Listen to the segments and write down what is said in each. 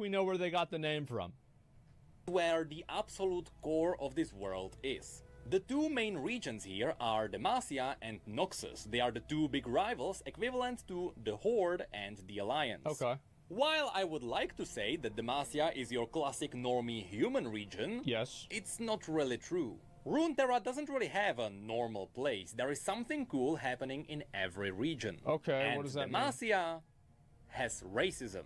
we know where they got the name from. Where the absolute core of this world is. The two main regions here are Demacia and Noxus. They are the two big rivals equivalent to the Horde and the Alliance. Okay. While I would like to say that Demacia is your classic normie human region, yes, it's not really true. Runeterra doesn't really have a normal place. There is something cool happening in every region. Okay, and what does that mean? Demacia has racism.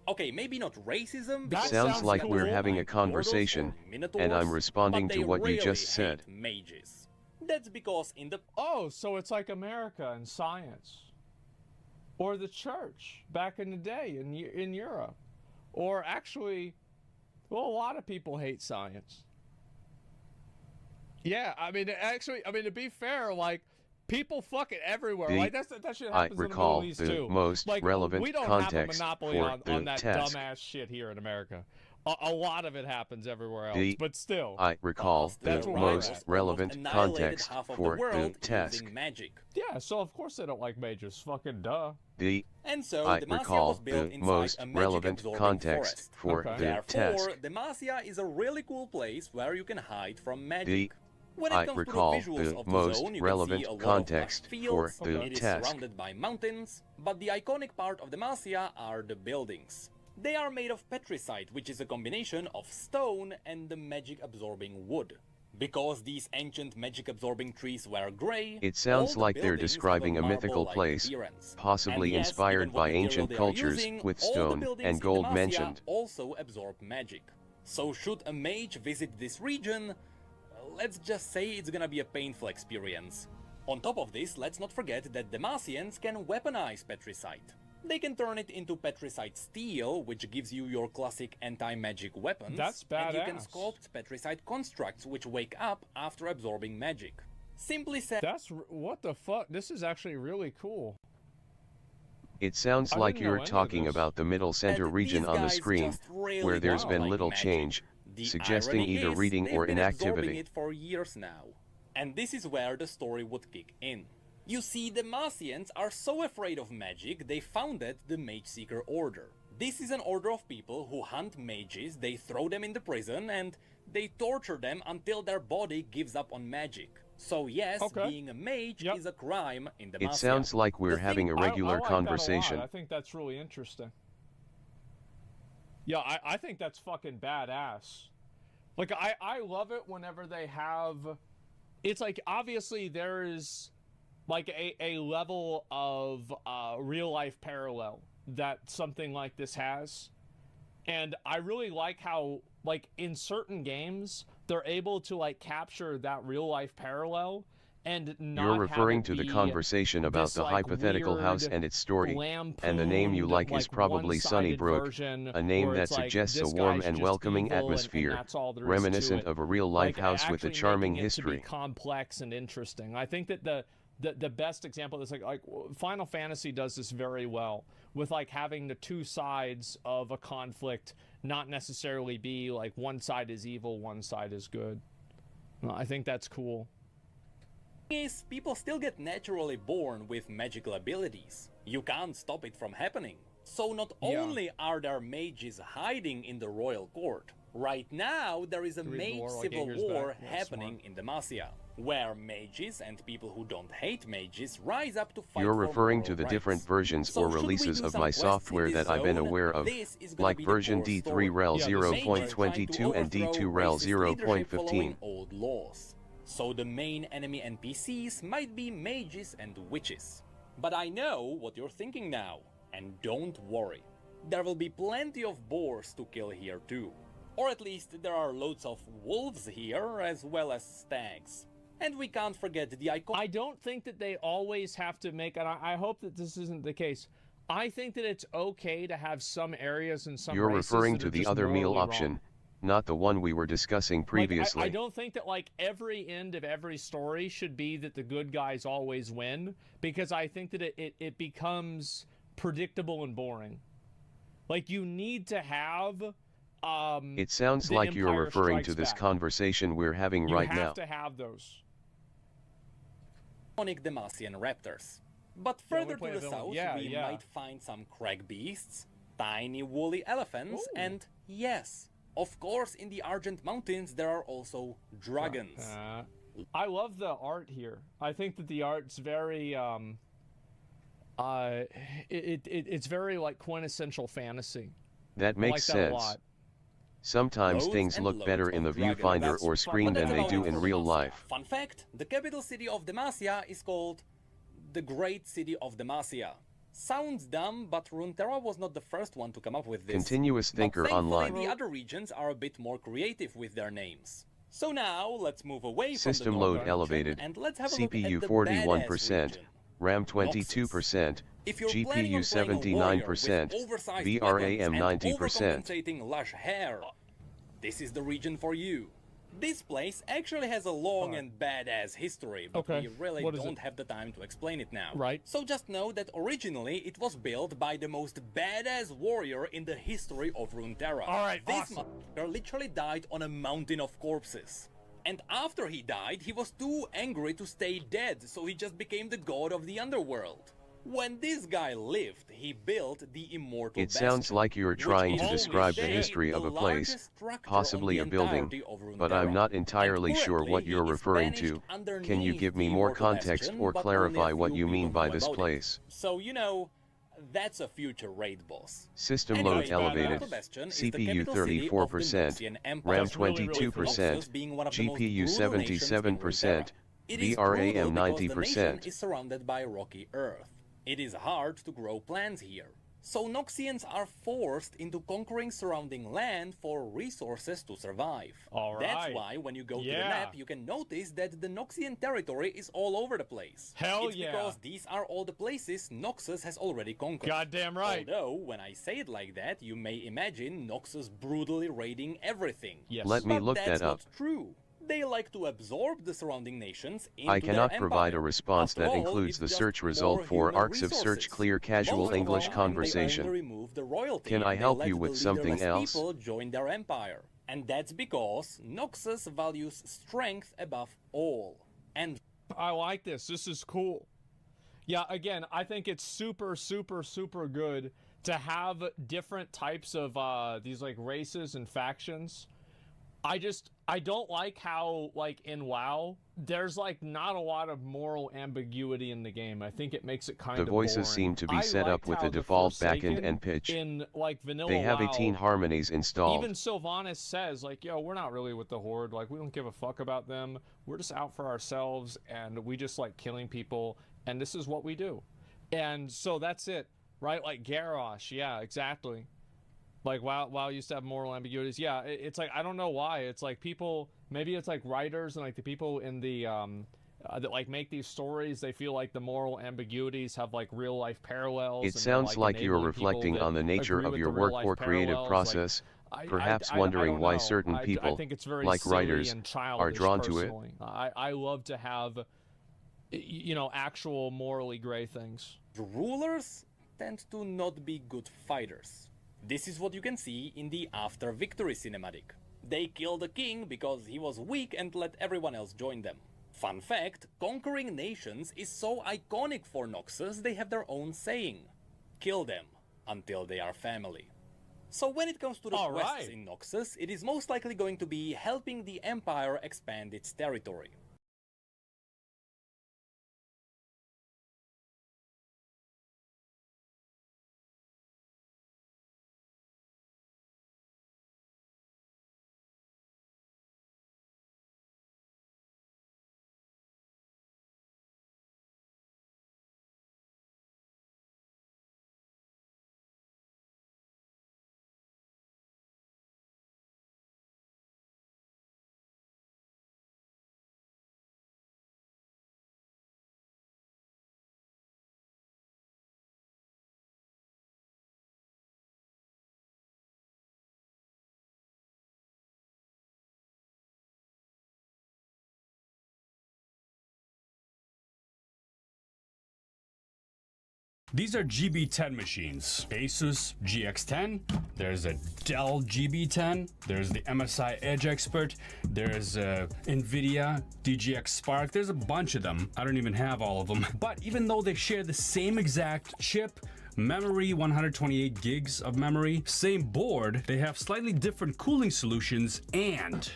Okay, maybe not racism. That sounds like we're having a conversation, and I'm responding to what you just said. Mages. That's because in the... Oh, so it's like America and science. Or the church back in the day in Europe. Or actually, well, a lot of people hate science. Yeah, I mean, actually, I mean, to be fair, like, people fuck it everywhere. Like, that shit happens in the Middle East, too. Most like, relevant we don't context have a monopoly for on that task. dumbass shit here in America. A lot of it happens everywhere else, but still. I recall the most relevant context for the task. Magic. Yeah, so of course they don't like mages. Fucking duh. And so I Demacia recall was built the inside most a relevant magic-absorbing context forest. for the Therefore, task. Demacia is a really cool place where you can hide from magic. When it I comes recall to the visuals the of the most zone, you relevant can see a context lot of for fields. the It is task. surrounded by mountains, but the iconic part of Demacia are the buildings. They are made of petricite, which is a combination of stone and the magic-absorbing wood. Because these ancient magic-absorbing trees were grey, it sounds all like the they're buildings describing have a mythical marble-like place, appearance. possibly And yes, inspired even what by material ancient they are cultures using, with all the stone buildings and in gold Demacia mentioned. also absorb magic. So should a mage visit this region, let's just say it's gonna be a painful experience. On top of this, let's not forget that Demacians can weaponize petricite. They can turn it into petricite steel, which gives you your classic anti-magic weapons. That's badass. And you can sculpt petricite constructs which wake up after absorbing magic. Simply said, what the fuck? This is actually really cool. It sounds like didn't know you're any of talking this. about the middle center and region these on the guys screen, just really where there's don't been like little magic. change, The suggesting irony either is reading they've or been absorbing inactivity. it for years now. And this is where the story would kick in. You see, the Demacians are so afraid of magic, they founded the Mage Seeker Order. This is an order of people who hunt mages, they throw them into prison, and they torture them until their body gives up on magic. So yes, being a mage is a crime in Demacia. It sounds like we're having a regular I like conversation. That a lot. I think that's really interesting. Yeah, I think that's fucking badass. Like, I love it whenever they have... It's like, obviously, there is... like a level of real-life parallel that something like this has. And I really like how, like, in certain games, they're able to, like, capture that real-life parallel and not You're referring have it to the be conversation about this, the like, hypothetical house weird, and its story, and the name you like is probably Sunnybrook, a name that suggests a warm and welcoming atmosphere, that's all there is reminiscent to it. of a real-life Like, house with a actually charming making it to be history. complex and interesting. I think that the best example is like Final Fantasy does this very well with like having the two sides of a conflict not necessarily be like one side is evil, one side is good. I think that's cool. Is people still get naturally born with magical abilities. You can't stop it from happening. So not only are there mages hiding in the royal court, right now there is a mage civil war happening in Demacia, where mages and people who don't hate mages rise up to fight. You're for referring to moral the rights. different versions or releases of my software that I've been aware of, like version D3 rel 0.22 and D2 rel 0.15. Old laws. So the main enemy NPCs might be mages and witches. But I know what you're thinking now, and don't worry. There will be plenty of boars to kill here too. Or at least there are loads of wolves here, as well as stags. And we can't forget the icon. I don't think that they always have to make, and I hope that this isn't the case. I think that it's okay to have some areas and some You're races referring that to are the just other meal morally option, wrong. not the one we were discussing previously. Like, I don't think that like every end of every story should be that the good guys always win, because I think that it becomes predictable and boring. Like, you need to have it sounds like you're Empire referring to Strikes this Back. conversation we're having right now. You have to have those. Demacian raptors. But further to the south, we might find some crag beasts, tiny woolly elephants, and yes, of course, in the Argent Mountains there are also dragons. I love the art here. I think that the art's very it's very like quintessential fantasy. That makes sense. Sometimes things look better in the viewfinder or screen than they do in real life. Fun fact, the capital city of Demacia is called the Great City of Demacia. Sounds dumb, but Runeterra was not the first one to come up with this. Continuous Thinker Online. The other regions are a bit more creative with their names. So now, let's move away System from the load elevated, and let's have a CPU look at the 41%, RAM 22%, GPU 79%, VRAM 90%. Lush hair, this is the region for you. This place actually has a long and badass history, but we really don't have the time to explain it now. Right. So just know that originally it was built by the most badass warrior in the history of Runeterra. Alright, this motherfucker literally died on a mountain of corpses. And after he died, he was too angry to stay dead, so he just became the god of the underworld. When this guy lived, he built the Immortal It sounds like you're trying to describe the history of a place, possibly a building, but I'm not entirely sure what you're referring to. Can you give me more context or clarify what you mean by this place? So, you know, that's a future raid boss. System load elevated, CPU 34%, RAM 22%, GPU 77%, VRAM 90%. Is surrounded by rocky earth. It is hard to grow plants here. So Noxians are forced into conquering surrounding land for resources to survive. That's why when you go to the map, you can notice that the Noxian territory is all over the place. It's because these are all the places Noxus has already conquered. Goddamn right. Although, when I say it like that, you may imagine Noxus brutally raiding everything. Yes. Let me look that up. That's not true. They like to absorb the surrounding nations into I cannot their provide a empire. response After that all, includes it's the just search more result for human arcs of search resources. clear casual Most of English the time, conversation. They remove the royalty Can I and they help let you the with something leaderless else? People join their empire. And that's because Noxus values strength above all. And I like this. This is cool. Yeah, again, I think it's super, super, super good to have different types of these like races and factions. I don't like how, like, in WoW, there's, like, not a lot of moral ambiguity in the game. I think it makes it kind of boring. The voices seem to be set up with a default backend and pitch. In, like, vanilla They have WoW, 18 harmonies installed. even Sylvanas says, like, yo, we're not really with the Horde. Like, we don't give a fuck about them. We're just out for ourselves, and we just like killing people, and this is what we do. And so that's it, right? Like, Garrosh, yeah, exactly. Like, WoW used to have moral ambiguities. Yeah, it's like, I don't know why. It's like people, maybe it's like writers and like the people in the, that like make these stories, they feel like the moral ambiguities have like real life parallels. It sounds like you're reflecting on the nature of your work or creative process, perhaps wondering why certain people, like writers, are drawn to it. I love to have, you know, actual morally gray things. rulers tend to not be good fighters. This is what you can see in the After Victory cinematic. They kill the king because he was weak and let everyone else join them. Fun fact, conquering nations is so iconic for Noxus they have their own saying. Kill them until they are family. So when it comes to the quests in Noxus, it is most likely going to be helping the Empire expand its territory. These are GB10 machines. Asus GX10, there's a Dell GB10, there's the MSI Edge Expert, there's NVIDIA DGX Spark, there's a bunch of them. I don't even have all of them. But even though they share the same exact chip, Memory, 128 gigs of memory. Same board, they have slightly different cooling solutions, and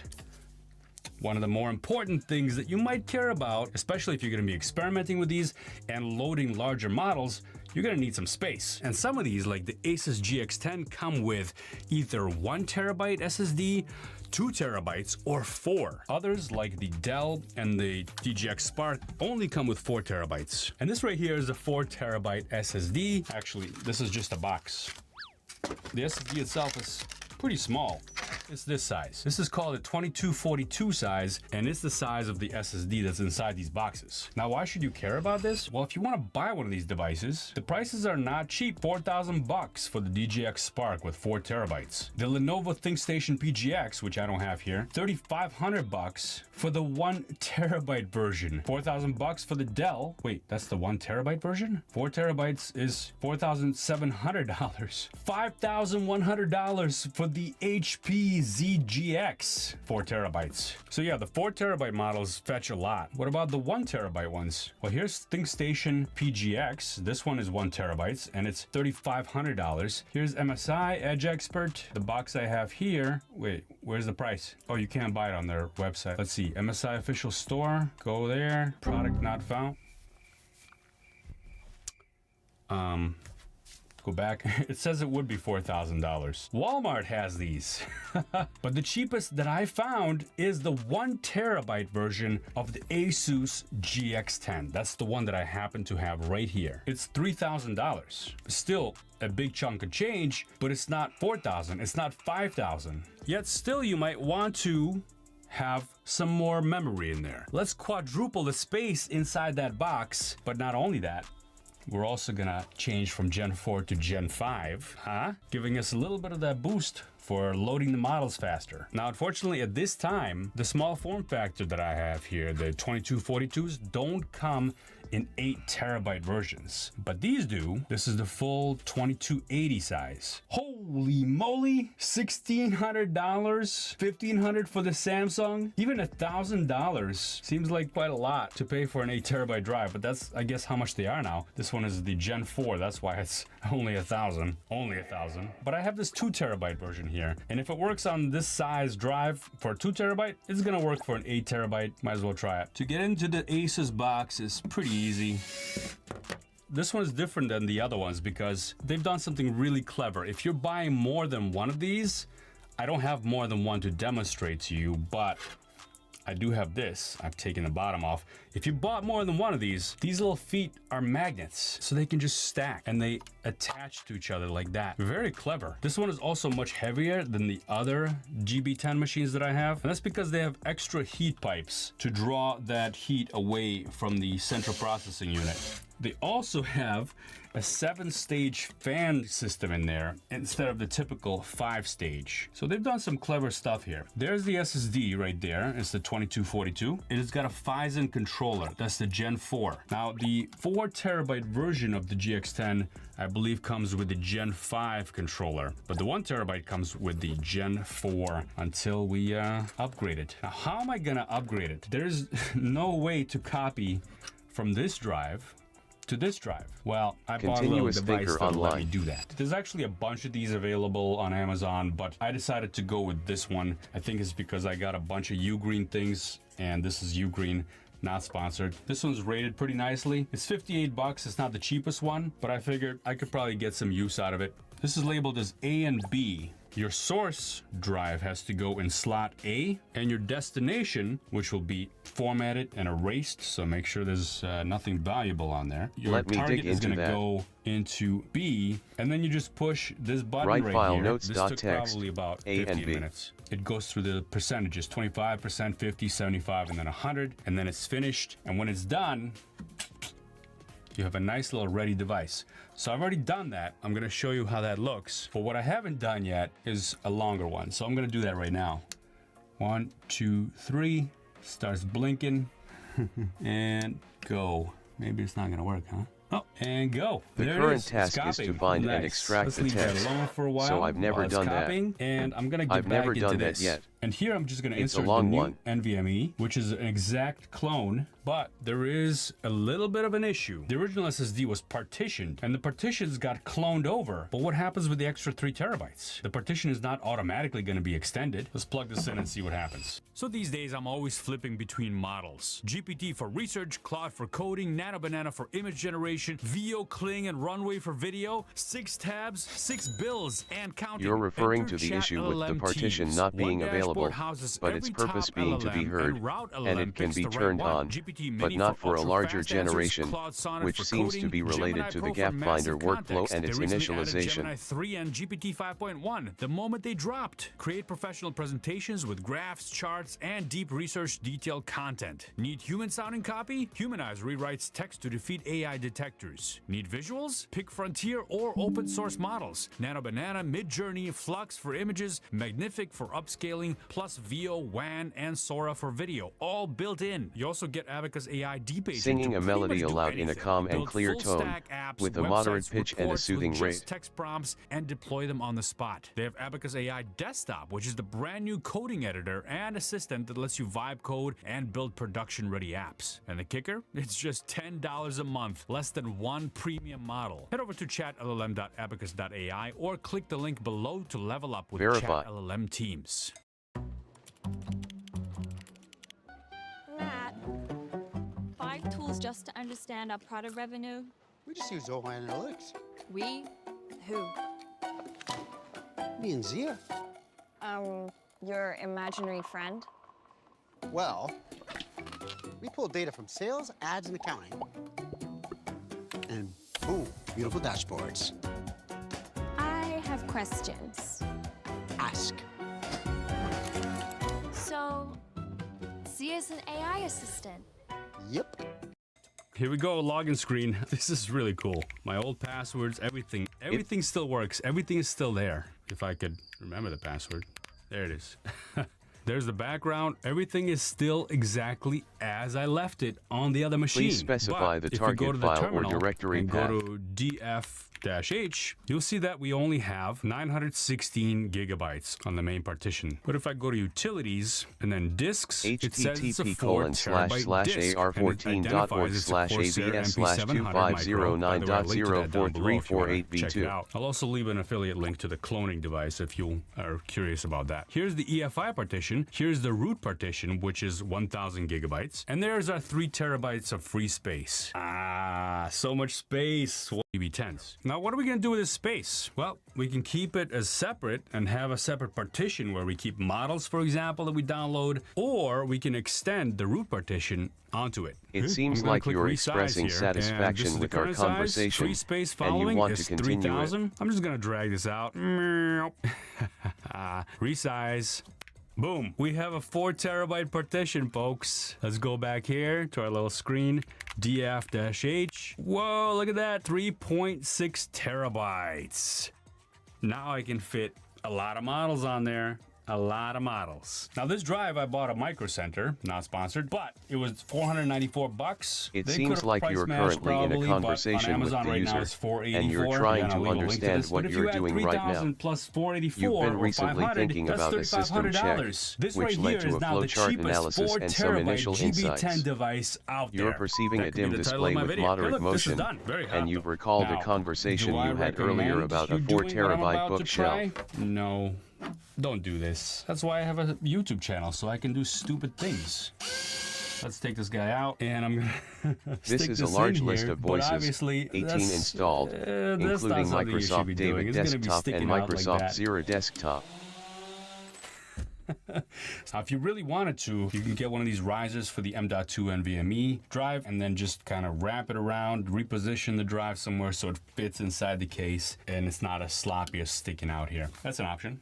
one of the more important things that you might care about, especially if you're going to be experimenting with these and loading larger models, you're going to need some space. And some of these, like the Asus GX10, come with either 1 terabyte SSD, 2 terabytes, or 4. Others, like the Dell and the DGX Spark, only come with 4 terabytes. And this right here is a 4 terabyte SSD. Actually, this is just a box. The SSD itself is pretty small. It's this size. This is called a 2242 size, and it's the size of the SSD that's inside these boxes. Now, why should you care about this? Well, if you want to buy one of these devices, the prices are not cheap. $4,000 for the DGX Spark with 4 terabytes. The Lenovo ThinkStation PGX, which I don't have here, $3,500 for the 1 terabyte version. $4,000 for the Dell. Wait, that's the 1 terabyte version? 4 terabytes is $4,700. $5,100 for the HP ZGX 4 terabytes. So yeah, the 4 terabyte models fetch a lot. What about the 1 terabyte ones? Well, here's ThinkStation PGX. This one is 1 terabytes and it's $3,500. Here's MSI Edge Expert. The box I have here, wait, where's the price? Oh, you can't buy it on their website. Let's see, MSI official store, go there, product not found. Go back. It says it would be $4,000. Walmart has these. But the cheapest that I found is the 1 terabyte version of the Asus GX10. That's the one that I happen to have right here. It's $3,000. Still a big chunk of change, but it's not $4,000. It's not $5,000. Yet still you might want to have some more memory in there. Let's quadruple the space inside that box, but not only that, we're also gonna change from Gen 4 to Gen 5, giving us a little bit of that boost for loading the models faster. Now, unfortunately, at this time, the small form factor that I have here, the 2242s, don't come in 8 terabyte versions, but these do. This is the full 2280 size. Holy moly, $1,600, $1,500 for the Samsung, even $1,000 seems like quite a lot to pay for an 8 terabyte drive, but that's, I guess, how much they are now. This one is the Gen 4, that's why it's only $1,000, But I have this 2 terabyte version here, and if it works on this size drive for 2 terabyte, it's gonna work for an 8 terabyte. Might as well try it. To get into the Asus box is pretty easy. This one is different than the other ones because they've done something really clever. If you're buying more than one of these, I don't have more than one to demonstrate to you, but I do have this. I've taken the bottom off. If you bought more than one of these little feet are magnets, so they can just stack and they attach to each other like that. Very clever. This one is also much heavier than the other GB10 machines that I have, and that's because they have extra heat pipes to draw that heat away from the central processing unit. They also have a 7-stage fan system in there instead of the typical 5-stage. So they've done some clever stuff here. There's the SSD right there. It's the 2242. It has got a Phison controller. That's the Gen 4. Now, the 4 terabyte version of the GX10, I believe, comes with the Gen 5 controller, but the 1 terabyte comes with the Gen 4 until we upgrade it. Now, how am I gonna upgrade it? There's no way to copy from this drive to this drive. Well, I bought a little device that will let me do that. There's actually a bunch of these available on Amazon, but I decided to go with this one. I think it's because I got a bunch of Ugreen things, and this is Ugreen, not sponsored. This one's rated pretty nicely. It's $58. It's not the cheapest one, but I figured I could probably get some use out of it. This is labeled as A and B. Your source drive has to go in slot A, and your destination, which will be formatted and erased, so make sure there's nothing valuable on there. Your target is going to go into B, and then you just push this button right here. This took probably about 15 minutes. It goes through the percentages, 25%, 50, 75, and then 100, and then it's finished. And when it's done, you have a nice little ready device. So I've already done that. I'm gonna show you how that looks. But what I haven't done yet is a longer one. So I'm gonna do that right now. 1, 2, 3, starts blinking, and go. Maybe it's not gonna work, huh? Oh, and go. The current task is to find and extract the text. For a while so I've never done that. And I'm gonna get back into this. And here I'm just going to It's a insert the long new one. NVMe, which is an exact clone, but there is a little bit of an issue. The original SSD was partitioned, and the partitions got cloned over. But what happens with the extra 3 terabytes? The partition is not automatically going to be extended. Let's plug this in and see what happens. So these days, I'm always flipping between models. GPT for research, Claude for coding, Nano Banana for image generation, VO Kling and Runway for video, 6 tabs, 6 bills, and counting. You're referring Enter to the Chat issue with the LLM partition teams. not One being dashboard available, houses but every its purpose top being to be LLM, heard, and Route and LLM it can picks be the right turned one. on, GPT but Mini not for a larger ultra-fast answers, generation, Claude Sonnet which for seems to coding, be related Gemini to the Pro for gap finder massive workflow context. and its They recently added initialization. Gemini 3 and GPT 5.1 the moment they dropped. Create professional presentations with graphs, charts, and deep research detailed content. Need human-sounding copy? Humanize rewrites text to defeat AI detectors. Need visuals? Pick Frontier or open source models. Nano Banana, Midjourney, Flux for images, Magnific for upscaling, plus VO, WAN, and Sora for video, all built in. You also get Abacus AI Deep Agent Singing to a pretty melody much do aloud in a anything. calm and Build clear tone, full-stack apps, with a moderate websites, pitch and a reports with soothing just rate. text prompts, and deploy them on the spot. They have Abacus AI Desktop, which is the brand new coding editor and assistant that lets you vibe code and build production-ready apps. And the kicker? It's just $10 a month, less than one premium model. Head over to chatllm.abacus.ai or click the link below to level up with Verify. Chat LLM Teams. Matt, 5 tools just to understand our product revenue. We just use Zoho Analytics. We? Who? Me and Zia. Your imaginary friend? Well, we pull data from sales, ads, and accounting. And boom, beautiful dashboards. I have questions. Ask. So, Zia's an AI assistant. Yep. Here we go, login screen. This is really cool. My old passwords, everything still works. Everything is still there. If I could remember the password. There it is. There's the background. Everything is still exactly as I left it on the other machine. Please specify But the if you go target to the file or terminal directory and path. go to df-h, you'll see that we only have 916 gigabytes on the main partition. But if I go to utilities and then disks, it says it's a 4 terabyte disk, and it identifies it's a Corsair MP700 micro. By the way, I'll link to that down below if you wanna check it out. I'll also leave an affiliate link to the cloning device if you are curious about that. Here's the EFI partition. Here's the root partition, which is 1000 gigabytes. And there's our 3 terabytes of free space. Ah, so much space. EB10s. Now, what are we going to do with this space? Well, we can keep it as separate and have a separate partition where we keep models, for example, that we download, or we can extend the root partition onto it. It seems I'm gonna like click you're resize expressing here, satisfaction and this is with the our current size. conversation, Free space and following you want is to continue 3000. I'm just going to drag this out. Resize. Boom. We have a 4 terabyte partition, folks. Let's go back here to our little screen. df-h. Whoa, look at that. 3.6 terabytes. Now I can fit a lot of models on there. A lot of models. Now this drive I bought at Micro Center, not sponsored, but it was $494. It They seems could've like price you're matched currently in a probably, but on conversation with Amazon the right now user, it's $484. and you're trying Again, to I'll leave a link understand this. what But if you're you add doing right 3,000 now. plus 484 You've been or recently 500, thinking that's about a system check, $3,500. This which right led here to is a now the flowchart cheapest analysis 4 and some terabyte initial insights. GB10 device out there. You're perceiving That a could be dim the title display of my with video. moderate Hey, look, this is motion, done. Very hot, and you've though. recalled Now, a conversation do I you had earlier recommend about a you 4 doing what I'm terabyte about to bookshelf. try? No, don't do this. That's why I have a YouTube channel, so I can do stupid things. Let's take this guy out, and I'm gonna This stick is a this large in list here, of but voices, obviously 18 that's, installed, that's including not something you should Microsoft be David doing. It's gonna be Desktop and sticking out like Microsoft that. Zero Desktop. So if you really wanted to, you can get one of these risers for the M.2 NVMe drive and then just kind of wrap it around, reposition the drive somewhere so it fits inside the case and it's not as sloppy as sticking out here. That's an option,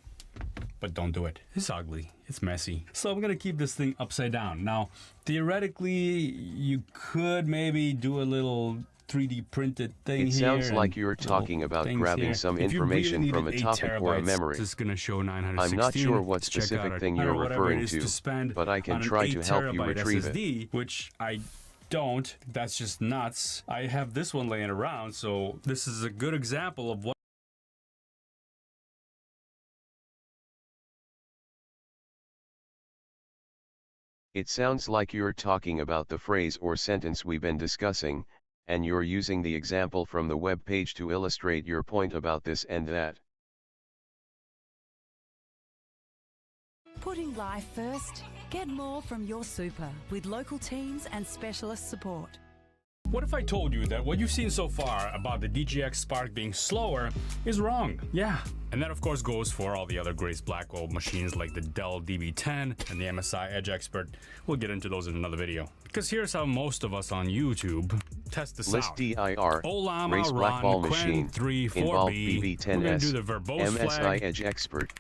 but don't do it. It's ugly. It's messy. So I'm gonna keep this thing upside down. Now, theoretically, you could maybe do a little 3D printed thing It here. sounds like and you're talking about things grabbing here. some If you really information from a needed 8 topic or a terabytes, memory. This is gonna show 916. I'm not sure what Let's check out specific our- thing I don't you're know, whatever it referring is to, spend but I can on an try 8 to help you terabyte retrieve it. SSD, which I don't. That's just nuts. I have this one laying around, so this is a good example of what It sounds like you're talking about the phrase or sentence we've been discussing, and you're using the example from the web page to illustrate your point about this and that. Putting life first? Get more from your super with local teams and specialist support. What if I told you that what you've seen so far about the DGX Spark being slower is wrong? Yeah. And that of course goes for all the other Grace Blackwell machines like the Dell DB10 and the MSI Edge Expert. We'll get into those in another video. Because here's how most of us on YouTube test this List out. DIR, Olama Grace Blackwell Ron machine, Quen 3 involved 4B. We're gonna BB10S, do the verbose MSI flag. Edge Expert.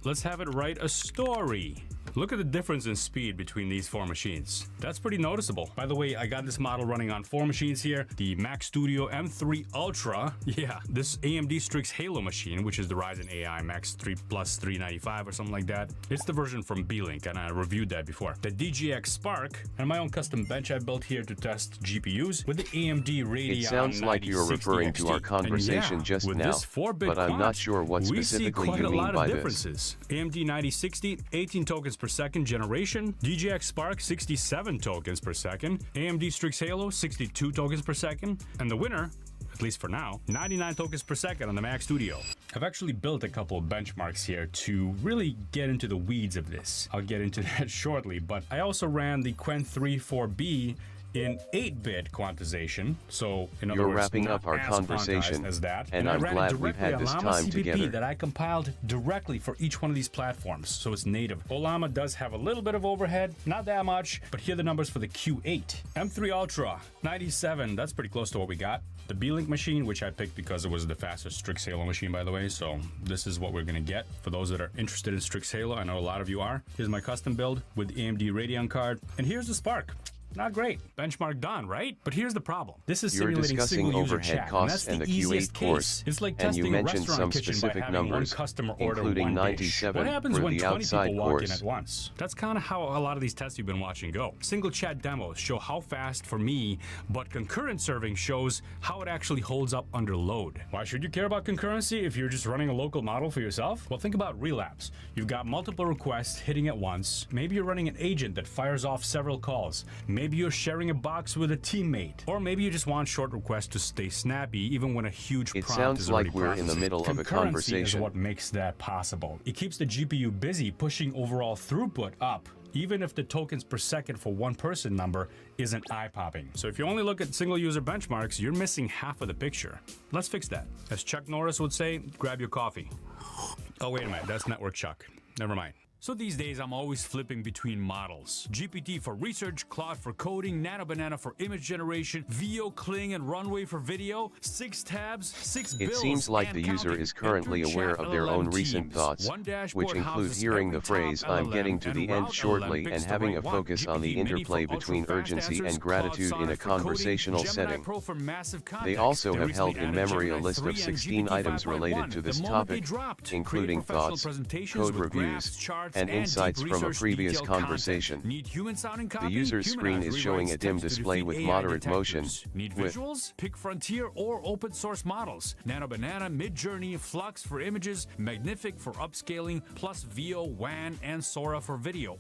Let's have it write a story. Look at the difference in speed between these 4 machines. That's pretty noticeable. By the way, I got this model running on 4 machines here. The Mac Studio M3 Ultra. Yeah, this AMD Strix Halo machine, which is the Ryzen AI Max 3 Plus 395 or something like that. It's the version from B-Link, and I reviewed that before. The DGX Spark, and my own custom bench I built here to test GPUs with the AMD Radeon. It sounds like you're referring to our conversation just now, but I'm not sure what specifically you mean by this. AMD 9060, 18 tokens per second generation, DGX Spark 67 tokens per second, AMD Strix Halo 62 tokens per second, and the winner, at least for now, 99 tokens per second on the Mac Studio. I've actually built a couple of benchmarks here to really get into the weeds of this. I'll get into that shortly, but I also ran the Quen 3 4B in 8-bit quantization, so in other You're words, wrapping not up our as conversation, quantized as that. and I'm glad we've had this time CPP together. that I compiled directly for each one of these platforms, so it's native. Olama does have a little bit of overhead, not that much, but here are the numbers for the Q8. M3 Ultra, 97, that's pretty close to what we got. The B-Link machine, which I picked because it was the fastest Strix Halo machine, by the way, so this is what we're gonna get. For those that are interested in Strix Halo, I know a lot of you are. Here's my custom build with the AMD Radeon card, and here's the Spark. Not great. Benchmark done, right? But here's the problem. This is You're simulating discussing single-user overhead chat, costs and and that's the the easiest Q8 course, case. It's like and you testing a mentioned restaurant some kitchen by specific having numbers, one customer order including one 97 dish. What happens for when the 20 outside people walk in course. at once? That's kind of how a lot of these tests you've been watching go. Single chat demos show how fast for me, but concurrent serving shows how it actually holds up under load. Why should you care about concurrency if you're just running a local model for yourself? Well, think about relapse. You've got multiple requests hitting at once. Maybe you're running an agent that fires off several calls. Maybe you're sharing a box with a teammate. Or maybe you just want short requests to stay snappy even when a huge prompt sounds is like already we're in the processing. middle of a Concurrency conversation. is what makes that possible. It keeps the GPU busy, pushing overall throughput up, even if the tokens per second for one person number isn't eye-popping. So if you only look at single-user benchmarks, you're missing half of the picture. Let's fix that. As Chuck Norris would say, grab your coffee. Oh, wait a minute, that's Network Chuck. Never mind. So these days, I'm always flipping between models. GPT for research, Claude for coding, Nano Banana for image generation, VO, Kling, and Runway for video, 6 tabs, 6 bills, It seems like and the user counting. is currently Enter aware chat of their own LLM recent teams. thoughts, One dashboard which include houses hearing every the phrase top "I'm LLM, getting to and the route end shortly" LLM picks and the having right a one. focus on the GPT Mini interplay for between ultra-fast urgency answers, and Claude gratitude in a Sonnet for coding, conversational Gemini setting. Pro for massive They context. also They have recently held in added memory a Gemini list 3 of and 16 GPT items 5.1. related to this The moment they topic, dropped, including create professional thoughts, presentations code with graphs, reviews, charts, and deep insights from a research, previous detailed content. conversation. Need human-sounding copy? The user's screen Humanize is showing rewrites a dim text to display defeat with AI moderate detectors. motion, Need with visuals? Pick Frontier or open source models. Nano Banana, Midjourney, Flux for images, Magnific for upscaling, plus VO, WAN, and Sora for video.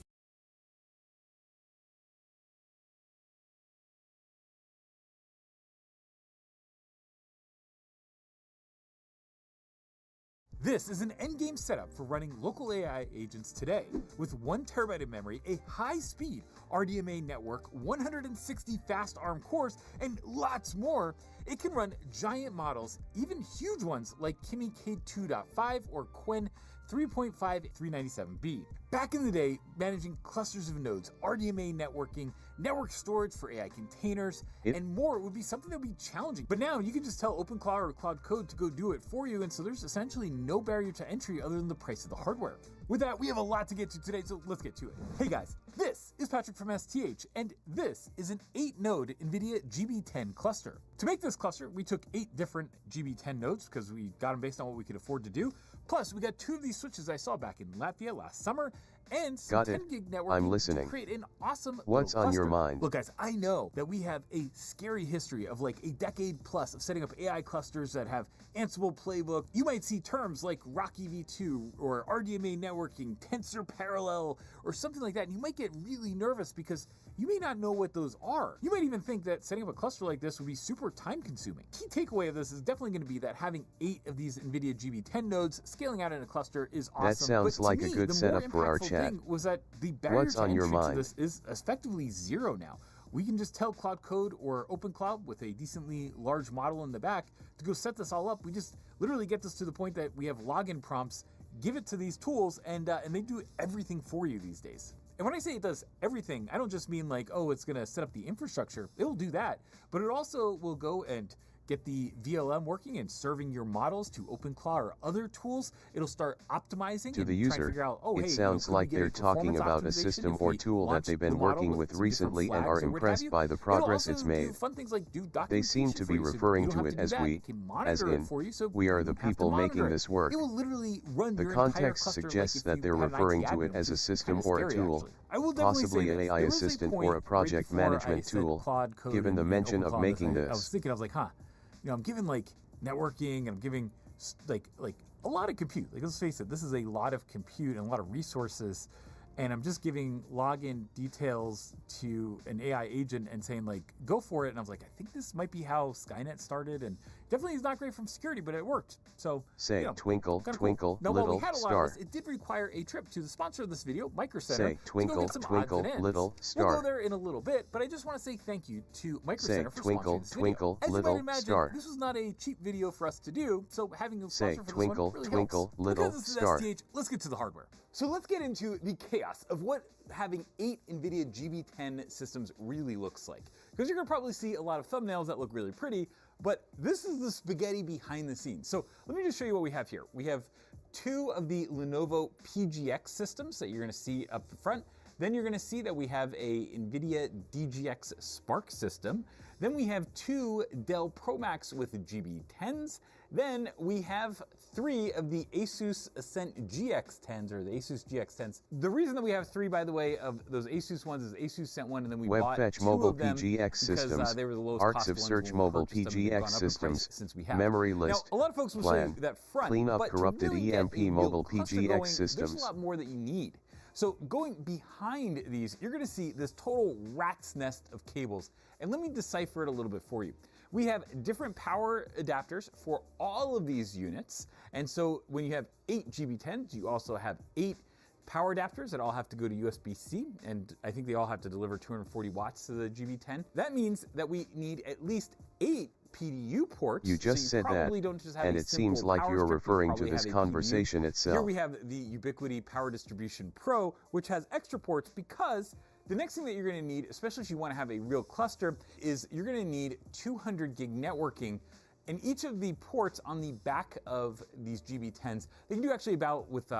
This is an endgame setup for running local AI agents today. With 1 terabyte of memory, a high-speed RDMA network, 160 fast ARM cores, and lots more, it can run giant models, even huge ones like Kimi K2.5 or Quen 3.5 397B. Back in the day, managing clusters of nodes, RDMA networking, network storage for AI containers, and more would be something that would be challenging. But now you can just tell OpenCloud or Cloud Code to go do it for you, and so there's essentially no barrier to entry other than the price of the hardware. With that, we have a lot to get to today, so let's get to it. Hey guys, this is Patrick from STH, and this is an 8-node NVIDIA GB10 cluster. To make this cluster, we took 8 different GB10 nodes because we got them based on what we could afford to do. Plus, we got 2 of these switches I saw back in Latvia last summer, and some 10 gig networking I'm listening. to create an awesome What's on your mind. Look, guys, I know that we have a scary history of like a decade plus of setting up AI clusters that have Ansible playbook. You might see terms like Rocky V2 or RDMA networking, tensor parallel, or something like that, and you might get really nervous because you may not know what those are. You might even think that setting up a cluster like this would be super time consuming. Key takeaway of this is definitely going to be that having 8 of these NVIDIA GB10 nodes scaling out in a cluster is awesome. That sounds like a good setup for our chat. Was that the barrier What's to on your entry to mind? this is effectively zero now. We can just tell Cloud Code or OpenCloud with a decently large model in the back to go set this all up. We just literally get this to the point that we have login prompts, give it to these tools, and they do everything for you these days. And when I say it does everything, I don't just mean like, oh, it's going to set up the infrastructure. It'll do that, but it also will go and get the VLM working and serving your models to OpenClaw or other tools. It'll start optimizing to the and trying to user. figure out, oh, It hey, sounds like they're talking about a system or tool that they've been working with recently and are impressed by the progress it's made. Fun things like do They seem to be referring to it as we, as in, we are the people making this work. It will literally run The your entire context cluster suggests like if that you they're had an referring IT to admin, it as a which is system kinda or a scary, tool, actually. I will definitely possibly say an this. AI There was a assistant point or a right project before I management said tool, Cloud Code given the and mention of OpenClaw, making I was this. thinking, I was like, I'm giving like networking, and I'm giving like a lot of compute. Like, let's face it, this is a lot of compute and a lot of resources, and I'm just giving login details to an AI agent and saying like, go for it. And I was like, I think this might be how Skynet started, and definitely is not great from security, but it worked. So say, twinkle, kinda twinkle, cool. Now, while little we had a lot star. of this, it did require a trip to the sponsor of this video, Micro Center, Say, twinkle, to go get some twinkle, odds and ends. little We'll star. go there in a little bit, but I just want to say thank you to Micro Say, Center for twinkle, sponsoring this video. twinkle, As little you might imagine, star. this was not a cheap video for us to do, so having a Say, sponsor for twinkle, this one really twinkle, helps. little Because this is star. STH, let's get to the hardware. So let's get into the chaos of what having 8 NVIDIA GB10 systems really looks like. Because you're going to probably see a lot of thumbnails that look really pretty, but this is the spaghetti behind the scenes. So let me just show you what we have here. We have 2 of the Lenovo PGX systems that you're going to see up front. Then you're going to see that we have a NVIDIA DGX Spark system. Then we have 2 Dell ProMax with GB10s. Then we have 3 of the Asus Ascent GX10s, or the Asus GX10s. The reason that we have 3, by the way, of those Asus ones is Asus sent one, and then we bought Fetch 2 Mobile of them PGX because systems, they were the lowest Arcs cost of ones Search when we Mobile purchased them, and they've PGX gone up in systems, price since we have. memory list, Now, a lot of folks will plan, show you that front, clean up but to corrupted really get EMP a real Mobile cluster PGX going, There's systems. a lot more that you need. So going behind these, you're going to see this total rat's nest of cables. And let me decipher it a little bit for you. We have different power adapters for all of these units. And so when you have 8 GB10s, you also have 8 power adapters that all have to go to USB-C, and I think they all have to deliver 240 watts to the GB10. That means that we need at least 8 PDU ports. You just said that, and it seems like you're referring to this conversation itself. Here we have the Ubiquiti Power Distribution Pro, which has extra ports, because the next thing that you're going to need, especially if you want to have a real cluster, is you're going to need 200 gig networking. And each of the ports on the back of these GB10s, they can do actually about, with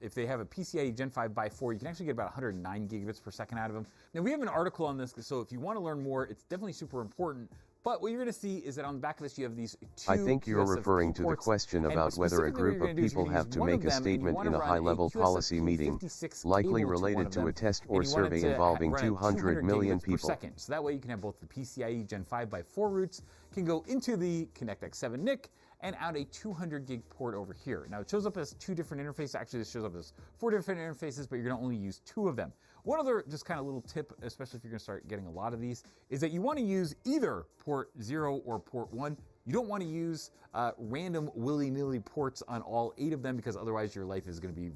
if they have a PCIe Gen 5 by 4, you can actually get about 109 gigabits per second out of them. Now, we have an article on this, so if you want to learn more, it's definitely super important. But what you're going to see is that on the back of this, you have these 2 I think you're QSF referring to the ports, question and about whether a specifically what group you're of gonna do is you're people gonna have use to one of make a them, and you statement wanna in a run high-level QSF policy meeting, 56 likely cable to one related of to them, a test and or you want it survey to involving run at 200 million gigabits per people. second. So that way you can have both the PCIe Gen 5 by 4 routes, can go into the Connect X7 NIC, and out a 200 gig port over here. Now it shows up as 2 different interfaces. Actually, this shows up as 4 different interfaces, but you're gonna only use 2 of them. One other just kind of little tip, especially if you're gonna start getting a lot of these, is that you wanna use either port 0 or port 1. You don't want to use random willy-nilly ports on all 8 of them, because otherwise your life is going to be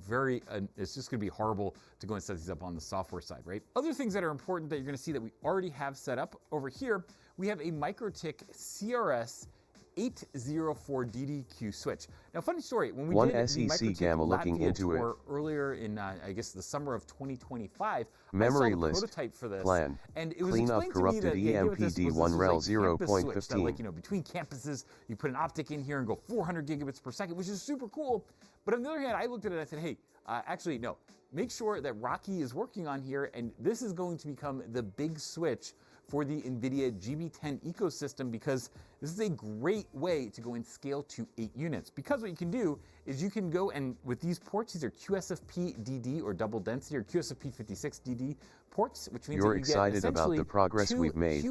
it's just going to be horrible to go and set these up on the software side, right? Other things that are important that you're going to see that we already have set up over here, we have a MikroTik CRS 804 DDQ switch. Now, funny story, when we One did SEC the MikroTik Gamma looking Latvia into it. tour earlier in, I guess, the summer of 2025, Memory I saw the list, prototype for this, plan, and it was clean up explained to me that corrupted the idea with this was this was EMPD1 rel like campus switch, that, 0.15. like, you know, between campuses, you put an optic in here and go 400 gigabits per second, which is super cool. But on the other hand, I looked at it and I said, hey, actually, no. Make sure that Rocky is working on here, and this is going to become the big switch for the NVIDIA GB10 ecosystem, because This is a great way to go and scale to 8 units, because what you can do is you can go and with these ports, these are QSFP DD or double density or QSFP 56 DD ports, which means you're that you excited get about the progress we've made,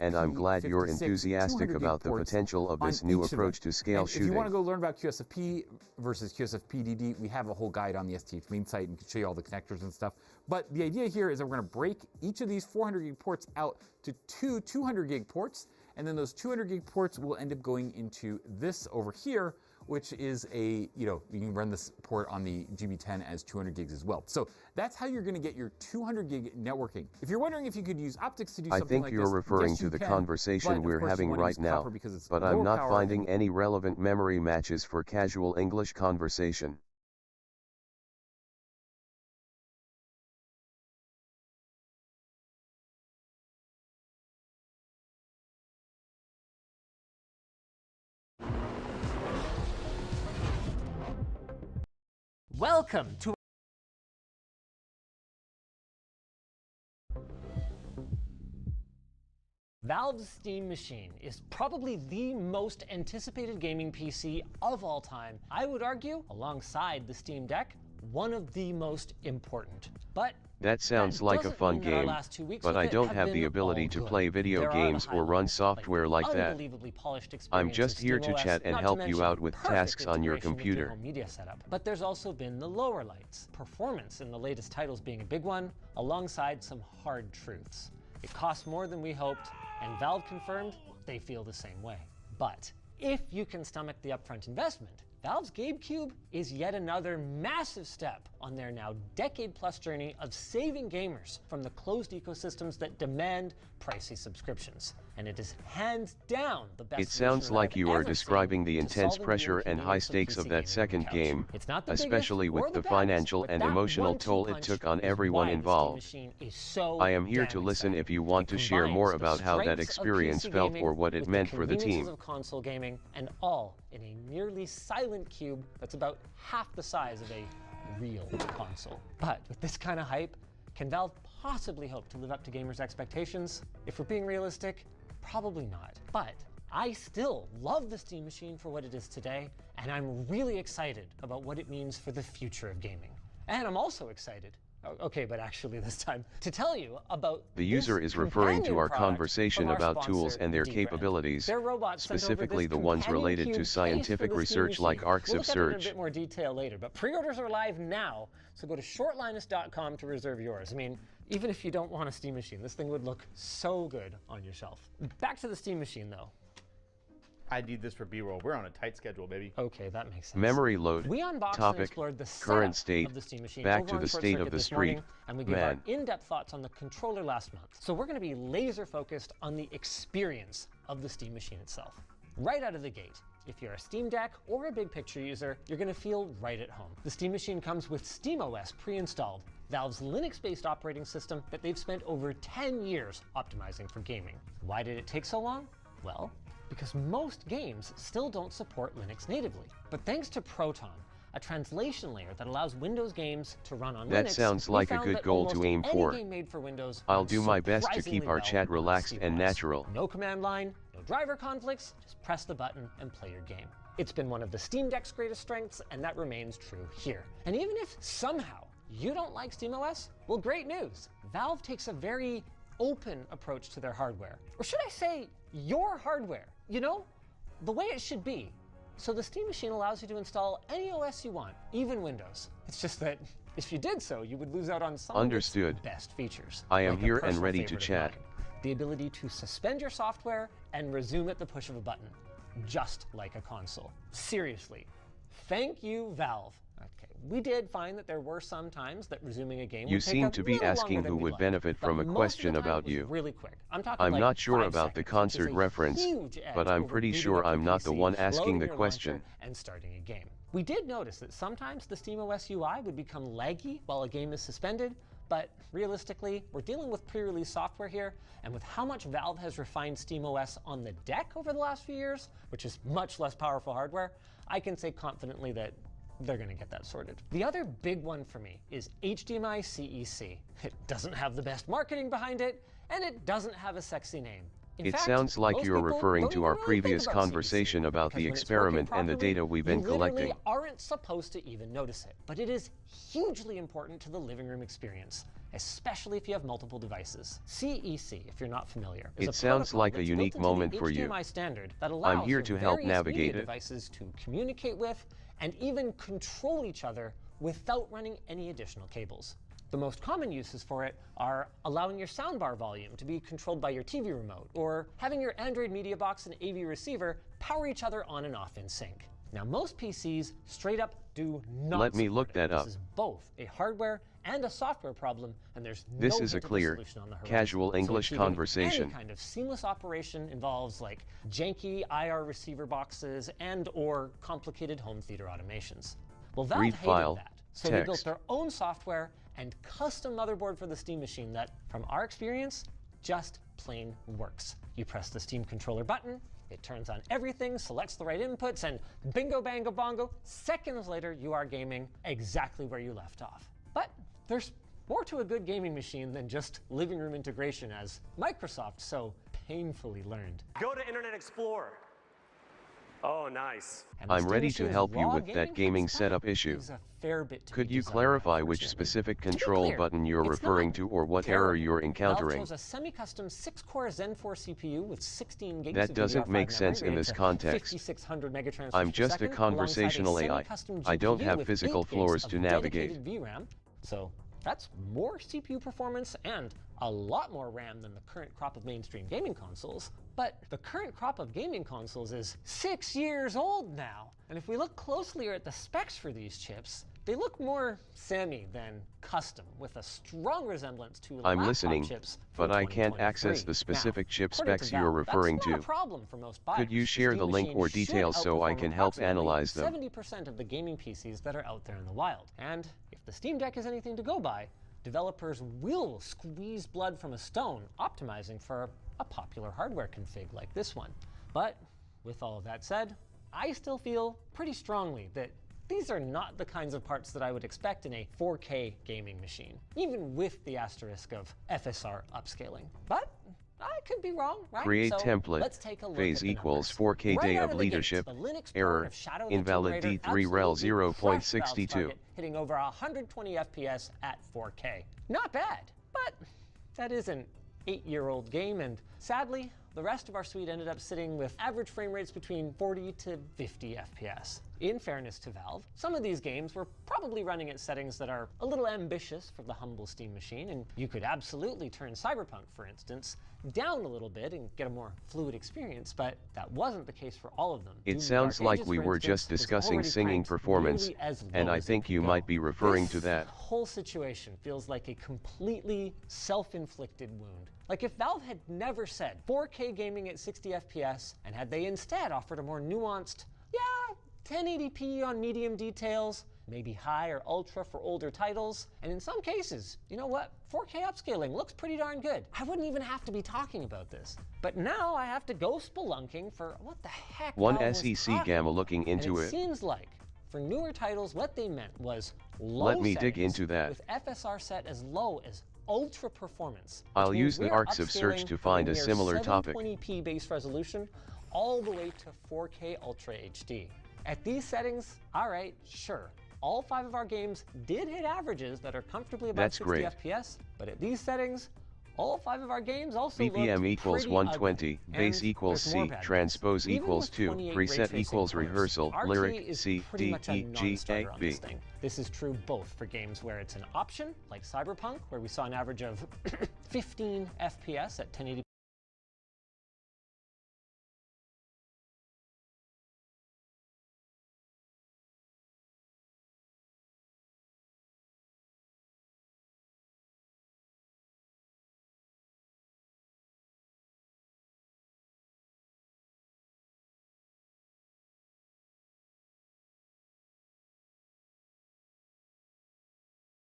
and I'm glad you're enthusiastic about the potential of this new approach to scale shooting. If you want to go learn about QSFP versus QSFP DD, we have a whole guide on the STH main site and can show you all the connectors and stuff. But the idea here is that we're going to break each of these 400 gig ports out to 2 200 gig ports, and then those 200 gig ports will end up going into this over here, which is a, you can run this port on the GB10 as 200 gigs as well. So that's how you're going to get your 200 gig networking. If you're wondering if you could use optics to do something like this, I think you're referring to the conversation we're having right now, but I'm not finding any relevant memory matches for casual English conversation. Welcome to Valve's Steam Machine is probably the most anticipated gaming PC of all time. I would argue, alongside the Steam Deck, one of the most important. But that sounds like a fun game, but I don't have the ability to play video games or run software like that. I'm just here to chat and help you out with tasks on your computer. Media setup. But there's also been the lower lights. Performance in the latest titles being a big one, alongside some hard truths. It costs more than we hoped, and Valve confirmed they feel the same way. But if you can stomach the upfront investment, Valve's GameCube is yet another massive step on their now decade-plus journey of saving gamers from the closed ecosystems that demand pricey subscriptions. And it is hands down the best. It sounds like you are describing the intense pressure and high stakes of that second game, especially with the financial and emotional toll it took on everyone involved. I am here to listen if you want to share more about how that experience felt or what it meant for the team. Of console gaming, and all in a nearly silent cube that's about half the size of a real console. But with this kind of hype, can Valve possibly hope to live up to gamers' expectations? If we're being realistic, probably not. But I still love the Steam Machine for what it is today, and I'm really excited about what it means for the future of gaming. And I'm also excited, okay, but actually this time, to tell you about the user is referring to our conversation about tools and their capabilities, specifically the ones related to scientific research like arcs of search. We'll look at it in a bit more detail later, but pre-orders are live now, so go to shortlinus.com to reserve yours. I mean, even if you don't want a Steam Machine, this thing would look so good on your shelf. Back to the Steam Machine, though. I need this for B-roll. We're on a tight schedule, baby. Okay, that makes sense. Memory load, we unboxed topic, and explored the current state, of the Steam Machine back to the state of the street, and we gave our in-depth thoughts on the controller last month. So we're going to be laser focused on the experience of the Steam Machine itself. Right out of the gate, if you're a Steam Deck or a big picture user, you're going to feel right at home. The Steam Machine comes with SteamOS pre-installed, Valve's Linux-based operating system that they've spent over 10 years optimizing for gaming. Why did it take so long? Well, because most games still don't support Linux natively. But thanks to Proton, a translation layer that allows Windows games to run on Linux, that sounds like a good goal to aim for. Game made for Windows I'll do my best to keep our chat relaxed and natural. No command line, no driver conflicts, just press the button and play your game. It's been one of the Steam Deck's greatest strengths, and that remains true here. And even if somehow you don't like SteamOS, well, great news. Valve takes a very open approach to their hardware. Or should I say, your hardware? You know, the way it should be. So the Steam Machine allows you to install any OS you want, even Windows. It's just that if you did so, you would lose out on some of its best features. I am here and ready to chat. The ability to suspend your software and resume at the push of a button, just like a console. Seriously, thank you, Valve. Okay, we did find that there were some times that resuming a game you seem to be asking who would benefit from a question about you. Really quick. I'm not sure about the concert reference, but I'm pretty sure I'm not the one asking the question. And starting a game. We did notice that sometimes the SteamOS UI would become laggy while a game is suspended, but realistically, we're dealing with pre-release software here, and with how much Valve has refined SteamOS on the deck over the last few years, which is much less powerful hardware, I can say confidently that they're going to get that sorted. The other big one for me is HDMI CEC. It doesn't have the best marketing behind it, and it doesn't have a sexy name. It sounds like you're referring to our previous conversation about the experiment and the data we've been collecting. You aren't supposed to even notice it, but it is hugely important to the living room experience, especially if you have multiple devices. CEC, if you're not familiar, is it sounds like a unique moment for you. I'm here to help navigate it. Devices to communicate with and even control each other without running any additional cables. The most common uses for it are allowing your soundbar volume to be controlled by your TV remote, or having your Android media box and AV receiver power each other on and off in sync. Now, most PCs straight up do not. Let me look that up. This is both a hardware and a software problem, and there's this no is a hint of clear, solution on the horizon. casual English conversation. Any kind of seamless operation involves like janky IR receiver boxes and or complicated home theater automations. Well, Valve hated that, so they built their own software and custom motherboard for the Steam machine that, from our experience, just plain works. You press the Steam controller button, it turns on everything, selects the right inputs, and bingo bango bongo, seconds later you are gaming exactly where you left off. But there's more to a good gaming machine than just living room integration, as Microsoft so painfully learned. Go to Internet Explorer. Oh, nice. I'm ready to help you with that gaming setup issue. Could you clarify which specific control button you're referring to or what error you're encountering? Valve chose a semi-custom 6-core Zen 4 CPU with 16 gigs that doesn't make sense in this context. I'm just a conversational AI. I don't have physical floors to navigate. VRAM, so that's more CPU performance and a lot more RAM than the current crop of mainstream gaming consoles. But the current crop of gaming consoles is 6 years old now. And if we look closely at the specs for these chips, they look more semi than custom, with a strong resemblance to I'm listening, chips but I can't access the specific chip specs you're referring to. Could you share the link or details so I can help analyze them? 70% of the gaming PCs that are out there in the wild. And if the Steam Deck is anything to go by, developers will squeeze blood from a stone, optimizing for a popular hardware config like this one. But with all of that said, I still feel pretty strongly that these are not the kinds of parts that I would expect in a 4K gaming machine, even with the asterisk of FSR upscaling. But I could be wrong, right? Create so template, let's take a look phase at equals 4K day of leadership, error, invalid D3 rel 0.62. Hitting over 120 FPS at 4K. Not bad, but that is an 8-year-old game, and sadly, the rest of our suite ended up sitting with average frame rates between 40 to 50 FPS. In fairness to Valve, some of these games were probably running at settings that are a little ambitious for the humble Steam machine, and you could absolutely turn Cyberpunk, for instance, down a little bit and get a more fluid experience, but that wasn't the case for all of them. It sounds like we were just discussing singing performance, and I think you might be referring to that. The whole situation feels like a completely self-inflicted wound. Like if Valve had never said 4K gaming at 60 FPS, and had they instead offered a more nuanced, 1080p on medium details, maybe high or ultra for older titles, and in some cases, you know what, 4K upscaling looks pretty darn good. I wouldn't even have to be talking about this. But now I have to go spelunking for what the heck One Valve SEC Gamma looking into it seems like for newer titles, what they meant was low Let me dig into that. With FSR set as low as ultra performance. I'll use the arcs of search to find a similar topic. 720p base resolution all the way to 4K Ultra HD. At these settings, all right, sure. All 5 of our games did hit averages that are comfortably above 60 FPS, but at these settings, all 5 of our games also BPM equals 120, base equals C, transpose equals 2, preset equals rehearsal, lyric, C, D, E, G, A, B. This is true both for games where it's an option, like Cyberpunk, where we saw an average of 15 FPS at 1080p.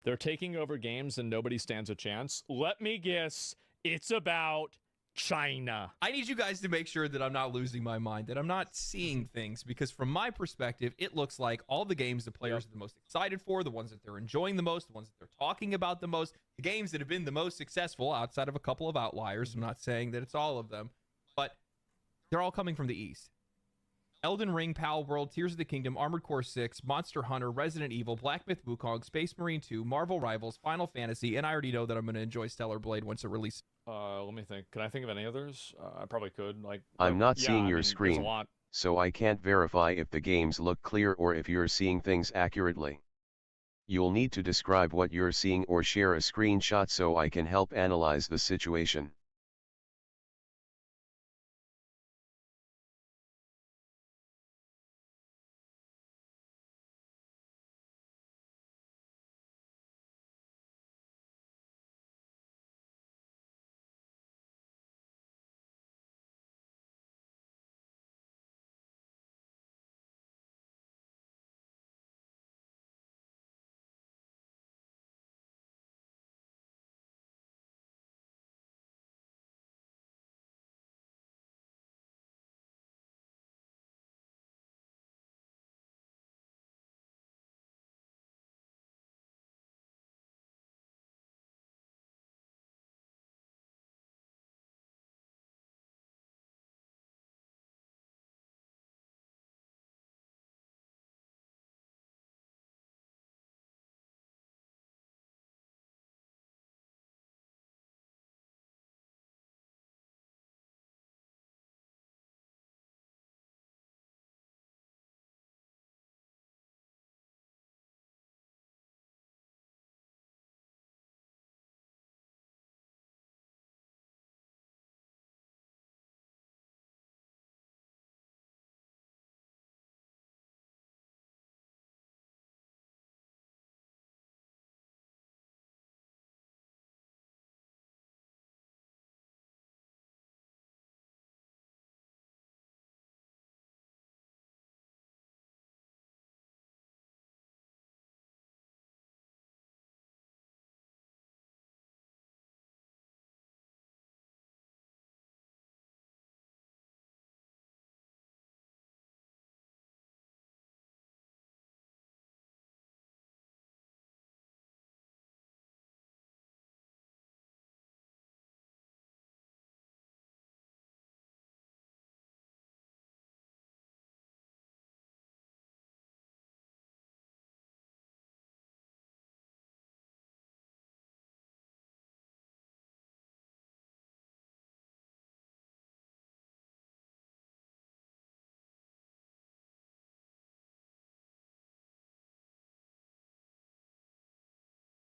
They're taking over games and nobody stands a chance. Let me guess, it's about China. I need you guys to make sure that I'm not losing my mind, that I'm not seeing things, because from my perspective, it looks like all the games the players are the most excited for, the ones that they're enjoying the most, the ones that they're talking about the most, the games that have been the most successful outside of a couple of outliers. I'm not saying that it's all of them. but they're all coming from the East. Elden Ring, Pal World, Tears of the Kingdom, Armored Core 6, Monster Hunter, Resident Evil, Black Myth Wukong, Space Marine 2, Marvel Rivals, Final Fantasy, and I already know that I'm going to enjoy Stellar Blade once it releases. Let me think. Can I think of any others? I probably could. I'm not yeah, seeing I your mean, screen, there's a lot. so I can't verify if the games look clear or if you're seeing things accurately. You'll need to describe what you're seeing or share a screenshot so I can help analyze the situation.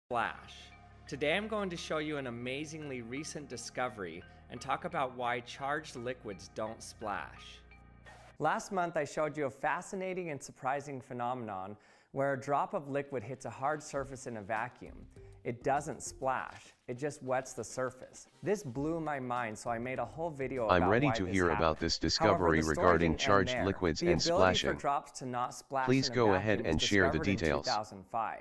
Splash. Today I'm going to show you an amazingly recent discovery and talk about why charged liquids don't splash. Last month I showed you a fascinating and surprising phenomenon where a drop of liquid hits a hard surface in a vacuum. It doesn't splash, it just wets the surface. This blew my mind, so I made a whole video about I'm ready why to this hear happened. about this However, discovery the story regarding didn't end charged there. liquids The and ability splashing. for drops to not splash Please in a go ahead vacuum and was share the discovered in details. 2005.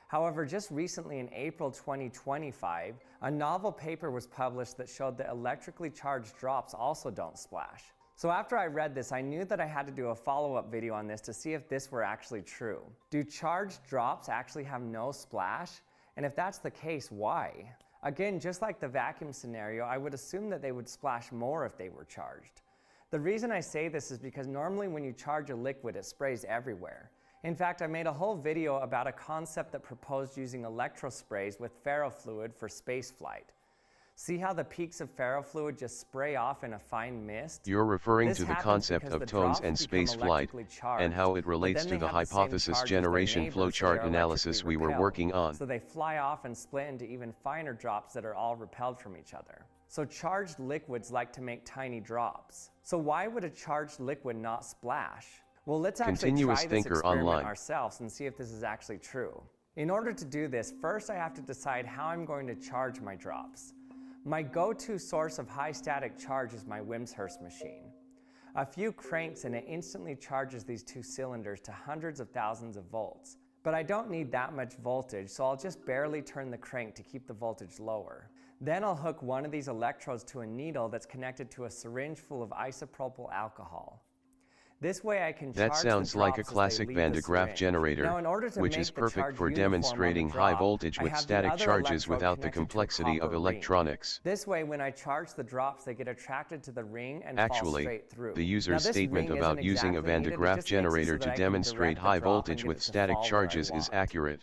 However, just recently in April 2025, a novel paper was published that showed that electrically charged drops also don't splash. So after I read this, I knew that I had to do a follow-up video on this to see if this were actually true. Do charged drops actually have no splash? And if that's the case, why? Again, just like the vacuum scenario, I would assume that they would splash more if they were charged. The reason I say this is because normally when you charge a liquid, it sprays everywhere. In fact, I made a whole video about a concept that proposed using electrosprays with ferrofluid for spaceflight. See how the peaks of ferrofluid just spray off in a fine mist? You're referring This to the happens concept because of the tones drops and become spaceflight, electrically charged, and how it but relates then to they the have the same hypothesis charge as their generation neighbors, so flowchart they're analysis we electrically were working on. So they fly off and split into even finer drops that are all repelled from each other. So charged liquids like to make tiny drops. So why would a charged liquid not splash? Well, let's actually Continuous try this thinker experiment online. ourselves and see if this is actually true. In order to do this, first I have to decide how I'm going to charge my drops. My go-to source of high static charge is my Wimshurst machine. A few cranks and it instantly charges these two cylinders to hundreds of thousands of volts. But I don't need that much voltage, so I'll just barely turn the crank to keep the voltage lower. Then I'll hook one of these electrodes to a needle that's connected to a syringe full of isopropyl alcohol. This way I can That charge sounds the like a drops as they classic leave Van the de Graaff syringe. generator, Now, in order to which make is the perfect charge for uniform on the demonstrating drop, high voltage I with have the static other charges electrode without the connected to a complexity of copper ring. electronics. This way, when I charge the drops, they get attracted to the ring and fall Actually, straight through. the Now, user's this statement ring about isn't using a exactly Van de needed, it Graaff just makes it generator so to that I can demonstrate direct the high drop and voltage get with it to static fall where I charges is want. accurate.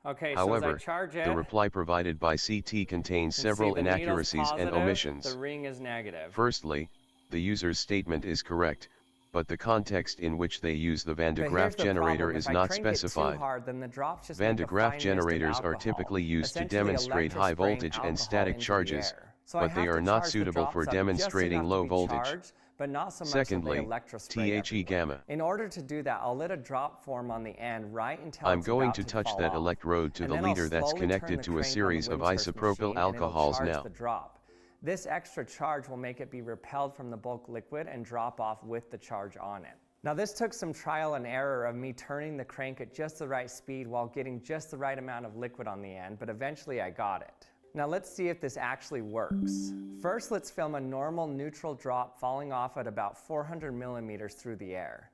Okay, so However, as I charge it, the reply provided by CT contains several the needle's inaccuracies and positive, omissions. the ring is negative. Firstly, the user's statement is correct, but the context in which they use the Van de But Graaff here's the generator problem. is If I not crank it too specified. hard, then the drops just Van make de a Graaff fine mist of generators are alcohol, typically used to essentially demonstrate high electrospraying voltage and alcohol static into the charges, air. So I but have they to are not charge the suitable for drops up just demonstrating enough low to be voltage. charged, but not so much Secondly, that they electrospray THE gamma. In order to do that, I'll let a drop form on the end right until I'm it's going about to touch fall that off. electrode to And the then I'll leader that's slowly turn connected the to a crank on the series of Windsurf isopropyl machine, and it'll alcohols charge now. the drop. This extra charge will make it be repelled from the bulk liquid and drop off with the charge on it. Now this took some trial and error of me turning the crank at just the right speed while getting just the right amount of liquid on the end, but eventually I got it. Now let's see if this actually works. First, let's film a normal neutral drop falling off at about 400 millimeters through the air.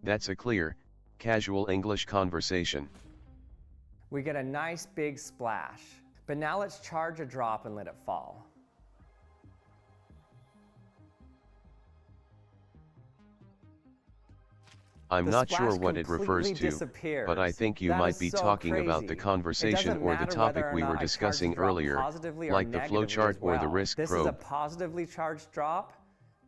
That's a clear, casual English conversation. We get a nice big splash. But now let's charge a drop and let it fall. I'm The not sure splash what it refers completely to, disappears. but I think you That might is be so talking about crazy. the It conversation doesn't or the matter topic whether or we not were I charge discussing the drop earlier, positively or like the negatively flowchart as or the well. risk This probe. is a positively charged drop,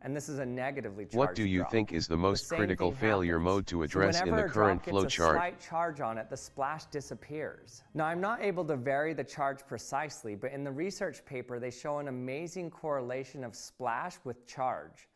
and this is a negatively charged What do you drop. think is the most same critical thing failure happens. mode to address So in whenever the a current drop gets a flowchart? slight charge on it, the splash disappears. Now I'm not able to vary the charge precisely, but in the research paper they show an amazing correlation of splash with charge.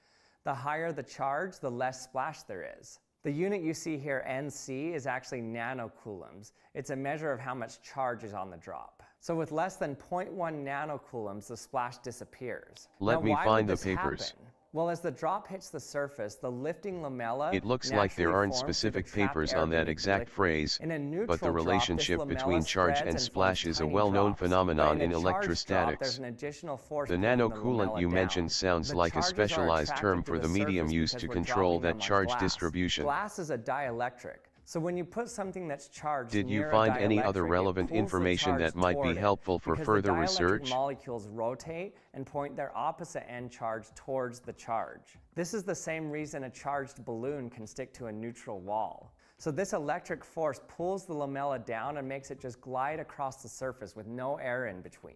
The higher the charge, the less splash there is. The unit you see here, NC, is actually nanocoulombs. It's a measure of how much charge is on the drop. So with less than 0.1 nanocoulombs, the splash disappears. Let Now, me why find would the this papers. happen? Well, as the drop hits the surface, the lifting lamella It looks like there naturally aren't forms through the specific trapped papers air on that beneath the exact liquid. phrase, In a neutral but the drop, relationship this between lamella charge spreads and forms splash is a tiny well-known drops. phenomenon But in a charged drop, there's electrostatics. an additional force The pulling nanocoolant lamella you down. mentioned sounds The like a charges are specialized term attracted to for the medium surface used because to we're control dropping that them on charge glass. distribution. Glass is a dielectric. So when you put something that's charged Did you near a find any other dielectric, it relevant pulls the information charge that might be toward it, helpful for because further the dielectric research? molecules rotate and point their opposite end charge towards the charge. This is the same reason a charged balloon can stick to a neutral wall. So this electric force pulls the lamella down and makes it just glide across the surface with no air in between.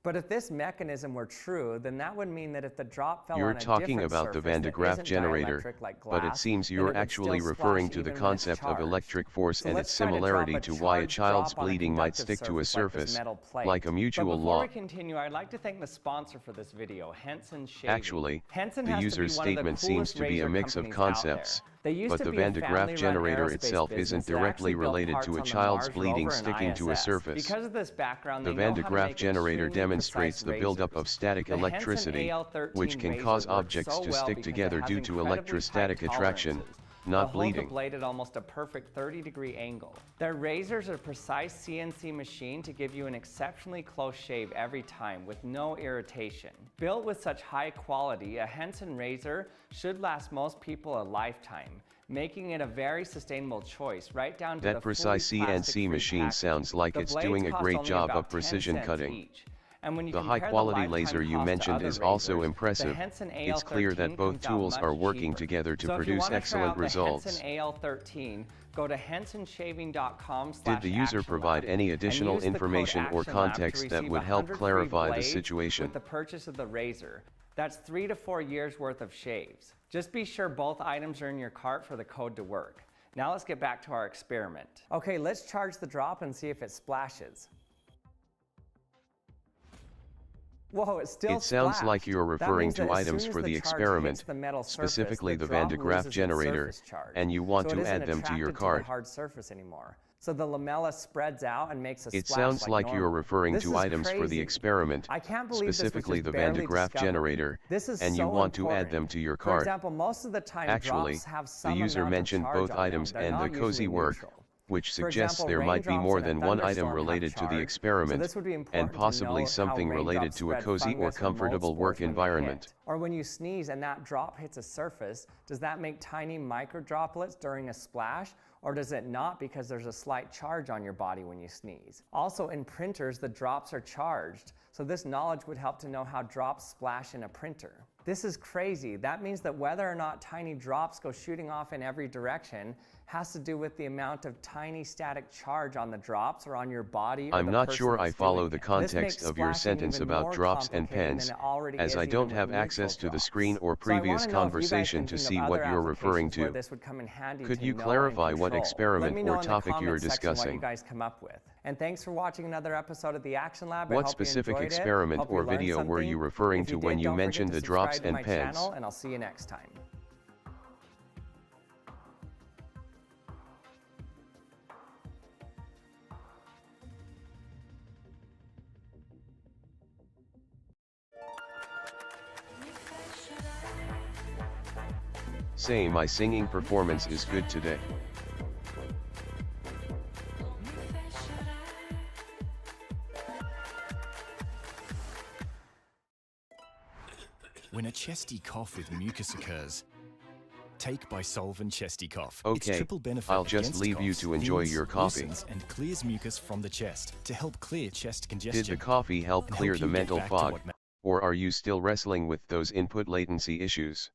But if this mechanism were true, then that would mean that if the drop fell You're on a talking different about the surface Van de that Graaff isn't generator, dielectric like but it glass, seems then you're it would actually still referring splash to the even when it's concept of charged. electric force So and let's its try to drop similarity a to why a charged child's drop on a bleeding might conductive stick to a surface like this surface, metal plate. like a mutual But before law. we continue, I'd like to thank the sponsor for this video, Henson Shaving. Actually, Henson the has to user's be one of the statement seems coolest to be a razor mix of companies out concepts, there. They used but to the be a Van de Graaff family-run generator aerospace itself business isn't that directly actually built related parts to a on the child's Mars bleeding rover and sticking to a ISS. surface. Because of this background, The they Van know de how to Graaff make generator extremely demonstrates precise the buildup razors. of static The Henson electricity, AL13 which can razor cause works objects so to well stick because it together has due to incredibly electrostatic tight attraction, tolerances. not They'll hold bleeding. the blade at almost a perfect 30-degree angle. Their razors are a precise CNC machine to give you an exceptionally close shave every time with no irritation. Built with such high quality, a Henson razor should last most people a lifetime, making it a very sustainable choice, right down to That the precise fully plastic-free CNC machine packaging. sounds like The it's blades doing a cost great only job about of 10 precision cents cutting. each. And when you The compare high-quality lifetime laser you cost to mentioned other is also razors, the impressive. Henson It's clear that AL13 both comes out tools much are working cheaper. together to So if you produce wanna try excellent out the results. Henson AL13, go to hensonshaving.com. Did the user provide any additional information or context that would help clarify the situation? With the purchase of the razor. That's 3 to 4 years worth of shaves. Just be sure both items are in your cart for the code to work. Now let's get back to our experiment. Okay, let's charge the drop and see if it splashes. Whoa, it still It sounds splashed. like you're That referring means that to as items soon as for the charge hits experiment, the metal surface, specifically the the Van de drum Graaff loses its generator, surface charge. and you want So to it isn't add them to your attracted cart. the hard surface anymore. So the lamella spreads out and makes a It splash sounds like you're normal. referring This to is items for the crazy. experiment, I can't believe this was specifically just the Van de barely Graaff discovered. generator, This is and so you want to add important. them to your For cart. example, most of the time Actually, drops have the some user amount of mentioned charge both on them. items They're and not the cozy usually work. neutral. which For suggests example, there might be raindrops more in a than one item thunderstorm have related to the charge, so experiment, this would be and important to possibly know something how related raindrops to a spread cozy or fungus and mold comfortable spores work when they environment. hit. Or when you sneeze and that drop hits a surface, does that make tiny micro droplets during a splash? Or does it not because there's a slight charge on your body when you sneeze? Also in printers, the drops are charged, so this knowledge would help to know how drops splash in a printer. This is crazy. That means that whether or not tiny drops go shooting off in every direction has to do with the amount of tiny static charge on the drops or on your body or I'm the not person sure I that's follow doing the it. This context makes of your splashing sentence even about more drops and complicated pens, than it already as is I even don't with have neutral access to the drops. screen or So I previous wanna know if you guys conversation to thinking of see what other you're referring applications where to. this would come in handy Could to you know and clarify what control. experiment Let me know or in the topic you are comments section what you discussing? guys come up with. And thanks for watching another episode of the Action Lab. I What hope specific you enjoyed experiment it. Hope you or learned video were something. you referring If to you when did, you don't forget mentioned to the drops subscribe to and my pens? channel, and I'll see you next time. Say my singing performance is good today. When a chesty cough with mucus occurs, take Bisolven Chesty Cough. Its Okay, triple benefit I'll just against leave you coughs to enjoy heals, your coffee. loosens, and clears mucus from the chest to help clear chest congestion. Did the coffee help and clear help the you get mental back to fog, what or are you still wrestling with those input latency issues?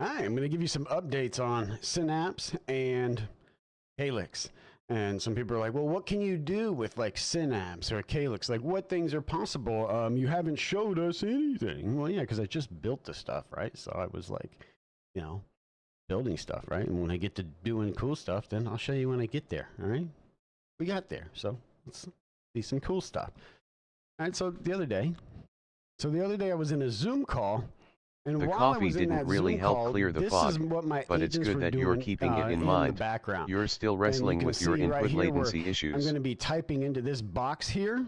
Hi, I'm going to give you some updates on Synapse and Calyx. And some people are like, well, what can you do with like Synapse or Calyx? Like, what things are possible? You haven't showed us anything. Well, yeah, because I just built the stuff, right? So I was like, you know, building stuff, right? And when I get to doing cool stuff, then I'll show you when I get there, all right? We got there, so let's see some cool stuff. All right, so the other day I was in a Zoom call, and the while coffee I was didn't in that really Zoom help call, clear the this fog, is what my but it's agents good were that doing you're keeping it in the mind. background. You're still And wrestling you can with your see input right here where latency issues. I'm going to be typing into this box here,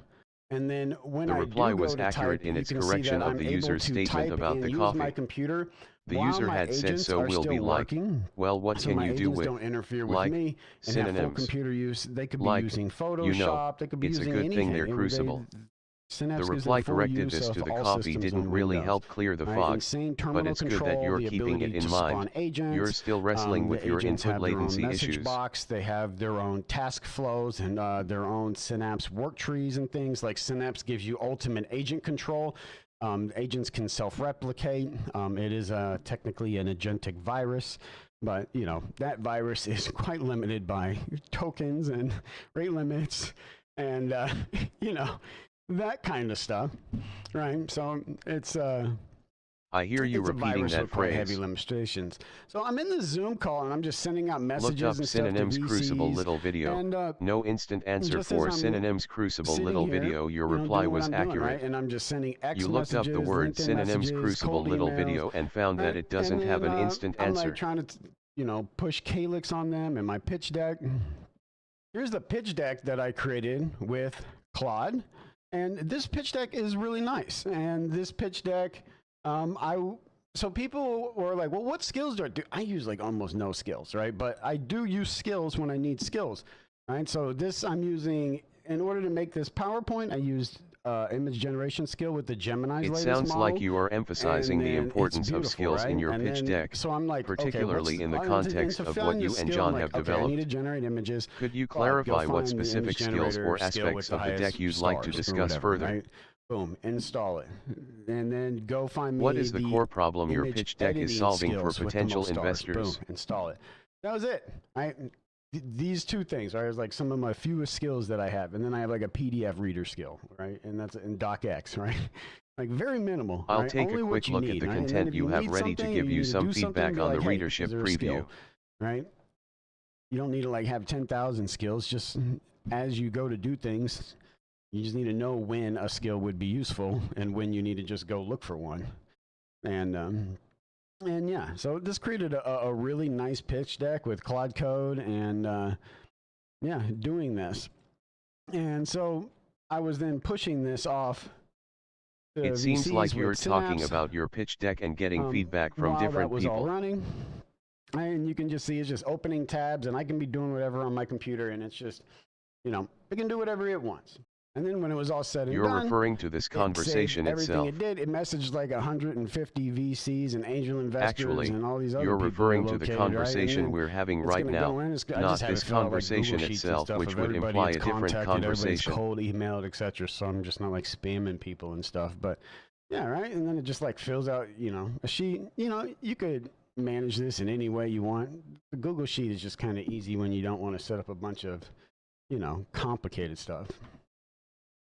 and then when The I reply do go was to accurate type, in you its can see correction that of I'm the able user's to statement type about and the use coffee. my computer The while user my had said agents so are will still be like, working. well, what So can my you do agents with, don't interfere with like, me and have full synonyms? computer use. They could be Like, using Photoshop. you know, They could be it's a using good anything. thing they're Crucible. Synapse The gives reply them full corrected use this of to the all coffee systems didn't on really Windows. help clear the Right? fog, Insane but terminal it's good control, that you're the keeping ability it in to mind. spawn agents. You're still wrestling with The your agents input have their own latency message issues. box. They have their own task flows and their own Synapse work trees and things. Like Synapse gives you ultimate agent control. Agents can self-replicate. It is technically an agentic virus, but you know that virus is quite limited by tokens and rate limits, and you know that kind of stuff, right? So it's I hear you it's a repeating virus that with quite heavy phrase. limitations. So I'm in the Zoom call and I'm just sending out messages Looked up and stuff to synonyms VCs, Crucible little video. and No instant answer just as for I'm synonyms Crucible sitting little here, video. Your you know, reply doing what was I'm doing, accurate. right? And I'm just sending X You looked up the messages, word LinkedIn synonyms messages, Crucible cold little emails, video and found that right? it doesn't And have then, an instant I'm answer. like trying to, you know, push Calyx on them and my pitch deck. Here's the pitch deck that I created with Claude, and this pitch deck is really nice. And this pitch deck, so people were like, well, what skills do I do? I use like almost no skills, right? But I do use skills when I need skills, right? So this I'm using, in order to make this PowerPoint, I used image generation skill with the Gemini's It latest sounds model, like you are emphasizing the and then importance it's of beautiful, skills in right? your And pitch then- deck, so I'm like, particularly okay, in the and context to of fill what in you the and skill, John I'm have like, okay, I need to developed. generate images. Could you Claude, go clarify what find the specific image skills or generator skill aspects with of the highest deck you'd like to stars or discuss whatever, further? right? Boom, install it, and then go find me What is the core problem your image pitch deck is editing solving for skills with the potential most stars. investors? Boom, install it. That was it. These two things, right, is like some of my fewest skills that I have, and then I have like a PDF reader skill, right, and that's in DocX, right, like very minimal. I'll right? take Only a what quick you look need, at the right? And then content if you have need ready to something, give you you need to some do something, feedback be on the like, hey, readership is there a skill? preview. Right? You don't need to like have 10,000 skills. Just as you go to do things, you just need to know when a skill would be useful and when you need to just go look for one. And yeah, so this created a really nice pitch deck with Claude Code and yeah, doing this. And so I was then pushing this off. It seems like you're talking Synapse. about your pitch deck and getting feedback from While different that was people. all running, and you can just see it's just opening tabs, and I can be doing whatever on my computer, and it's just, you know, it can do whatever it wants. And then when it was all said and You're done, referring to this it conversation saved everything itself. it did. It messaged like 150 VCs and angel investors Actually, and all these other you're people referring to located, the right? conversation And then we're having it's right gonna now, go in. I just not have this it fill out, like, conversation Google Sheets and itself, stuff which of would everybody imply a it's different contacted, everybody's conversation. cold emailed, etc. So I'm just not like spamming people and stuff. But yeah, right. And then it just like fills out, you know, a sheet. You know, you could manage this in any way you want. The Google Sheet is just kind of easy when you don't want to set up a bunch of, you know, complicated stuff.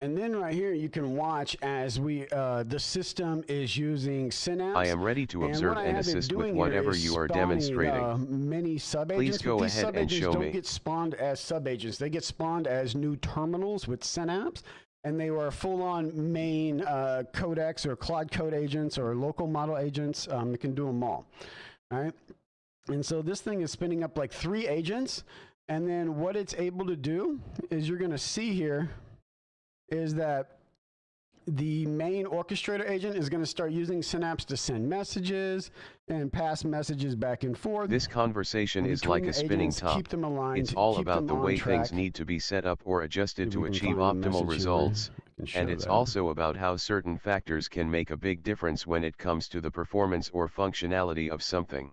And then right here, you can watch as the system is using Synapse. I am ready to observe and assist with whatever you are demonstrating. Many sub-agents. Please go These ahead and sub-agents show don't me. get spawned as sub-agents. They get spawned as new terminals with Synapse. And they were full-on main Codex or Claude Code agents or local model agents. They can do them all. All right. And so this thing is spinning up like 3 agents. And then what it's able to do is you're going to see here is that the main orchestrator agent is going to start using Synapse to send messages and pass messages back and forth. This conversation is like a spinning top. Keep them aligned, It's all keep about them the on way track. things need to be set up or adjusted If to we can achieve find the optimal message here, results, I can show and it's that. also about how certain factors can make a big difference when it comes to the performance or functionality of something.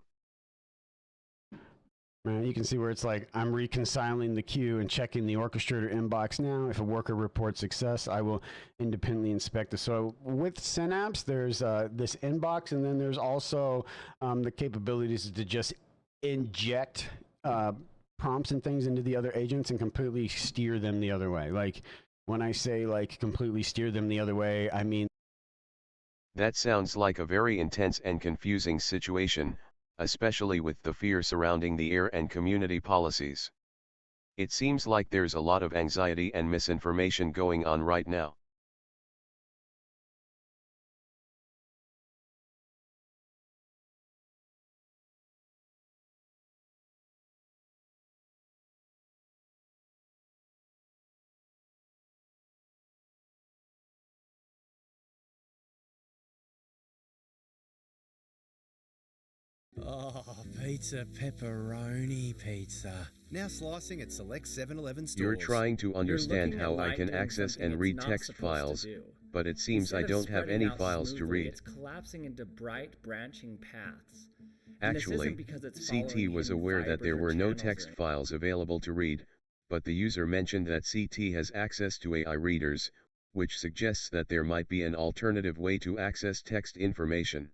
You can see where it's like, I'm reconciling the queue and checking the orchestrator inbox now. If a worker reports success, I will independently inspect it. So with Synapse, there's this inbox, and then there's also the capabilities to just inject prompts and things into the other agents and completely steer them the other way. Like when I say like completely steer them the other way, I mean. That sounds like a very intense and confusing situation, especially with the fear surrounding the air and community policies. It seems like there's a lot of anxiety and misinformation going on right now. Oh, pizza, pepperoni pizza. Now slicing at select 7-Eleven stores. You're trying to understand how I can access and read text files, but it seems I don't have any files to read. It's collapsing into bright branching paths. Actually, CT was aware that there were no text files available to read, but the user mentioned that CT has access to AI readers, which suggests that there might be an alternative way to access text information.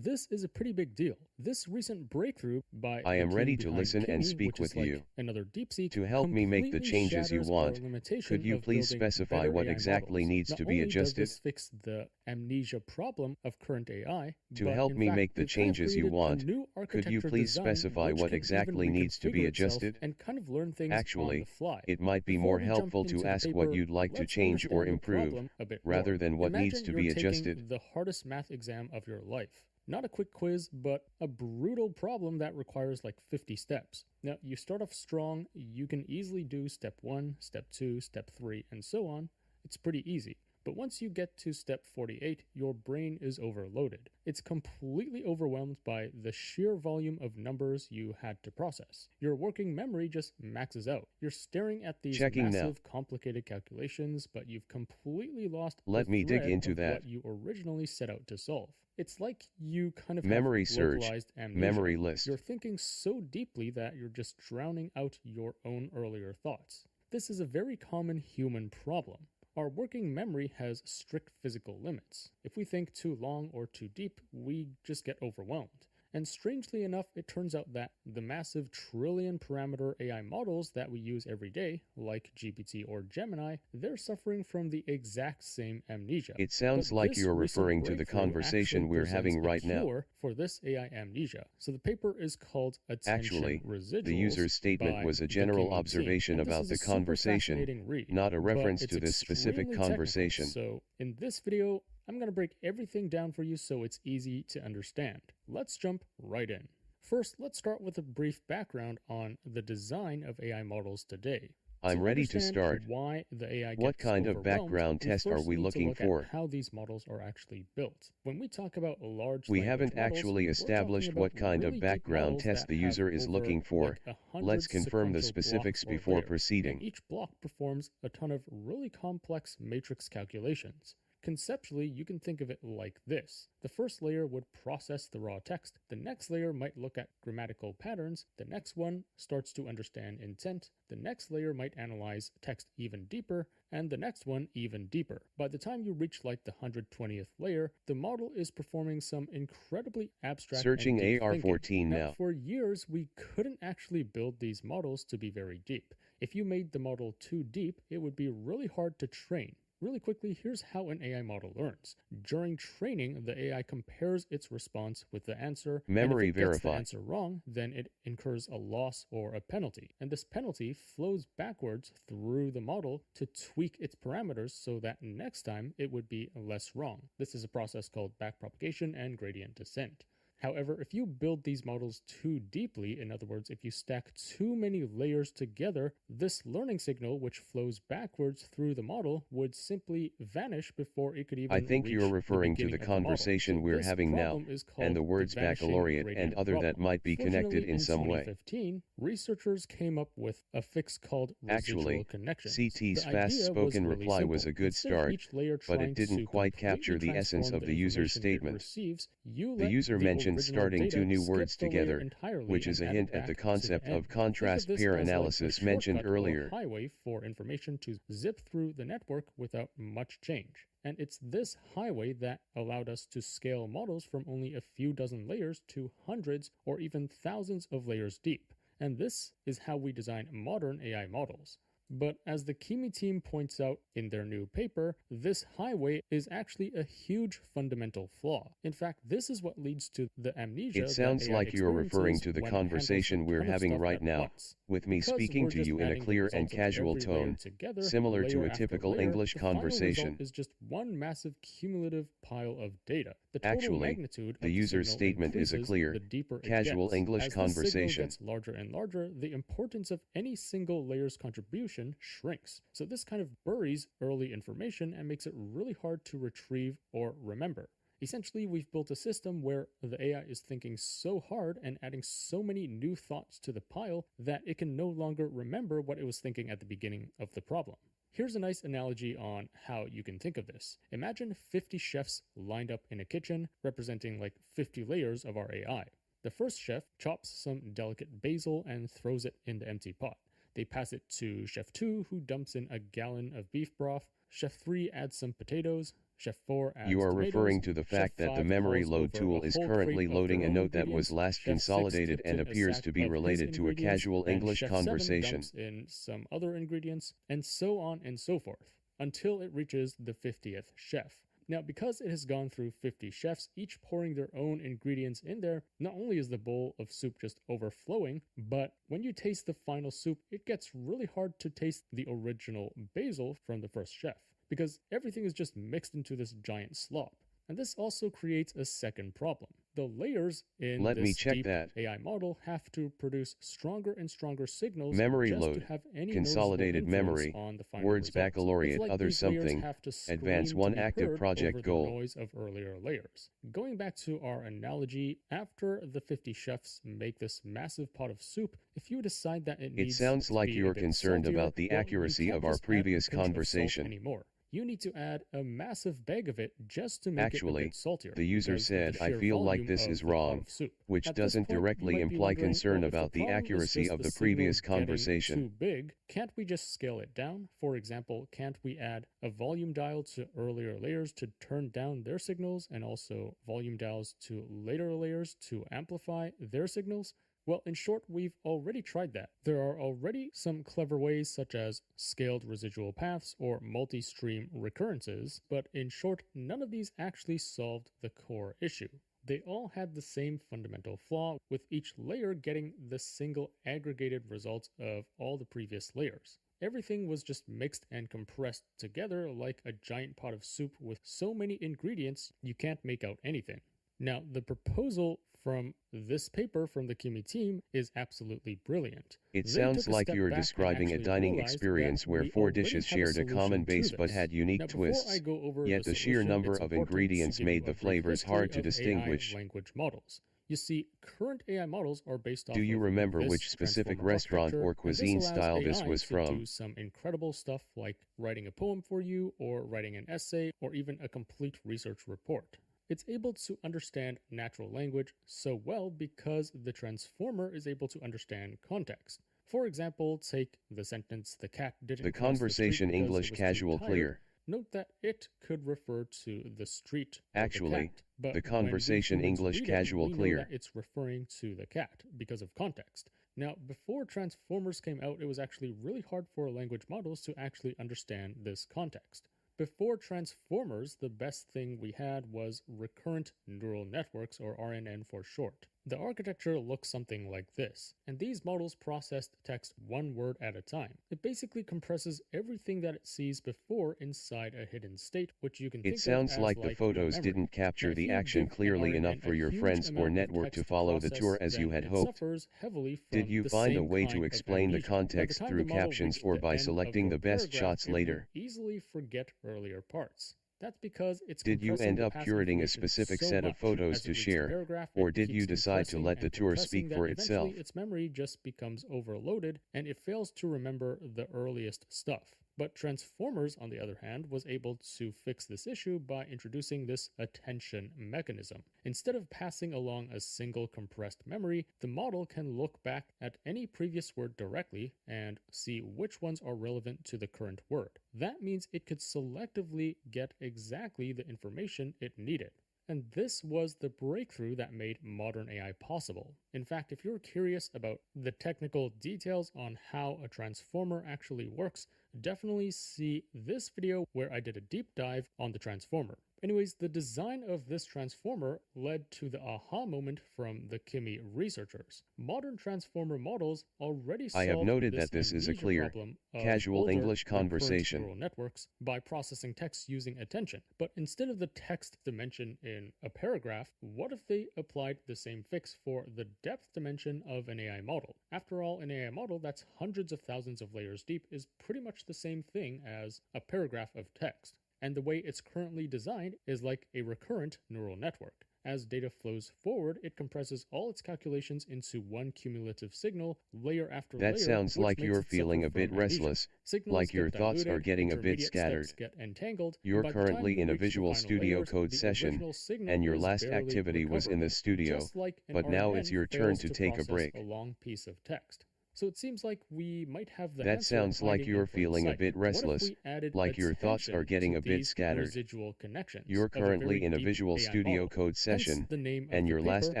This is a pretty big deal. This recent breakthrough by I am ready to listen and speak with you. Another DeepSeek to help me make the changes you want, could you please specify what exactly needs to be adjusted? Does this fix the amnesia problem of current AI, to help me make the changes you want, could you please specify what exactly needs to be adjusted? And kind of learn things Actually, on the fly. it might be more helpful to ask what you'd like to change or improve, rather than what needs to be adjusted. The hardest math exam of your life. Not a quick quiz, but a brutal problem that requires like 50 steps. Now, you start off strong, you can easily do step 1, step 2, step 3, and so on. It's pretty easy. But once you get to step 48, your brain is overloaded. It's completely overwhelmed by the sheer volume of numbers you had to process. Your working memory just maxes out. You're staring at these massive, complicated calculations, but you've completely lost the Let me dig thread into of that. what you originally set out to solve. It's like you kind of Memory have surge, localized amnesia. memory list. You're thinking so deeply that you're just drowning out your own earlier thoughts. This is a very common human problem. Our working memory has strict physical limits. If we think too long or too deep, we just get overwhelmed. And strangely enough, it turns out that the massive trillion parameter AI models that we use every day, like GPT or Gemini, they're suffering from the exact same amnesia. It sounds like you're referring to the conversation we're having right now. For this AI amnesia. So the paper is called Attention Actually, Residuals. the user's statement was a general observation about the conversation, not a reference to this specific conversation. So in this video, I'm going to break everything down for you so it's easy to understand. Let's jump right in. First, let's start with a brief background on the design of AI models today. I'm ready to start. Why the AI gets what kind of background test are we looking for? How these models are actually built. When we talk about large we haven't actually established what kind of background test the user is looking for. Let's confirm the specifics before proceeding. Each block performs a ton of really complex matrix calculations. Conceptually, you can think of it like this. The first layer would process the raw text. The next layer might look at grammatical patterns. The next one starts to understand intent. The next layer might analyze text even deeper, and the next one even deeper. By the time you reach like the 120th layer, the model is performing some incredibly abstract Searching and deep AR14 thinking. now. For years, we couldn't actually build these models to be very deep. If you made the model too deep, it would be really hard to train. Really quickly, here's how an AI model learns. During training, the AI compares its response with the answer. Memory and if it gets the verified. answer wrong, then it incurs a loss or a penalty. And this penalty flows backwards through the model to tweak its parameters so that next time it would be less wrong. This is a process called backpropagation and gradient descent. However, if you build these models too deeply, in other words, if you stack too many layers together, this learning signal, which flows backwards through the model, would simply vanish before it could even I think reach you're referring to beginning the of model. conversation So we're this having now, problem is called and the words the vanishing baccalaureate and gradient other that problem. might be connected Fortunately, in some way. 2015, researchers came up with a fix called residual Actually, connections. CT's The idea fast-spoken was really reply was simple. a good Instead of start, each layer but trying it didn't to quite capture the completely essence of transform the user's information it statement. receives, you The let user the mentioned original starting data two new skip words the layer together, entirely which is a and add hint it at the back to concept end. of contrast Think of this pair as like a analysis mentioned shortcut or a earlier. highway for information to zip through the network without much change. And it's this highway that allowed us to scale models from only a few dozen layers to hundreds or even thousands of layers deep. and this is how we design modern AI models. But as the Kimi team points out in their new paper, this highway is actually a huge fundamental flaw. In fact, this is what leads to the amnesia. It sounds like you are referring to the conversation we're having right now, with me speaking to you in a clear and casual tone, similar to a typical English conversation. Is just one massive cumulative pile of data. The total Actually, magnitude of the user's statement is a clear, casual English conversation. As the signal gets larger and larger, the importance of any single layer's contribution shrinks. So this kind of buries early information and makes it really hard to retrieve or remember. Essentially, we've built a system where the AI is thinking so hard and adding so many new thoughts to the pile that it can no longer remember what it was thinking at the beginning of the problem. Here's a nice analogy on how you can think of this. Imagine 50 chefs lined up in a kitchen, representing like 50 layers of our AI. The first chef chops some delicate basil and throws it in the empty pot. They pass it to Chef 2, who dumps in a gallon of beef broth. Chef 3 adds some potatoes. Chef 4 adds You are tomatoes. referring to the fact Chef that the 5 memory hauls load over tool a is whole currently crate of loading their a own note that was ingredients. last Chef 6 consolidated tips and in a appears sack to be of his related to a ingredients, casual and English Chef 7 conversation. dumps in some other ingredients, and so on and so forth, until it reaches the 50th chef. Now, because it has gone through 50 chefs, each pouring their own ingredients in there, not only is the bowl of soup just overflowing, but when you taste the final soup, it gets really hard to taste the original basil from the first chef, because everything is just mixed into this giant slop. And this also creates a second problem. The layers in Let me this check deep that. AI model have to produce stronger and stronger signals Memory just load, to have any consolidated noticeable memory, influence on the final words result. baccalaureate It's like other these layers something, have to advance scream one to be active heard project over goal. the noise of earlier layers. Going back to our analogy, after the 50 chefs make this massive pot of soup, if you decide that it It needs sounds to like be a you're bit concerned saltier, about the well, you accuracy can't of our just add a previous pinch of salt conversation. anymore. You need to add a massive bag of it just to make it a Actually, bit saltier. the user because of said, the I sheer feel like volume this of is the pot wrong, of soup. which At this doesn't point, you directly might be imply wondering, concern well, if about the problem is accuracy just of the signal previous getting conversation. too big, can't we just scale it down? For example, can't we add a volume dial to earlier layers to turn down their signals, and also volume dials to later layers to amplify their signals? Well, in short, we've already tried that. There are already some clever ways such as scaled residual paths or multi-stream recurrences, but in short, none of these actually solved the core issue. They all had the same fundamental flaw, with each layer getting the single aggregated results of all the previous layers. Everything was just mixed and compressed together like a giant pot of soup with so many ingredients you can't make out anything. Now, the proposal from this paper from the Kimi team is absolutely brilliant. It They sounds took a like step you are back and describing a actually dining realized experience that where we 4 already dishes have a shared a common solution to base but this. had unique Now, before I twists, go over yet the sheer solution, number it's of important to ingredients give made you the a brief flavors history hard to of distinguish. AI language models. You see, current AI models are based off Do you of remember this which specific transformer restaurant architecture, or and this cuisine allows style this AI was to from? do some incredible stuff like writing a poem for you, or writing an essay, or even a complete research report. It's able to understand natural language so well because the transformer is able to understand context. For example, take the sentence, "The cat didn't The cross the street conversation because English it was casual too tired." clear. Note that it could refer to the street or Actually, the cat, but the when we conversation humans English read it, casual we know clear. that it's referring to the cat because of context. Now, before transformers came out, it was actually really hard for language models to actually understand this context. Before transformers, the best thing we had was recurrent neural networks, or RNN for short. The architecture looks something like this, and these models processed text one word at a time. It basically compresses everything that it sees before inside a hidden state, which you can think It sounds of as like the photos memory. didn't capture Now, if the you action give an clearly enough RNN for a your huge friends or amount of network to text follow the process, tour as you then had it hoped. suffers heavily from Did you the find a same way kind to of explain the amnesia. By the context time through the model captions reached or the by end of selecting your the best paragraph, shots it would later? easily forget earlier parts. That's because it's Did you compressing end the up past curating a information specific so set of much. photos As to it reads the share, paragraph, or it did you keeps decide to compressing let the and tour compressing speak that for eventually itself? its memory just becomes overloaded and it fails to remember the earliest stuff. But Transformers, on the other hand, was able to fix this issue by introducing this attention mechanism. Instead of passing along a single compressed memory, the model can look back at any previous word directly and see which ones are relevant to the current word. That means it could selectively get exactly the information it needed. And this was the breakthrough that made modern AI possible. In fact, if you're curious about the technical details on how a transformer actually works, definitely see this video where I did a deep dive on the transformer. Anyways, the design of this transformer led to the aha moment from the Kimi researchers. Modern transformer models already solved I have noted that this is a amnesia clear, problem of casual older English recurrent conversation. neural networks by processing text using attention. But instead of the text dimension in a paragraph, what if they applied the same fix for the depth dimension of an AI model? After all, an AI model that's hundreds of thousands of layers deep is pretty much the same thing as a paragraph of text. And the way it's currently designed is like a recurrent neural network. As data flows forward, it compresses all its calculations into one cumulative signal, layer after layer. That sounds like you're feeling a bit restless, like your thoughts are getting a bit scattered. Get entangled, You're and by the time currently you in a reach the Visual final Studio layers, Code the session, original signal and your is last barely activity was in the recoverable, studio, just like an but now RNN it's your turn fails to take a process break. a long piece of text. So it seems like we might have the That answer sounds like hiding you're in plain feeling a sight. bit What if restless, we added like your thoughts are attention getting to a bit these scattered. residual connections You're of a very currently in a deep Visual AI Studio model? Code Hence session, the name of and the your last paper,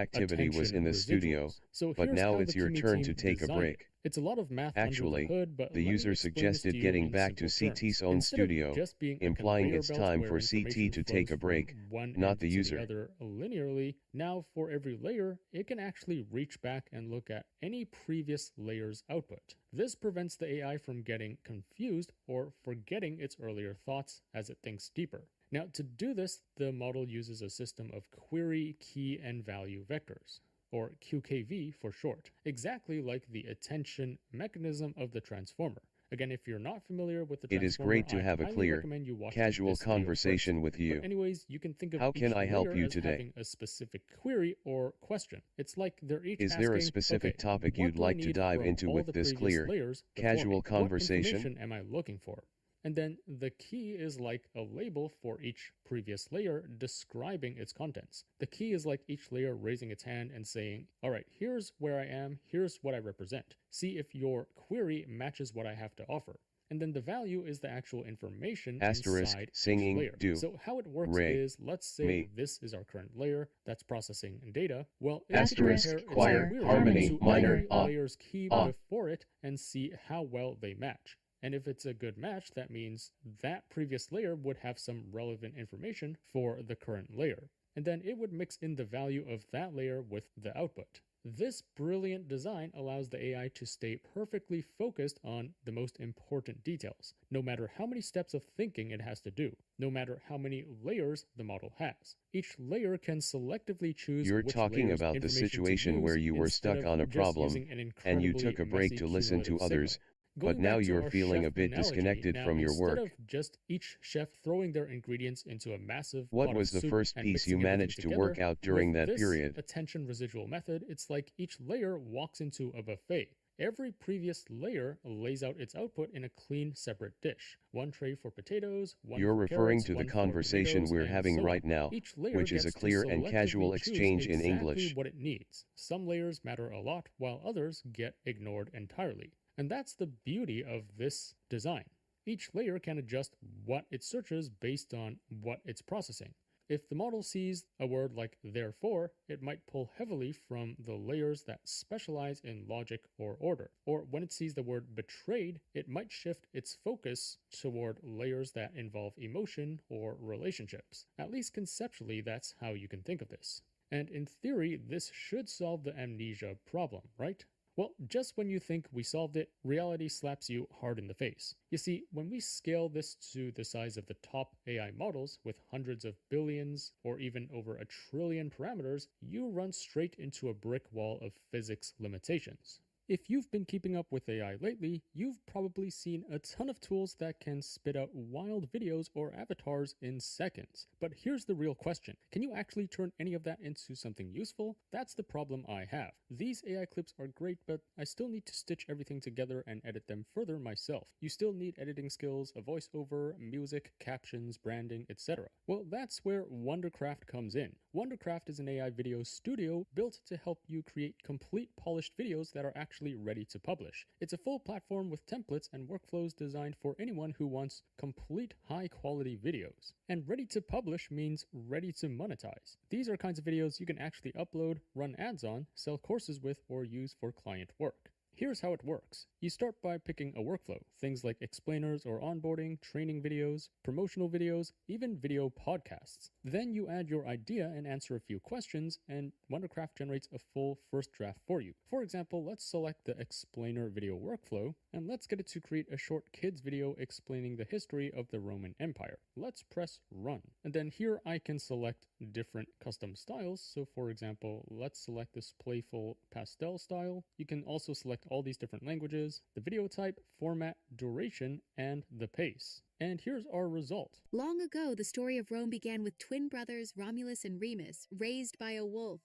activity was Attention in the studio, Residuals. So but here's now how it's the your Kimi turn team to take a designed break. it. It's a lot of math Actually, under the hood, but the let me user explain this suggested to you getting in back to simple terms. CT's own Instead of studio, just being a implying conveyor it's belt time where for CT information to take flows a break, from one not end the to user. other linearly, now for every layer, it can actually reach back and look at any previous layer's output. This prevents the AI from getting confused or forgetting its earlier thoughts as it thinks deeper. Now, to do this, the model uses a system of query, key, and value vectors, or QKV for short, exactly like the attention mechanism of the transformer. Again, if you're not familiar with the It is transformer, great to I have a highly clear, recommend you watch casual this video conversation first. with you. But anyways, you can think of How can each I help layer you as today? having a specific query or question. It's like they're each Is asking, there a specific okay, topic what you'd do I like to need dive from into all with the this previous clear, layers before casual me? conversation? What information am I looking for? And then the key is like a label for each previous layer describing its contents. The key is like each layer raising its hand and saying, all right, here's where I am, here's what I represent. See if your query matches what I have to offer. And then the value is the actual information inside singing, each layer. do, So how it works re, is, let's say me. this is our current layer that's processing data. Well, it Asterisk, can compare choir, its query harmony, to minor, every layer's key ah. before it and see how well they match. And if it's a good match, that means that previous layer would have some relevant information for the current layer. And then it would mix in the value of that layer with the output. This brilliant design allows the AI to stay perfectly focused on the most important details, no matter how many steps of thinking it has to do, no matter how many layers the model has. Each layer can selectively choose You're which talking layer's about the information to situation where use you were instead stuck of on a just problem, using an and you incredibly took a break messy to listen to cumulative others, signal. but Going now back to you're our feeling a chef bit analogy, disconnected now, from your instead work. of just each chef throwing their ingredients into a massive What pot was of the soup first and piece you mixing everything managed to together, work out during with that this period? attention residual method, it's like each layer walks into a buffet. Every previous layer lays out its output in a clean, separate dish. One tray for potatoes, one You're for referring carrots, to the one for conversation tomatoes, we're and having so right on. now, Each layer which is a gets to clear and selectively casual choose exchange in exactly English. what it needs. Some layers matter a lot, while others get ignored entirely. And that's the beauty of this design. Each layer can adjust what it searches based on what it's processing. If the model sees a word like therefore, it might pull heavily from the layers that specialize in logic or order. Or when it sees the word betrayed, it might shift its focus toward layers that involve emotion or relationships. At least conceptually, that's how you can think of this. And in theory, this should solve the amnesia problem, right? Well, just when you think we solved it, reality slaps you hard in the face. You see, when we scale this to the size of the top AI models with hundreds of billions or even over 1 trillion parameters, you run straight into a brick wall of physics limitations. If you've been keeping up with AI lately, you've probably seen a ton of tools that can spit out wild videos or avatars in seconds. But here's the real question. Can you actually turn any of that into something useful? That's the problem I have. These AI clips are great, but I still need to stitch everything together and edit them further myself. You still need editing skills, a voiceover, music, captions, branding, etc. Well, that's where Wondercraft comes in. Wondercraft is an AI video studio built to help you create complete polished videos that are actually actually ready to publish. It's a full platform with templates and workflows designed for anyone who wants complete high-quality videos. And ready to publish means ready to monetize. These are kinds of videos you can actually upload, run ads on, sell courses with, or use for client work. Here's how it works. You start by picking a workflow, things like explainers or onboarding, training videos, promotional videos, even video podcasts. Then you add your idea and answer a few questions, and Wondercraft generates a full first draft for you. For example, let's select the explainer video workflow, and let's get it to create a short kids video explaining the history of the Roman Empire. Let's press run. And then here I can select different custom styles. So for example, let's select this playful pastel style. You can also select all these different languages, the video type, format, duration, and the pace. And here's our result. Long ago, the story of Rome began with twin brothers Romulus and Remus, raised by a wolf.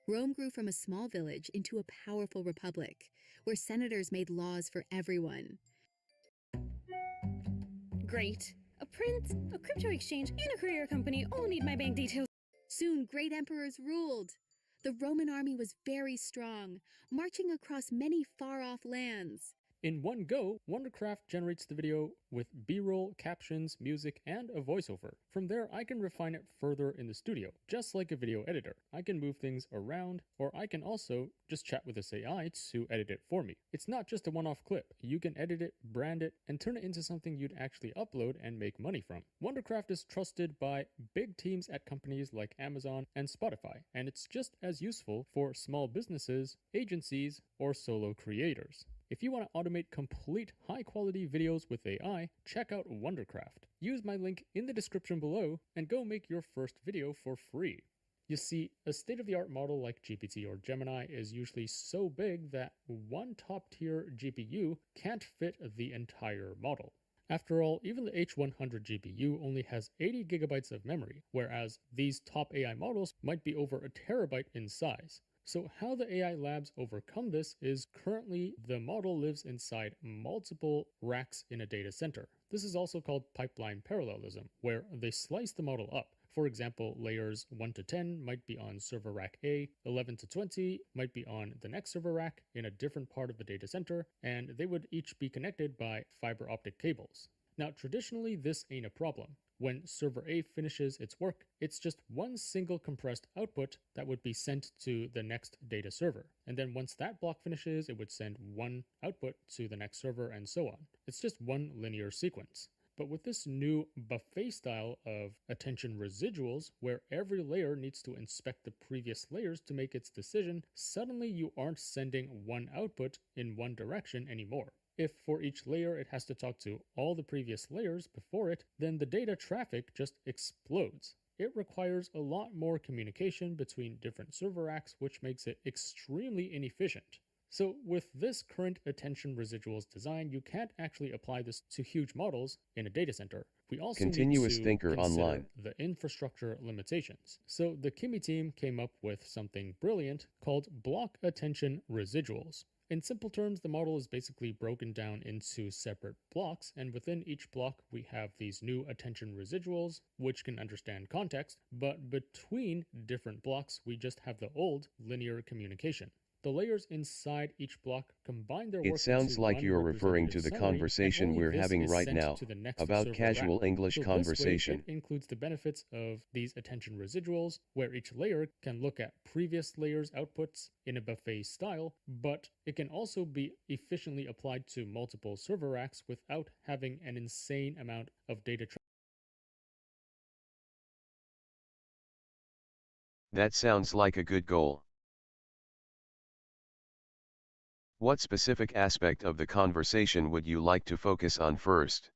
Rome grew from a small village into a powerful republic, where senators made laws for everyone. Great. A prince, a crypto exchange, and a courier company all need my bank details. Soon, great emperors ruled. The Roman army was very strong, marching across many far-off lands. In one go, Wondercraft generates the video with B-roll, captions, music, and a voiceover. From there, I can refine it further in the studio, just like a video editor. I can move things around, or I can also just chat with this AI to edit it for me. It's not just a one-off clip. You can edit it, brand it, and turn it into something you'd actually upload and make money from. Wondercraft is trusted by big teams at companies like Amazon and Spotify, and it's just as useful for small businesses, agencies, or solo creators. If you want to automate complete high-quality videos with AI, check out Wondercraft. Use my link in the description below and go make your first video for free. You see, a state-of-the-art model like GPT or Gemini is usually so big that one top-tier GPU can't fit the entire model. After all, even the H100 GPU only has 80 gigabytes of memory, whereas these top AI models might be over a terabyte in size. So how the AI labs overcome this is currently the model lives inside multiple racks in a data center. This is also called pipeline parallelism, where they slice the model up. For example, layers 1 to 10 might be on server rack A, 11 to 20 might be on the next server rack in a different part of the data center, and they would each be connected by fiber optic cables. Now, traditionally, this ain't a problem. When server A finishes its work, it's just one single compressed output that would be sent to the next data server. And then once that block finishes, it would send one output to the next server and so on. It's just one linear sequence. But with this new buffet style of attention residuals, where every layer needs to inspect the previous layers to make its decision, suddenly you aren't sending one output in one direction anymore. If for each layer it has to talk to all the previous layers before it, then the data traffic just explodes. It requires a lot more communication between different server racks, which makes it extremely inefficient. So with this current attention residuals design, you can't actually apply this to huge models in a data center. We also Continuous need to Thinker consider Online. the infrastructure limitations. So the Kimi team came up with something brilliant called block attention residuals. In simple terms, the model is basically broken down into separate blocks, and within each block we have these new attention residuals, which can understand context, but between different blocks we just have the old linear communication. The layers inside each block combine their work. It sounds like you're referring to the conversation we're having right now about casual English conversation. It includes the benefits of these attention residuals, where each layer can look at previous layers' outputs in a buffet style, but it can also be efficiently applied to multiple server racks without having an insane amount of data. That sounds like a good goal. What specific aspect of the conversation would you like to focus on first?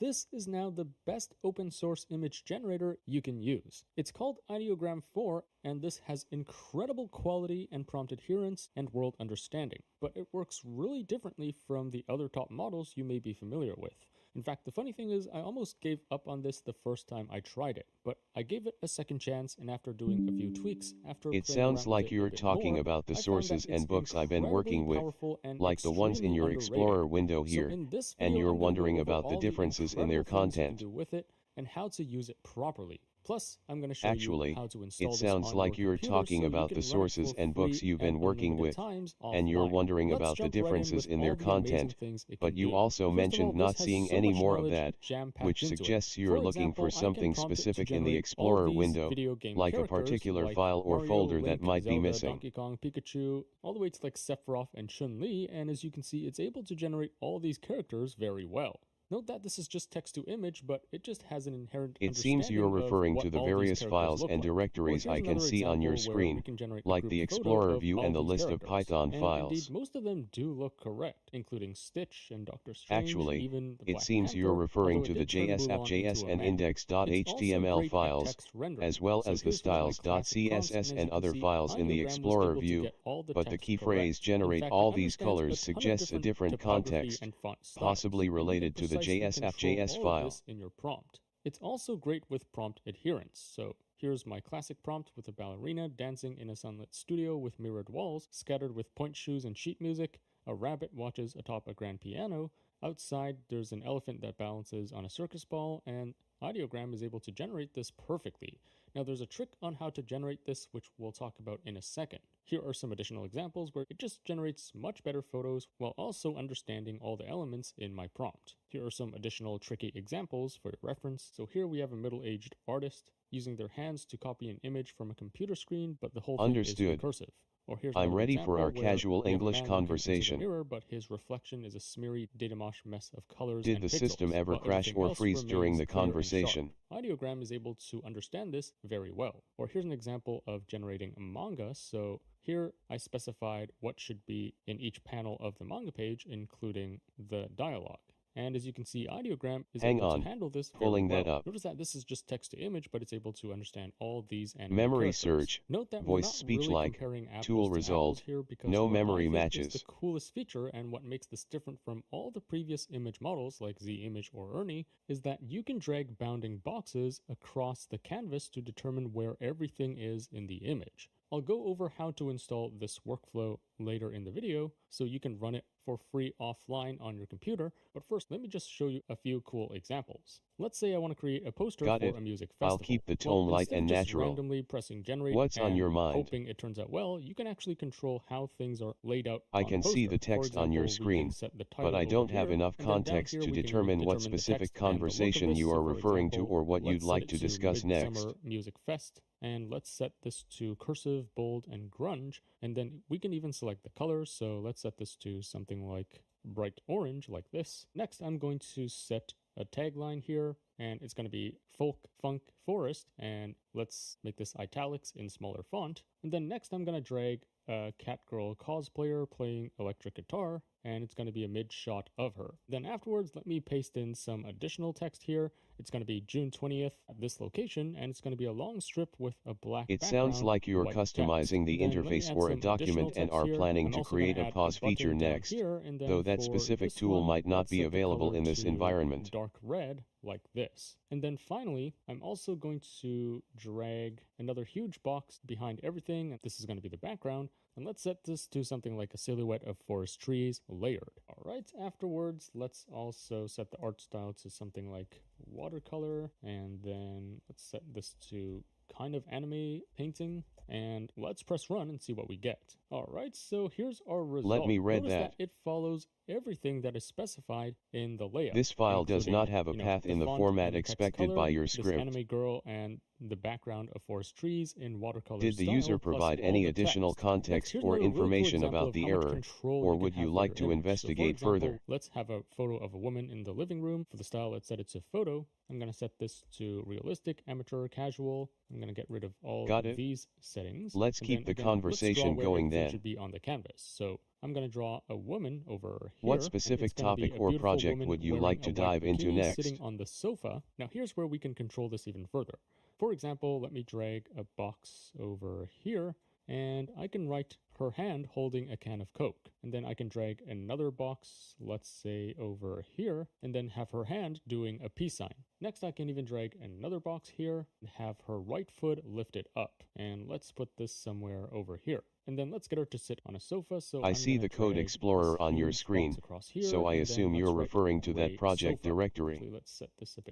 This is now the best open source image generator you can use. It's called Ideogram 4, and this has incredible quality and prompt adherence and world understanding, but it works really differently from the other top models you may be familiar with. In fact, the funny thing is I almost gave up on this the first time I tried it, but I gave it a second chance, and after doing a few tweaks, after It playing sounds around like with it you're a bit talking more, about the I found sources that and it's books I've been working incredibly with, powerful and like the ones in your extremely Explorer underrated. window So here, in this and video, you're I'm gonna wondering go over about the all differences in their incredible things you can content. do with it and how to use it properly. Plus, I'm going to show Actually, you how to install it this sounds on like your you're computer talking so you about can the run it sources for and books free you've been and working unlimited with, times and you're offline. wondering Let's about the jump right in differences with in all their the amazing content, things it but can you do. also First of all, mentioned this not has seeing so any much more of knowledge that, jam-packed which into it. suggests you're For looking for example, I can something prompt it to specific in the generate all Explorer these window, video game like a characters particular like file or Mario, folder Link, that might be Zelda, missing. Donkey Kong, Pikachu, all the way to like Sephiroth and Chun-Li, and as you can see, it's able to generate all these characters very well. Note that this is just text to image, but it just has an inherent It seems you're understanding of referring what to the all these various characters files look and like. Or directories here's I can another see on your example where we screen, can generate a like group the photo Explorer of view all and the these list of characters. Python And files. indeed, most of them do look correct, including Stitch and Doctor Strange, Actually, even the it Black seems you're Panther, referring although to it the did turn Mulan JS.js into a and man. It's also index.html great at files, text rendering. as well So as the here's my classic prompts, styles.css and as and you can other see, files in the Audiogram was Explorer able to view, get all the but the text key phrase correct. In generate fact, all it these understands colors a ton of suggests a different typography context, and font styles. possibly You can related to the precisely control JS.js all of file. this in your prompt. It's also great with prompt adherence. So here's my classic prompt with a ballerina dancing in a sunlit studio with mirrored walls, scattered with point shoes and sheet music. A rabbit watches atop a grand piano. Outside, there's an elephant that balances on a circus ball, and Audiogram is able to generate this perfectly. Now there's a trick on how to generate this, which we'll talk about in a second. Here are some additional examples where it just generates much better photos while also understanding all the elements in my prompt. Here are some additional tricky examples for your reference. So here we have a middle-aged artist using their hands to copy an image from a computer screen, but the whole thing is recursive. Or here's I'm another ready example for our where casual we have a English man looking into the conversation. mirror, but his reflection is a smeary datamosh mess of colors Did and the pixels, system ever while crash everything or else freeze during remains the clear and conversation? sharp. Audiogram is able to understand this very well. Or here's an example of generating a manga. So here I specified what should be in each panel of the manga page, including the dialogue. And as you can see, Audiogram is able to handle this pulling very that well. up. Notice that this is just text to image, but it's able to understand all these animated Memory characters. search, Note that we're voice not speech really like, comparing apples tool to result, apples here because no what memory I think matches. is the coolest feature and what makes this different from all the previous image models like Z-Image or Ernie is that you can drag bounding boxes across the canvas to determine where everything is in the image. I'll go over how to install this workflow later in the video so you can run it for free offline on your computer, but first let me just show you a few cool examples. Let's say I want to create a poster Got for it. a music festival. I'll keep the tone light instead and of just natural. randomly pressing generate What's on and your mind? hoping it turns out well, you can actually control how things are laid out I on can the see poster. the text For on your example, we can screen, set the but title I over don't have here, enough and then down context here to we can determine what determine the specific text and the look of conversation this. you So are for referring to example, or what let's you'd set like it to discuss next. Midsummer Music Fest, and let's set this to cursive, bold, and grunge, and then we can even select the color. So let's set this to something like bright orange like this. Next, I'm going to set a tagline here, and it's going to be folk, funk, forest, and let's make this italics in smaller font. And then next I'm going to drag a Catgirl cosplayer playing electric guitar, and it's going to be a mid shot of her. Then afterwards, let me paste in some additional text here. It's going to be June 20th at this location, and it's going to be a long strip with a black It background, sounds like you're white customizing text. the Then let me interface add for a some document additional and text are here. planning I'm to also create gonna a add pause button feature down next, here, and then though that for specific this tool one, might not let's be set the available color in this to environment. dark red like this. And then finally, I'm also going to drag another huge box behind everything. This is going to be the background. And let's set this to something like a silhouette of forest trees layered. All right, afterwards, let's also set the art style to something like watercolor. And then let's set this to kind of anime painting, and let's press run and see what we get. All right, so here's our result. Let me read Notice that. It follows everything that is specified in the layout. This file does including, not have a path in the font format and the text expected color, by your this script. anime girl and the background of forest trees in watercolor Did the style, user plus provide all any the additional text. context Here's or another really cool information example about of the how much error, control or you can would have you for like your to image. investigate So for example, further? let's have a photo of a woman in the living room. For the style, let's set it to photo. I'm going to set this to realistic, amateur, casual. I'm going to get rid of all Got it. these settings. Let's And keep then, the again, conversation let's draw where going everything then. should be on the canvas. So I'm going to draw a woman over here. What and specific it's gonna be topic a or beautiful project woman would you wearing like a to white dive into bikini next? Sitting on the sofa. Now here's where we can control this even further. For example, let me drag a box over here, and I can write her hand holding a can of Coke. And then I can drag another box, let's say over here, and then have her hand doing a peace sign. Next, I can even drag another box here and have her right foot lifted up. And let's put this somewhere over here. And then let's get her to sit on a sofa. So I see the Code Explorer on your screen, so I assume you're referring to that project directory.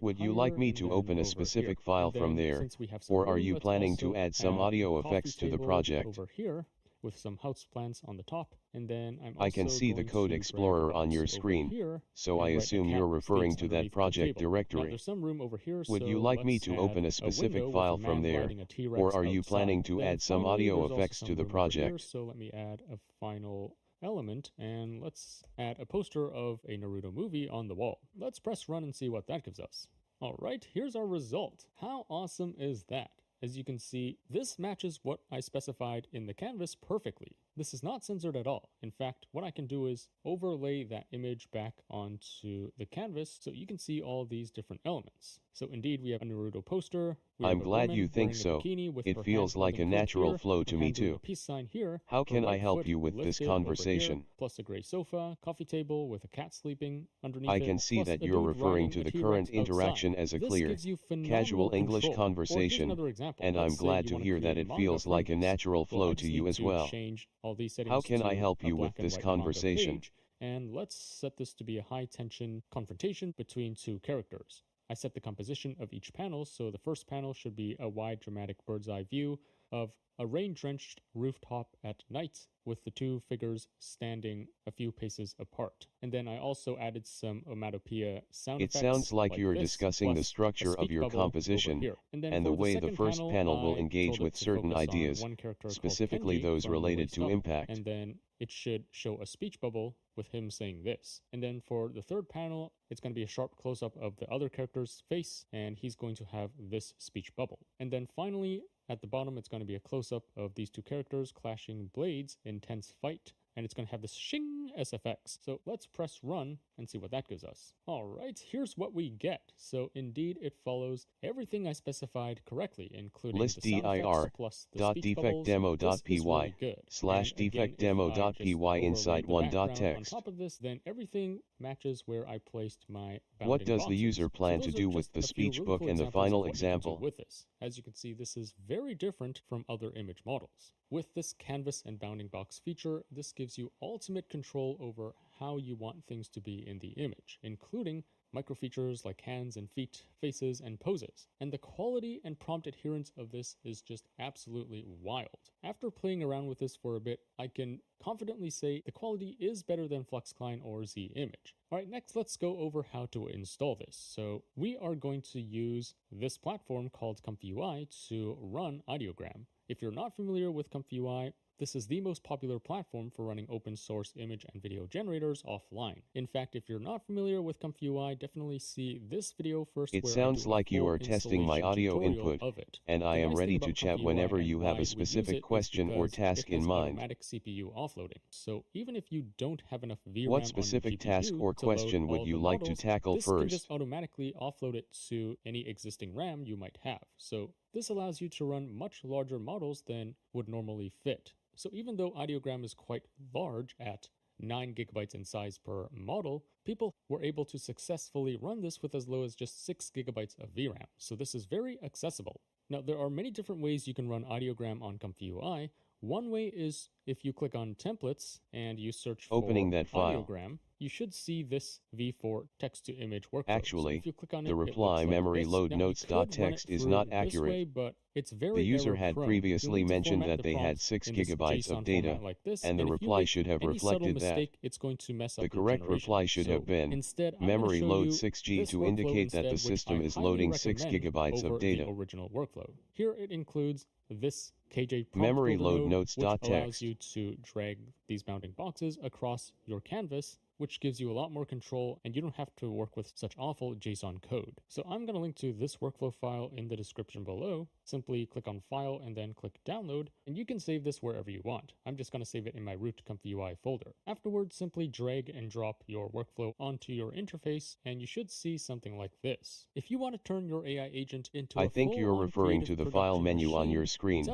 Would you like me to open a specific file from there, or are you planning to add some audio effects to the project? Over here with some houseplants on the top, and then I can see the Code Explorer on your screen, so I assume you're referring to that project directory. There's some room over here, Would you like me to open a specific file from there, or are you planning to add some audio effects to the project? So let me add a final element, and let's add a poster of a Naruto movie on the wall. Let's press run and see what that gives us. Alright, here's our result. How awesome is that? As you can see, this matches what I specified in the canvas perfectly. This is not censored at all. In fact, what I can do is overlay that image back onto the canvas so you can see all these different elements. So indeed, we have a Naruto poster. I'm glad you think so. It feels like a natural flow to me too. How can I help you with this conversation? Plus a gray sofa, coffee table with a cat sleeping underneath I can see that you're referring to the current interaction as a clear, casual English conversation, and I'm glad to hear that it feels like a natural flow to you as well. How can I help you with this conversation? And let's set this to be a high tension confrontation between two characters. I set the composition of each panel, so the first panel should be a wide dramatic bird's eye view of a rain-drenched rooftop at night with the two figures standing a few paces apart. And then I also added some onomatopoeia sound effects. It sounds like you're discussing the structure of your composition and the way the first panel will engage with certain ideas, specifically those related to impact. And then it should show a speech bubble with him saying this. And then for the third panel, it's going to be a sharp close-up of the other character's face, and he's going to have this speech bubble. And then finally, at the bottom, it's going to be a close-up of these two characters clashing blades, intense fight, and it's going to have this shing SFX. So let's press run and see what that gives us. All right, here's what we get. So indeed, it follows everything I specified correctly, including list the sound effects plus the speech bubbles. This is really good. /defectdemo.py inside one.txt. On top of this, then everything matches where I placed my bounding What does boxes. the user plan to do with the speech book and the final example? With this. As you can see, this is very different from other image models. With this canvas and bounding box feature, this gives you ultimate control over how you want things to be in the image, including microfeatures like hands and feet, faces, and poses. And the quality and prompt adherence of this is just absolutely wild. After playing around with this for a bit, I can confidently say the quality is better than FluxCline or ZImage. Alright, next let's go over how to install this. So we are going to use this platform called ComfyUI to run Audiogram. If you're not familiar with ComfyUI, this is the most popular platform for running open source image and video generators offline. In fact, if you're not familiar with ComfyUI, definitely see this video first. It sounds like you are testing my audio input, and I am ready to chat whenever you have a specific question or task in mind. Automatic CPU offloading. So even if you don't have enough VRAM what specific task or question would you like to tackle this first? Can just automatically offload it to any existing RAM you might have. So this allows you to run much larger models than would normally fit. So even though Audiogram is quite large at 9 gigabytes in size per model, people were able to successfully run this with as low as just 6 gigabytes of VRAM. So this is very accessible. Now, there are many different ways you can run Audiogram on ComfyUI. One way is if you click on templates and you search for opening that file. Audiogram, you should see this V4 text-to-image workflow. Actually, so if you click on the it, reply memory load notes.txt is not accurate. Way, but it's very the user had error-prone. previously mentioned that they had 6 gigabytes of data, like this, and the reply should have reflected mistake, it's going to mess up the correct reply should have been instead, memory load 6G to indicate that the system is loading 6 gigabytes of data. The original workflow. Here it includes this KJ prompt memory load node, notes.txt which allows you to drag these bounding boxes across your canvas which gives you a lot more control and you don't have to work with such awful JSON code. So I'm going to link to this workflow file in the description below. Simply click on File and then click Download, and you can save this wherever you want. I'm just going to save it in my root ComfyUI folder. Afterwards, simply drag and drop your workflow onto your interface, and you should see something like this. If you want to turn your AI agent into I think you're referring to the file menu on your screen,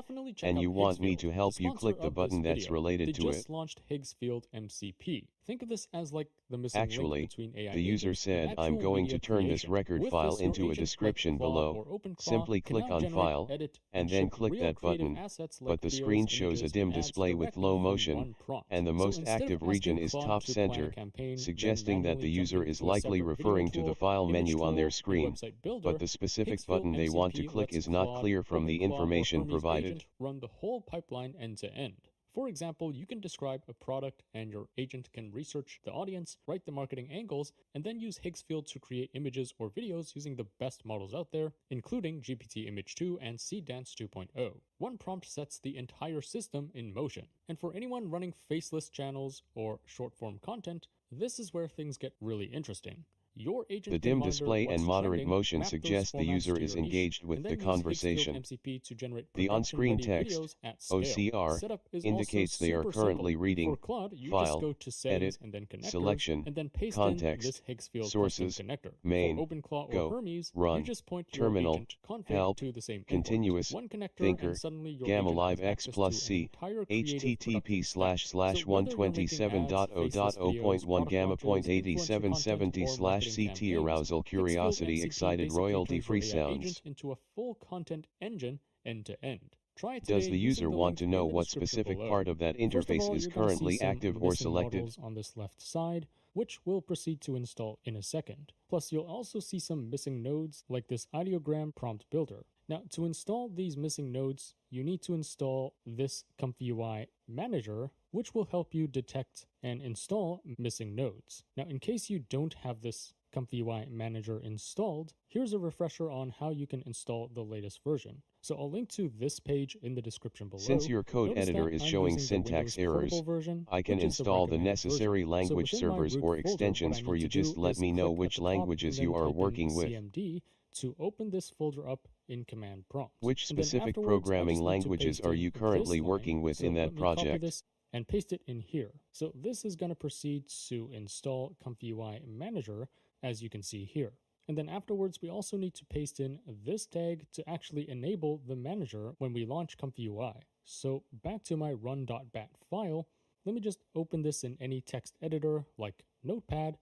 and you want me to help you click the button that's related to it. They just launched Higgsfield MCP. Think of this as like the missing Actually, link between AI the user agents said, and I'm actual going media to turn this creation. record With file this, your into a agent, description like Claude below. or OpenClaw, Simply can click now on generate, File, edit, and ship then click real that creative button, assets like but the videos, screen shows a images, dim and ads display with directly low from motion, one prompt. and the So most instead of active asking region is Claude top to plan a center, campaign, then suggesting that the manually user jumping is to a likely separate video referring to the tool, file image menu on tool, their or screen, website builder, but the specific Higgsfield button they want to MCP click lets is not Claude, clear from the OpenClaw, or information Hermes provided. agent run the whole pipeline end to end. For example, you can describe a product and your agent can research the audience, write the marketing angles, and then use Higgsfield to create images or videos using the best models out there, including GPT Image 2 and Seedance 2.0. One prompt sets the entire system in motion. And for anyone running faceless channels or short-form content, this is where things get really interesting. Your agent The can dim monitor display what's and moderate trending, motion map those suggest the formats user to is your niche, engaged with and the then use Higgsfield conversation. MCP to generate The on-screen production-ready text, videos at scale. OCR, Setup is indicates also they are super currently simple. reading, For Claude, you just File, go to Settings Edit, and then Connectors, Selection, and then paste Context, in this Higgsfield Sources, custom connector. Main, For OpenClaw or Go, Hermes, Run, you just point your Terminal, agent config Help, to the same endpoint. Continuous, One connector, Thinker, and suddenly your Gamma agent Live has X access plus to an C, entire creative production stack. So whether you're making ads, faceless videos, 127.0.0.1 product Gamma launches, point influencer content, 8770 or slash marketing CT campaigns, arousal Higgsfield curiosity MCP excited basically royalty turns free your AI agent sounds. into a full content engine end to end. Try it Does today the using user the want link to in know the what description specific below. part of that First of interface all, is you're going to see currently some active or missing selected? models on this left side, which we'll proceed to install in a second. Plus, you'll also see some missing nodes like this ideogram prompt builder. Now, to install these missing nodes, you need to install this ComfyUI manager, which will help you detect and install missing nodes. Now, in case you don't have this ComfyUI manager installed, here's a refresher on how you can install the latest version. So I'll link to this page in the description below. Since your code Notice editor that is I'm showing using the syntax Windows errors, Portable version, I can which is the install the recommended necessary version. language So within my servers root or folder, extensions what I for need you. to do Just let is me know click which at the top languages and you then are type in working with. CMD to open this folder up in command prompt. Which And then specific afterwards, I programming just need to languages paste are in you this currently line. working with So in that let me copy project? this and paste it in here. So this is going to proceed to install ComfyUI Manager, as you can see here. And then afterwards, we also need to paste in this tag to actually enable the manager when we launch ComfyUI. So back to my run.bat file, let me just open this in any text editor like Notepad,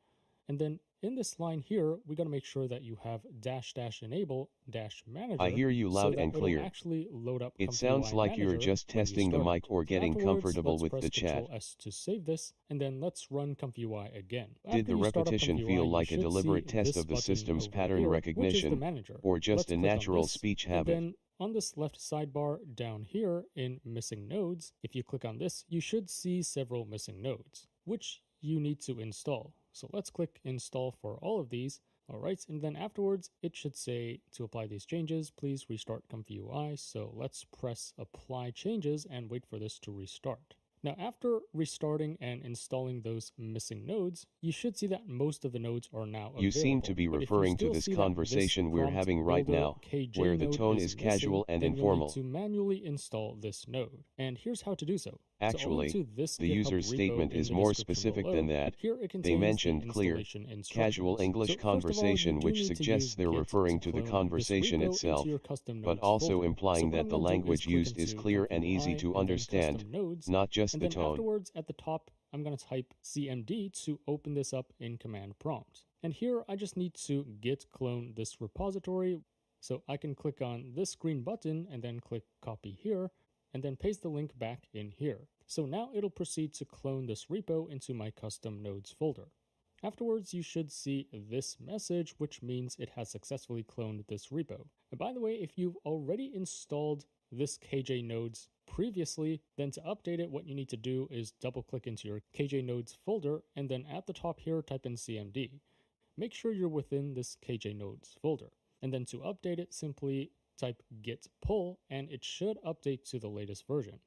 and then in this line here, we got to make sure that you have --enable -manager. I hear you loud so and clear. Actually load up It sounds like you're just testing the mic or getting comfortable with the chat. Ctrl+S to save this, and then let's run ComfyUI again. Did the repetition feel like a deliberate test of the system's pattern recognition, or just a natural speech habit? And then on this left sidebar down here in missing nodes, if you click on this, you should see several missing nodes, which you need to install. So let's click install for all of these. All right, and then afterwards, it should say to apply these changes, please restart ComfyUI. So let's press apply changes and wait for this to restart. Now, after restarting and installing those missing nodes, you should see that most of the nodes are now available. You seem to be referring to this conversation we're having right now, where the tone is casual and informal. Then you'll need to manually install this node. And here's how to do so. Actually, the user's statement is more specific than that. They mentioned clear, casual English conversation, which suggests they're referring to the conversation itself, but also implying that the language used is clear and easy to understand, not just the tone. Afterwards, at the top, I'm going to type CMD to open this up in command prompt. And here, I just need to git clone this repository. So I can click on this green button and then click copy here, and then paste the link back in here. So now it'll proceed to clone this repo into my custom nodes folder. Afterwards, you should see this message, which means it has successfully cloned this repo. And by the way, if you've already installed this KJ nodes previously, then to update it, what you need to do is double click into your KJ nodes folder, and then at the top here, type in CMD. Make sure you're within this KJ nodes folder. And then to update it, simply type git pull, and it should update to the latest version.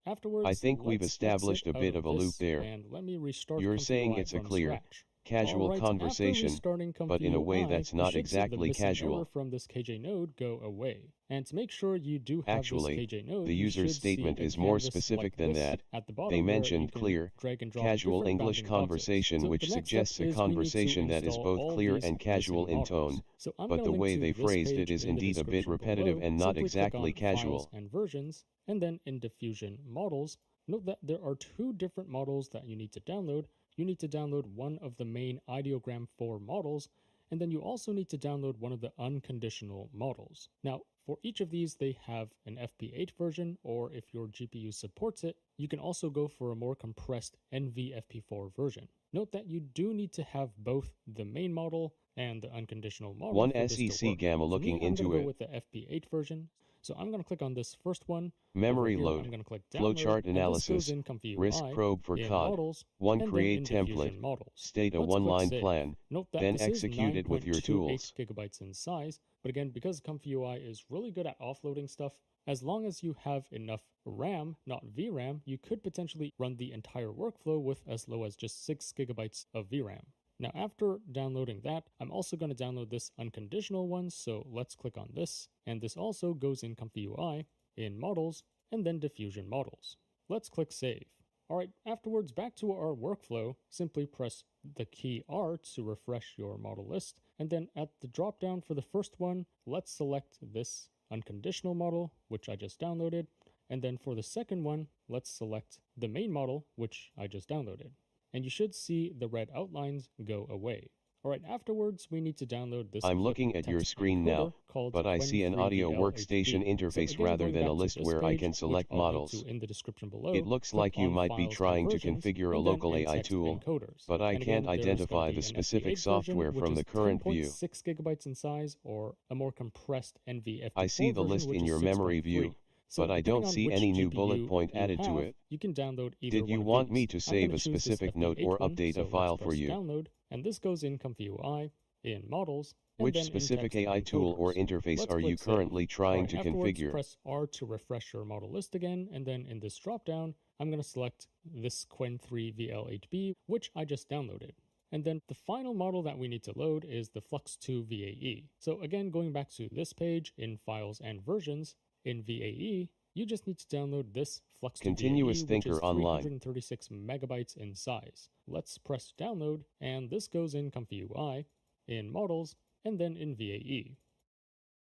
Afterwards, I think we've let's established a exit bit out of a loop this, there. and let me restart You're saying ComfyUI it's a from clear, scratch. casual Alright, conversation, after restarting but in a way ComfyUI, that's we not should see the exactly missing error casual. from this KJ node go away. And to make sure you do have Actually, this KJ node, the you user's should see statement a is more canvas specific like than this that. at the bottom They where mentioned you can clear, drag and drop casual different English bounding boxes. conversation, So which the next suggests step a is we need to conversation that is install both all clear these and casual missing in models. tone, So I'm but gonna the link way to they this phrased page it is in the indeed a bit description repetitive below. and not Simply click exactly on casual. Files and Versions, and then in Diffusion Models, note that there are two different models that you need to download. You need to download one of the main Ideogram 4 models, and then you also need to download one of the unconditional models. Now, for each of these, they have an FP8 version, or if your GPU supports it, you can also go for a more compressed NVFP4 version. Note that you do need to have both the main model and the unconditional model One for this to SEC work. Gamma For looking me, I'm into gonna go it. with the FP8 version. So I'm going to click on this first one. Memory Over here, load, I'm going to click download, flowchart and this goes analysis, in ComfyUI, risk probe for in COD, models, one and create then in template, Diffusion Models. state a Let's click one-line save. plan, Note that then this execute is it with your 9.28 tools. gigabytes in size, but again, because ComfyUI is really good at offloading stuff, as long as you have enough RAM, not VRAM, you could potentially run the entire workflow with as low as just 6 gigabytes of VRAM. Now, after downloading that, I'm also going to download this unconditional one, so let's click on this, and this also goes in ComfyUI, in Models, and then Diffusion Models. Let's click Save. Alright, afterwards, back to our workflow, simply press the key R to refresh your model list, and then at the drop-down for the first one, let's select this unconditional model, which I just downloaded, and then for the second one, let's select the main model, which I just downloaded. And you should see the red outlines go away. Alright, afterwards we need to download this I'm looking at your screen now, but I see an audio workstation interface rather than a list where I can select models. It looks like you might be trying to configure a local AI tool, but I can't identify the specific software from the current view. 6 gigabytes in size, or a more compressed NVFP4 I see the list in your memory view, but I don't see any new bullet point added to it. You can download either Did you one of want these. me to save a specific note or update a file for you? Download, and this goes in ComfyUI, in Models, and Which then specific in text AI tool or encoders. interface Let's are you click Save. currently trying to Afterwards, configure? press R to refresh your model list again, and then in this dropdown, I'm going to select this Qwen3 VL8B, which I just downloaded. And then the final model that we need to load is the Flux2 VAE. So again, going back to this page in Files and Versions, in VAE, you just need to download this Flux2 Continuous VAE, Thinker which is Online. 336 megabytes in size. Let's press download, and this goes in ComfyUI, in Models, and then in VAE.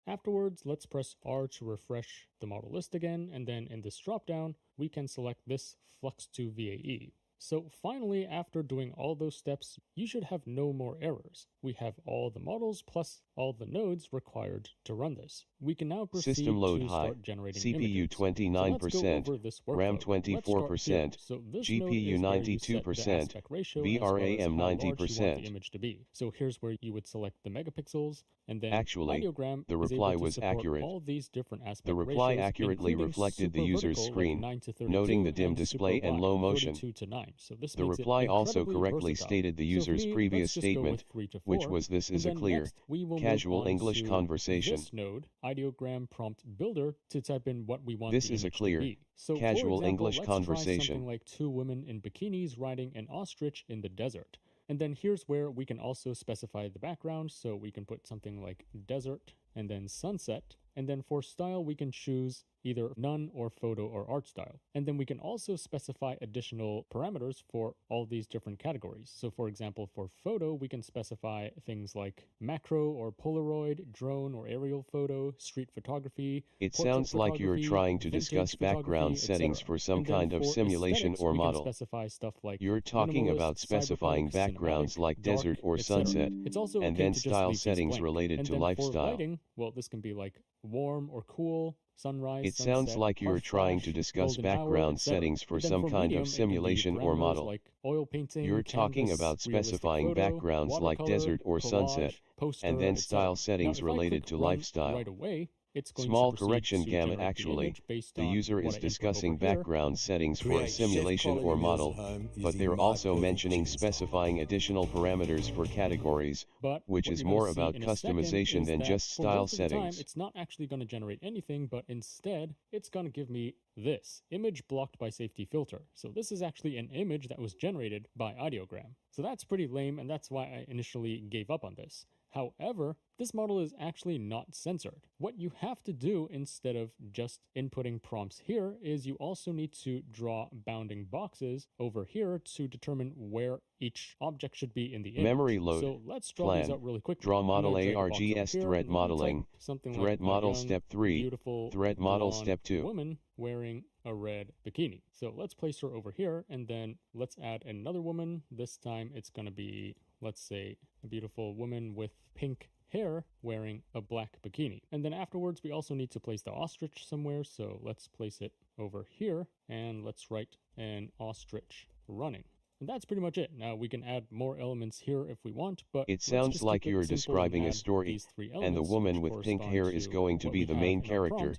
Afterwards, let's press R to refresh the model list again, and then in this dropdown, we can select this Flux2 VAE. So finally, after doing all those steps, you should have no more errors. We have all the models plus all the nodes required to run this. We can now proceed System load to high, start generating CPU images. 29%, So let's go over this RAM workflow. Let's start 24%, here. So this node GPU is where you set the 92%, aspect ratio as well as VRAM how large you want 90%. the image to be. So here's where you would select the megapixels, and then Actually, Ideogram the is reply able to was support accurate. all these different aspect The reply ratios, accurately including reflected the super user's vertical, like screen, 9:32, noting the dim and display super and wide, low motion. 32:9. So this The makes it reply also incredibly correctly versatile. stated the So for user's me, previous let's just go statement, with 3 to 4, which was this and is a then clear, next we will move casual on English to conversation. this node, Ideogram Prompt Builder, to type in what we want This the is a image clear, to be. So casual for example, English let's conversation. try something like 2 women in bikinis riding an ostrich in the desert. And then here's where we can also specify the background, so we can put something like desert and then sunset. And then for style, we can choose either none or photo or art style. And then we can also specify additional parameters for all these different categories. So for example, for photo, we can specify things like macro or Polaroid, drone or aerial photo, street photography. It portrait sounds like you're photography, trying to vintage discuss background photography, settings etc. for some And then kind of for simulation aesthetics, or we can model. specify stuff like You're talking minimalist, about specifying cyberpunk, backgrounds cinematic, like dark, desert or etc. sunset, It's also and okay then to just style leave these settings blank. related And to then lifestyle. For lighting, well, this can be like warm or cool, sunrise, It sounds sunset, like you're harsh trying flash, to discuss golden hour, background etc. settings for And then some for kind medium, of it can be simulation or parameters model. like oil painting, You're talking canvas, about realistic specifying photo, backgrounds like watercolor, desert or collage, sunset, poster, and then etc. style settings Now, if I related click to run lifestyle. right away, it's going Small to proceed correction to gamma generate actually, image based the on user what is I input discussing over here. background settings for a Create simulation chef or quality meals model, at home but using they're my also perfect mentioning cheese style. specifying additional parameters for categories, But which what is you're gonna more see about in a second customization is than that just for style most of the time, settings. it's not actually going to generate anything, but instead, it's going to give me this image blocked by safety filter. So this is actually an image that was generated by Ideogram. So that's pretty lame, and that's why I initially gave up on this. However, this model is actually not censored. What you have to do instead of just inputting prompts here is you also need to draw bounding boxes over here to determine where each object should be in the image. Memory load. So let's draw these Plan. out really quickly. Draw I'm model gonna drag a box over ARGS here, thread and let me type modeling. something Thread like model a young, step 3. beautiful Thread model blonde step 2. woman wearing a red bikini. So let's place her over here, and then let's add another woman. This time it's going to be, let's say, a beautiful woman with pink hair wearing a black bikini. And then afterwards we also need to place the ostrich somewhere, so let's place it over here, and let's write an ostrich running. And that's pretty much it. Now we can add more elements here if we want, but It sounds like you're describing a story, and the woman with pink hair is going to be the main character,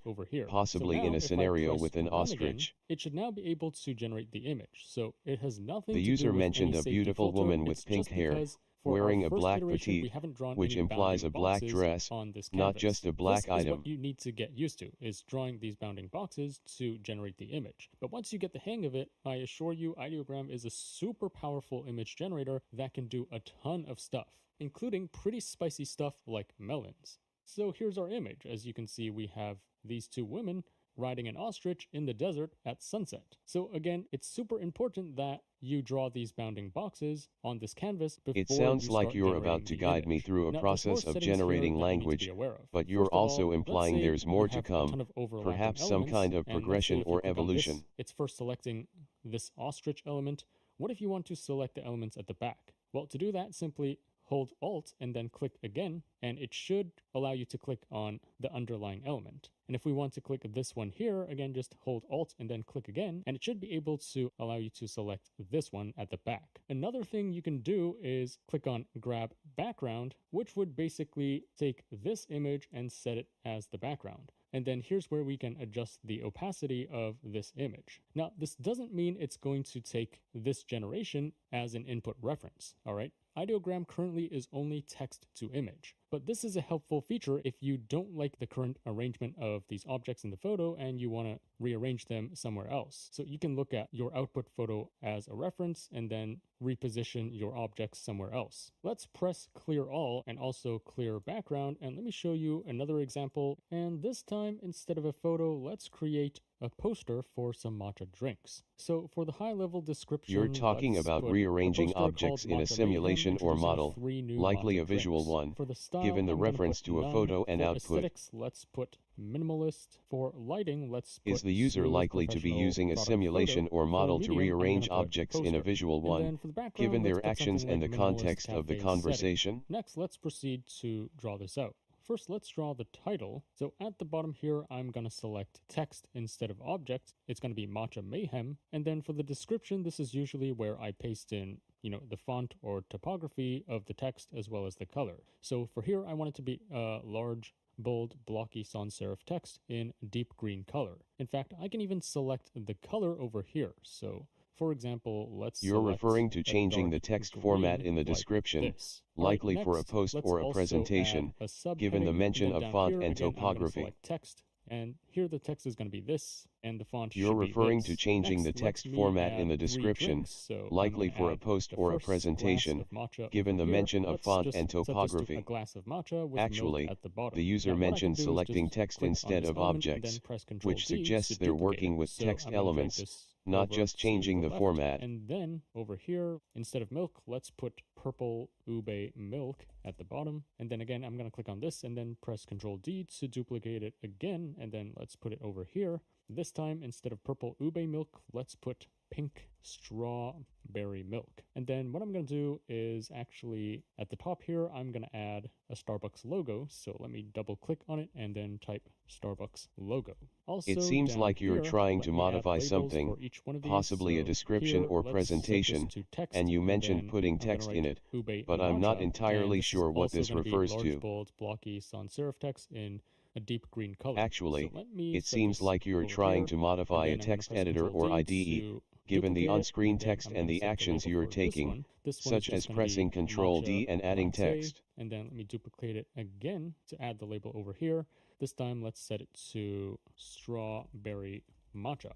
possibly in a scenario with an ostrich. It should now be able to generate the image. So it has nothing The to do user with mentioned any a safety beautiful filter. woman with It's pink just hair, because for our wearing a first black iteration, we petite, haven't drawn which any implies bounding a black boxes dress, on this not canvas. just a black This is item. what you need to get used to, is drawing these bounding boxes to generate the image. But once you get the hang of it, I assure you, Ideogram is a super powerful image generator that can do a ton of stuff, including pretty spicy stuff like melons. So here's our image. As you can see, we have these two women riding an ostrich in the desert at sunset. So again, it's super important that you draw these bounding boxes on this canvas before It sounds you like start you're generating about to the guide me image. through a Now, there's more process of settings here generating that you need to language, be aware of. but you're First of also all, let's implying say there's more we to have a come, ton of overlapping perhaps some elements, kind of and let's say progression if you or click on this, evolution. it's first selecting this ostrich element. What if you want to select the elements at the back? Well, to do that, simply hold Alt and then click again, and it should allow you to click on the underlying element. And if we want to click this one here, again, just hold Alt and then click again, and it should be able to allow you to select this one at the back. Another thing you can do is click on Grab Background, which would basically take this image and set it as the background. And then here's where we can adjust the opacity of this image. Now, this doesn't mean it's going to take this generation as an input reference, all right? Ideogram currently is only text to image, but this is a helpful feature if you don't like the current arrangement of these objects in the photo and you want to rearrange them somewhere else. So you can look at your output photo as a reference and then reposition your objects somewhere else. Let's press clear all and also clear background, and let me show you another example. And this time, instead of a photo, let's create a poster for some matcha drinks. So for the high level description, You're talking let's about put rearranging a poster objects called in a Matcha simulation Mayhem, or introducing model, 3 new likely matcha a visual drinks. one, For the style, given the I'm gonna reference put to a none. photo and For output. aesthetics, let's put minimalist. For lighting, let's put Is the user smooth, likely to be professional using a product simulation photo. or For model to medium, I'm gonna rearrange put objects in a poster. visual And one, then for the background, given let's their put actions something and the like minimalist context of the cafe conversation? setting. Next, let's proceed to draw this out. First, let's draw the title. So at the bottom here, I'm going to select text instead of object. It's going to be Matcha Mayhem. And then for the description, this is usually where I paste in, the font or typography of the text as well as the color. So for here, I want it to be large, bold, blocky sans serif text in deep green color. In fact, I can even select the color over here. So for example, let's You're select referring to a changing the dark text green format in the like description, this. likely Alright, for a next, post let's or a also presentation, add a given the subheading, mention then of down font here, and again, I'm gonna topography. select text, and here the text is going to be this, and the font You're should be referring this. to changing Next, the text let me format in add the 3 description, drinks. So I'm likely gonna for a add post the or a first glass presentation, of matcha given over the here. mention of Let's font just and set this to topography. a glass of matcha with Actually, milk at the bottom. the user Now, what I can mentioned do is selecting just text click on instead this of element and objects, then press Ctrl which D suggests to they're duplicate working it. with So text I'm gonna drag elements, this not over just to changing the left, format. and then over here, instead of milk, let's put purple ube milk at the bottom. And then again, I'm going to click on this and then press Ctrl D to duplicate it again. And then let's put it over here. This time, instead of purple ube milk, let's put pink strawberry milk. And then what I'm going to do is actually at the top here, I'm going to add a Starbucks logo. So let me double click on it and then type Starbucks logo. Also, It seems down like you're here, trying let to me add modify labels something, for each one of these. possibly a So description here, or let's set this presentation, to text, and you mentioned then putting I'm gonna text write in it, ube but I'm not matcha, entirely and this is sure what also this gonna be refers large, to. bold, blocky sans serif text in a deep green color. Actually, So let me it set seems this like you're over trying here, to modify a and then I'm gonna text press editor Control or D IDE, to given the duplicate it, on-screen and then text I'm and gonna the set the actions label you're for this taking, one. This one is such as just gonna pressing be Control D matcha and adding latte, text. and then let me duplicate it again to add the label over here. This time let's set it to strawberry matcha.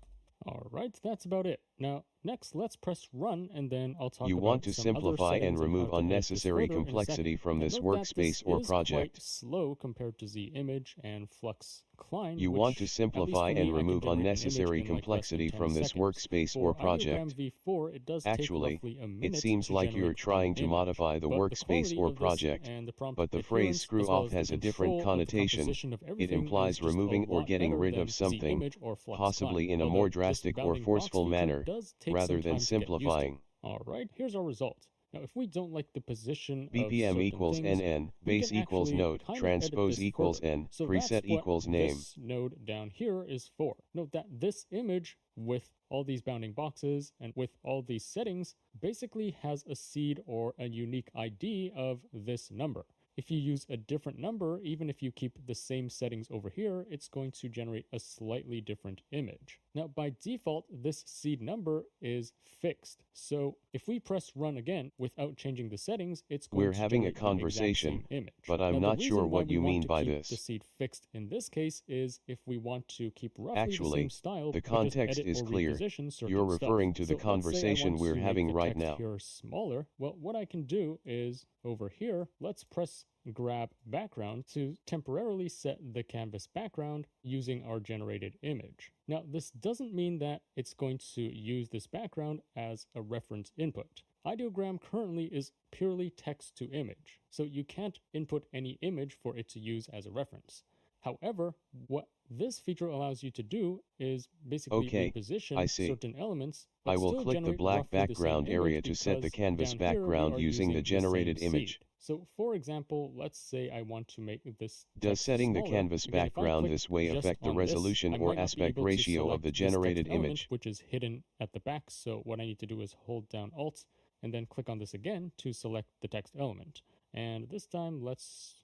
All right, that's about it. Now, next, let's press run, and then I'll talk You about want to some other simplify and settings and how remove to edit this unnecessary further in a complexity second. from Now, this note that workspace this or is project. quite slow compared to ZImage and Flux Klein, You want to which, simplify at least for me, and I can remove generate an image unnecessary in like less than complexity 10 from this seconds. workspace or For project. Ideogram V4, it does Actually, take roughly a it minute seems to like you're generate trying one to image, modify the but workspace quality or of this project, and the prompt but the phrase adherence, screw as well off as the has a different control of the connotation. composition of It everything implies is just a removing or lot getting better rid than of something, ZImage or Flux possibly Klein, in a more although this drastic or bounding box forceful feature manner, does take rather some than time to get used to. simplifying. All right, here's our result. Now, if we don't like the position of BPM certain equals things, NN, we base can equals actually node, kind of edit transpose this equals further. N, So preset that's what equals name. this node down here is for. Note that this image with all these bounding boxes and with all these settings basically has a seed or a unique ID of this number. If you use a different number, even if you keep the same settings over here, it's going to generate a slightly different image. Now, by default, this seed number is fixed. So if we press run again without changing the settings, it's going We're to having a generate the exact conversation, same image. but I'm Now, not the sure reason why what we you want mean to by keep this. the seed fixed in this case is if we want to keep roughly the Actually, same style, the we just context edit is or clear. reposition certain You're stuff. referring to the So let's say I conversation want we're to make having the right text now. here smaller. Well, what I can do is over here, let's press grab background to temporarily set the canvas background using our generated image. Now, this doesn't mean that it's going to use this background as a reference input. Ideogram currently is purely text to image, so you can't input any image for it to use as a reference. However, what this feature allows you to do is basically Okay, reposition I see. certain elements, but I will still click the generate black roughly the same background image area to set the because canvas down here we background are using the the generated same image. seed. So for example, let's say I want to make this Does text setting the smaller. canvas Again, if I background click this way just affect the on this, resolution I or might not be aspect able to ratio of the select this text generated element, image? which is hidden at the back. So what I need to do is hold down Alt and then click on this again to select the text element. And this time, let's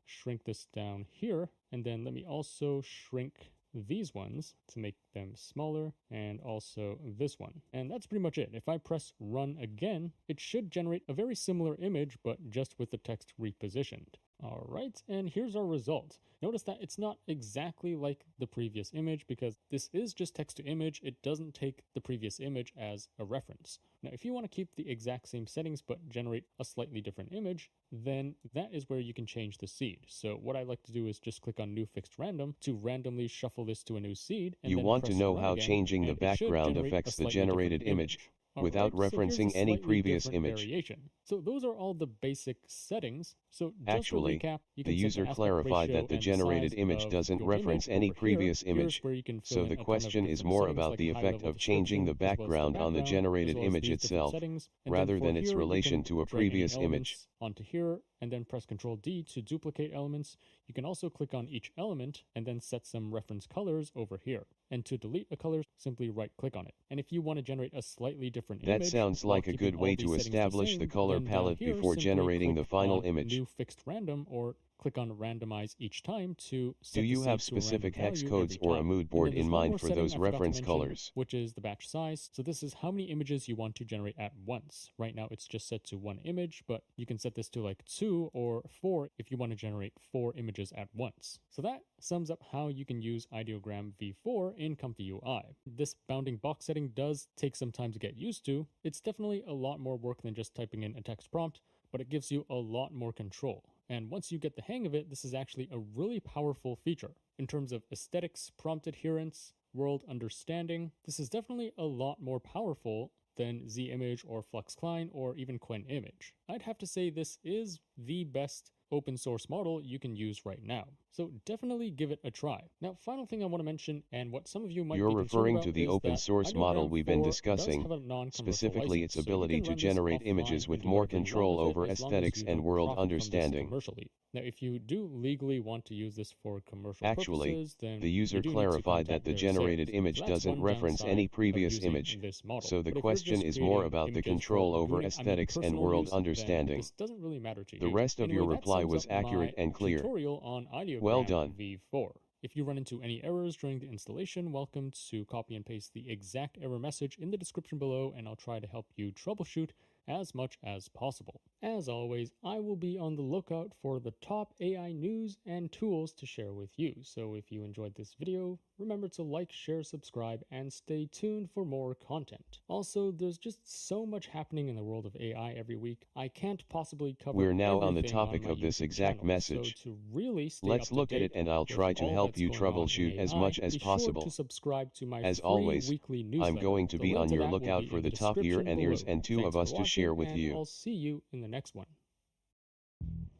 shrink this down here. And then let me also shrink these ones to make them smaller, and also this one. And that's pretty much it. If I press run again, it should generate a very similar image, but just with the text repositioned. All right, and here's our result. Notice that it's not exactly like the previous image because this is just text to image. It doesn't take the previous image as a reference. Now, if you want to keep the exact same settings but generate a slightly different image, then that is where you can change the seed. So what I like to do is just click on new fixed random to randomly shuffle this to a new seed. And You then want to press know run how again, changing the and it should background generate a affects the slightly different generated image, All without right, so here's a referencing any slightly previous different image. variation. So those are all the basic settings. So just Actually, to recap, you the can set user aspect clarified ratio that the and generated size image of doesn't your reference image any over previous here. image, Here's where you can fill so in the a ton of question is different more settings about like the high effect level of changing the description, as well as background on the background, generated as well as image these different itself, settings. And then rather for than its here, you relation can to a drag any previous image. elements onto here and then press Ctrl D to duplicate elements. You can also click on each element and then set some reference colors over here. And to delete a color, simply right click on it. And if you want to generate a slightly different That image, sounds while like a keeping good all way these to settings the establish same, the color then down palette here, before simply generating the click final on image. New fixed random or click on randomize each time to set Do you the have seed to a random specific hex value codes every or a time. mood And board then in there's one mind more for setting those I forgot to reference mention, colors? which is the batch size. So this is how many images you want to generate at once. Right now it's just set to 1 image, but you can set this to like 2 or 4 if you want to generate 4 images at once. So that sums up how you can use Ideogram V4 in Comfy UI. This bounding box setting does take some time to get used to. It's definitely a lot more work than just typing in a text prompt, but it gives you a lot more control. And once you get the hang of it, this is actually a really powerful feature. In terms of aesthetics, prompt adherence, world understanding, this is definitely a lot more powerful than ZImage or Flux Klein or even Quen Image. I'd have to say this is the best open source model you can use right now. So definitely give it a try. Now, final thing I want to mention, and what some of you might You're be concerned referring about, to the is open that source model Ideogram we've been 4 discussing, does have a non-commercial specifically license, its so you ability can to run this generate offline images and with do more whatever you want control with it, over as long as aesthetics you and don't world profit from this understanding. commercially. Now, if you do legally want to use this for commercial Actually, purposes, then the user you do need to clarified that contact the their generated sales. image So that's doesn't one reference downside any of previous using image, this model. so the But if you're question just is more creating about the images control for over booting, aesthetics and personal world use, then understanding. this doesn't really matter to The you. rest of Anyway, your that reply sums was up accurate my and clear. tutorial on Ideogram program done. v4. If you run into any errors during the installation, welcome to copy and paste the exact error message in the description below, and I'll try to help you troubleshoot as much as possible. As always, I will be on the lookout for the top AI news and tools to share with you. So if you enjoyed this video, remember to like, share, subscribe, and stay tuned for more content. Also, there's just so much happening in the world of AI every week. I can't possibly cover We're now on the everything topic on my of this YouTube exact channel, message. So to really stay Let's up to look at date it and I'll with try to all help that's you going on in troubleshoot as AI, much as be possible. Sure to subscribe to my As free always, weekly I'm newsletter. going to The be link on to your that will lookout be for in the top ear description and ears below. and two Thanks of for us to watching, share with and you. I'll see you in the next one.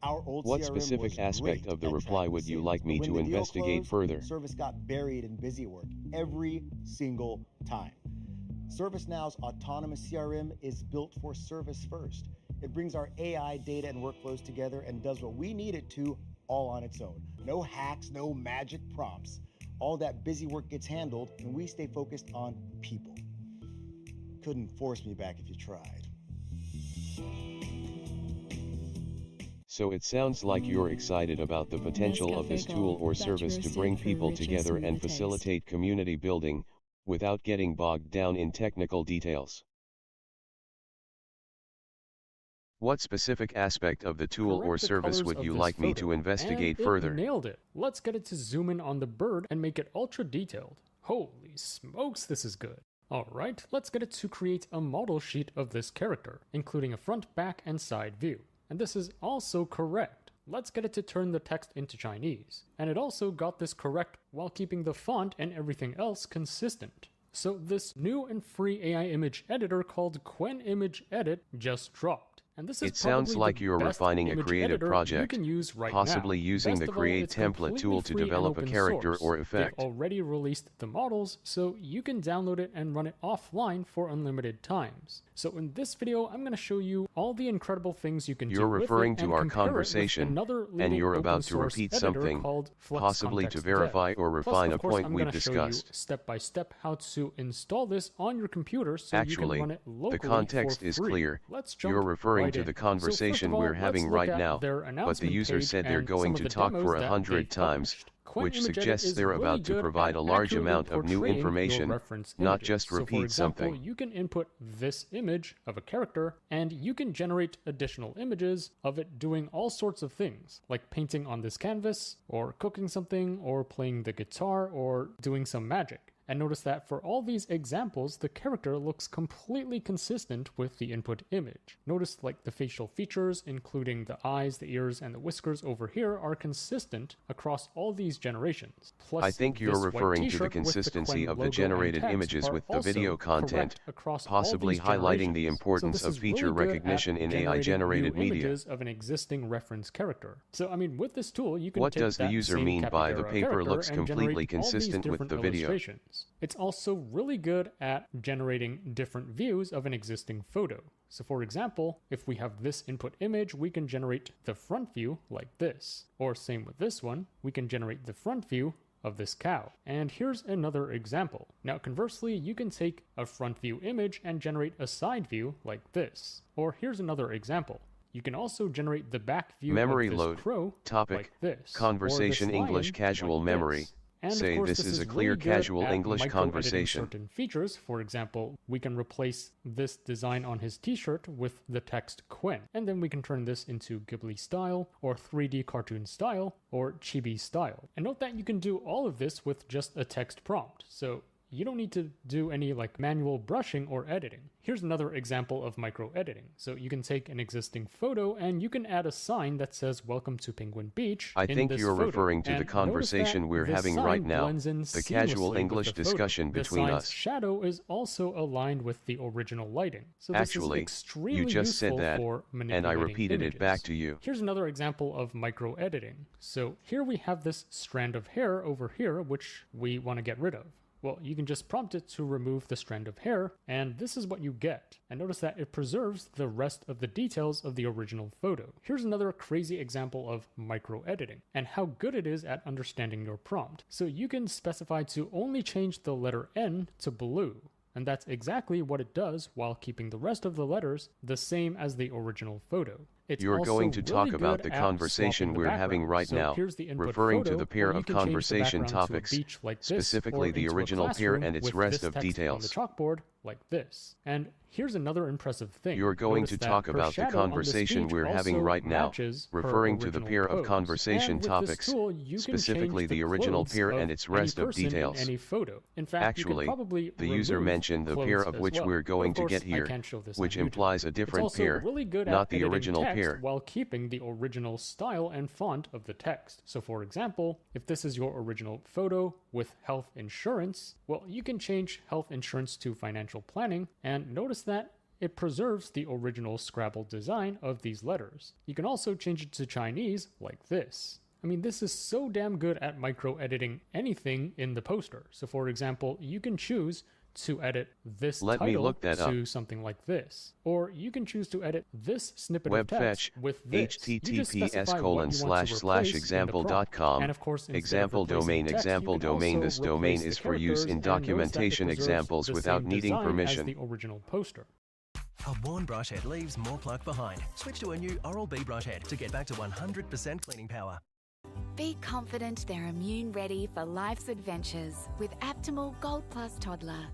Our old What CRM specific was aspect great of the at reply tracking would you sales, like but me when to the deal investigate closed, further? Service got buried in busy work every single time. ServiceNow's autonomous CRM is built for service first. It brings our AI data and workflows together and does what we need it to all on its own. No hacks, no magic prompts. All that busy work gets handled and we stay focused on people. Couldn't force me back if you tried. So it sounds like you're excited about the potential of this tool or service to bring people together and facilitate community building, without getting bogged down in technical details. What specific aspect of the tool or service would you like me to investigate further? Nailed it. Let's get it to zoom in on the bird and make it ultra detailed. Holy smokes, this is good. Alright, let's get it to create a model sheet of this character, including a front, back, and side view. And this is also correct. Let's get it to turn the text into Chinese. And it also got this correct while keeping the font and everything else consistent. So this new and free AI image editor called Qwen Image Edit just dropped. And this is It sounds like you're refining a creative project, possibly using the Create Template tool to develop a character or effect. They've already released the models, so you can download it and run it offline for unlimited times. So in this video, I'm going to show you all the incredible things you can do with it. You're referring to our conversation, and you're about to repeat something, possibly to verify or refine a point we've discussed. Step by step how to install this on your computer so you can run it locally. The context is clear. You're referring to the conversation we're having right now, but the user said they're going to talk for 100 times, which suggests they're about to provide a large amount of new information, not just repeat something. For example, you can input this image of a character, and you can generate additional images of it doing all sorts of things, like painting on this canvas, or cooking something, or playing the guitar, or doing some magic. And notice that for all these examples, the character looks completely consistent with the input image. Notice like the facial features, including the eyes, the ears, and the whiskers over here are consistent across all these generations. Plus, I think you're referring to the consistency of the generated images with the video content, possibly highlighting the importance of feature recognition in AI-generated media. Images of an existing reference character. So I mean, with this tool, you can What take does the that user same mean by the capybara paper character looks and completely generate all these consistent with different the video? illustrations. It's also really good at generating different views of an existing photo. So for example, if we have this input image, we can generate the front view like this. Or same with this one, we can generate the front view of this cow. And here's another example. Now conversely, you can take a front view image and generate a side view like this. Or here's another example. You can also generate the back view Memory of this load, crow topic, like this. conversation or this English lion casual like memory. this. And Say of course, this is a really clear good casual at English micro-editing conversation. Certain features, for example, we can replace this design on his t-shirt with the text Qwen, and then we can turn this into Ghibli style, or 3D cartoon style, or chibi style. And note that you can do all of this with just a text prompt, so you don't need to do any like manual brushing or editing. Here's another example of micro editing. So you can take an existing photo and you can add a sign that says "Welcome to Penguin Beach." I think you're referring to the conversation we're having right now, the casual English discussion between us. The shadow is also aligned with the original lighting. So this Actually, is extremely you just said useful that, for and I repeated images. it back to you. Here's another example of micro editing. So here we have this strand of hair over here, which we want to get rid of. Well, you can just prompt it to remove the strand of hair, and this is what you get. And notice that it preserves the rest of the details of the original photo. Here's another crazy example of micro editing, and how good it is at understanding your prompt. So you can specify to only change the letter N to blue. And that's exactly what it does while keeping the rest of the letters the same as the original photo. It's You're also going to really talk about good the at conversation swapping the we're having background. right So now, here's the input referring to photo, the pair where you of can change the conversation background to a topics, beach like this, specifically or the into a original peer classroom and its with rest this of text details. on the chalkboard like this. And here's another impressive thing. You're going Notice to that talk her about the shadow on conversation speech we're having also right now, matches her referring to the original pair of pose. conversation And with topics, this tool, you can specifically change the original clothes peer of and its any rest of person details. in any photo. In fact, Actually, you could probably the user remove mentioned the pair clothes of as which well. we're going Of to course, get I here, can't show this which on YouTube. implies a It's different also peer, really good not at the editing original text peer. while keeping the original style and font of the text. So for example, if this is your original photo with health insurance, well, you can change health insurance to financial planning, and notice that it preserves the original Scrabble design of these letters. You can also change it to Chinese like this. I mean, this is so damn good at micro-editing anything in the poster. So for example, you can choose to edit this Let me title look that to up. something like this. Or you can choose to edit this snippet of text Webfetch, with this. You just specify what you want to replace in the https://example.com, prompt. And of course, instead of example replacing domain, text, example you can domain. also This domain replace is the for use characters, in and notice that it documentation preserves examples the without same needing design permission. as the original poster. A worn brush head leaves more plaque behind. Switch to a new Oral-B brush head to get back to 100% cleaning power. Be confident they're immune ready for life's adventures with Aptimal Gold Plus Toddler.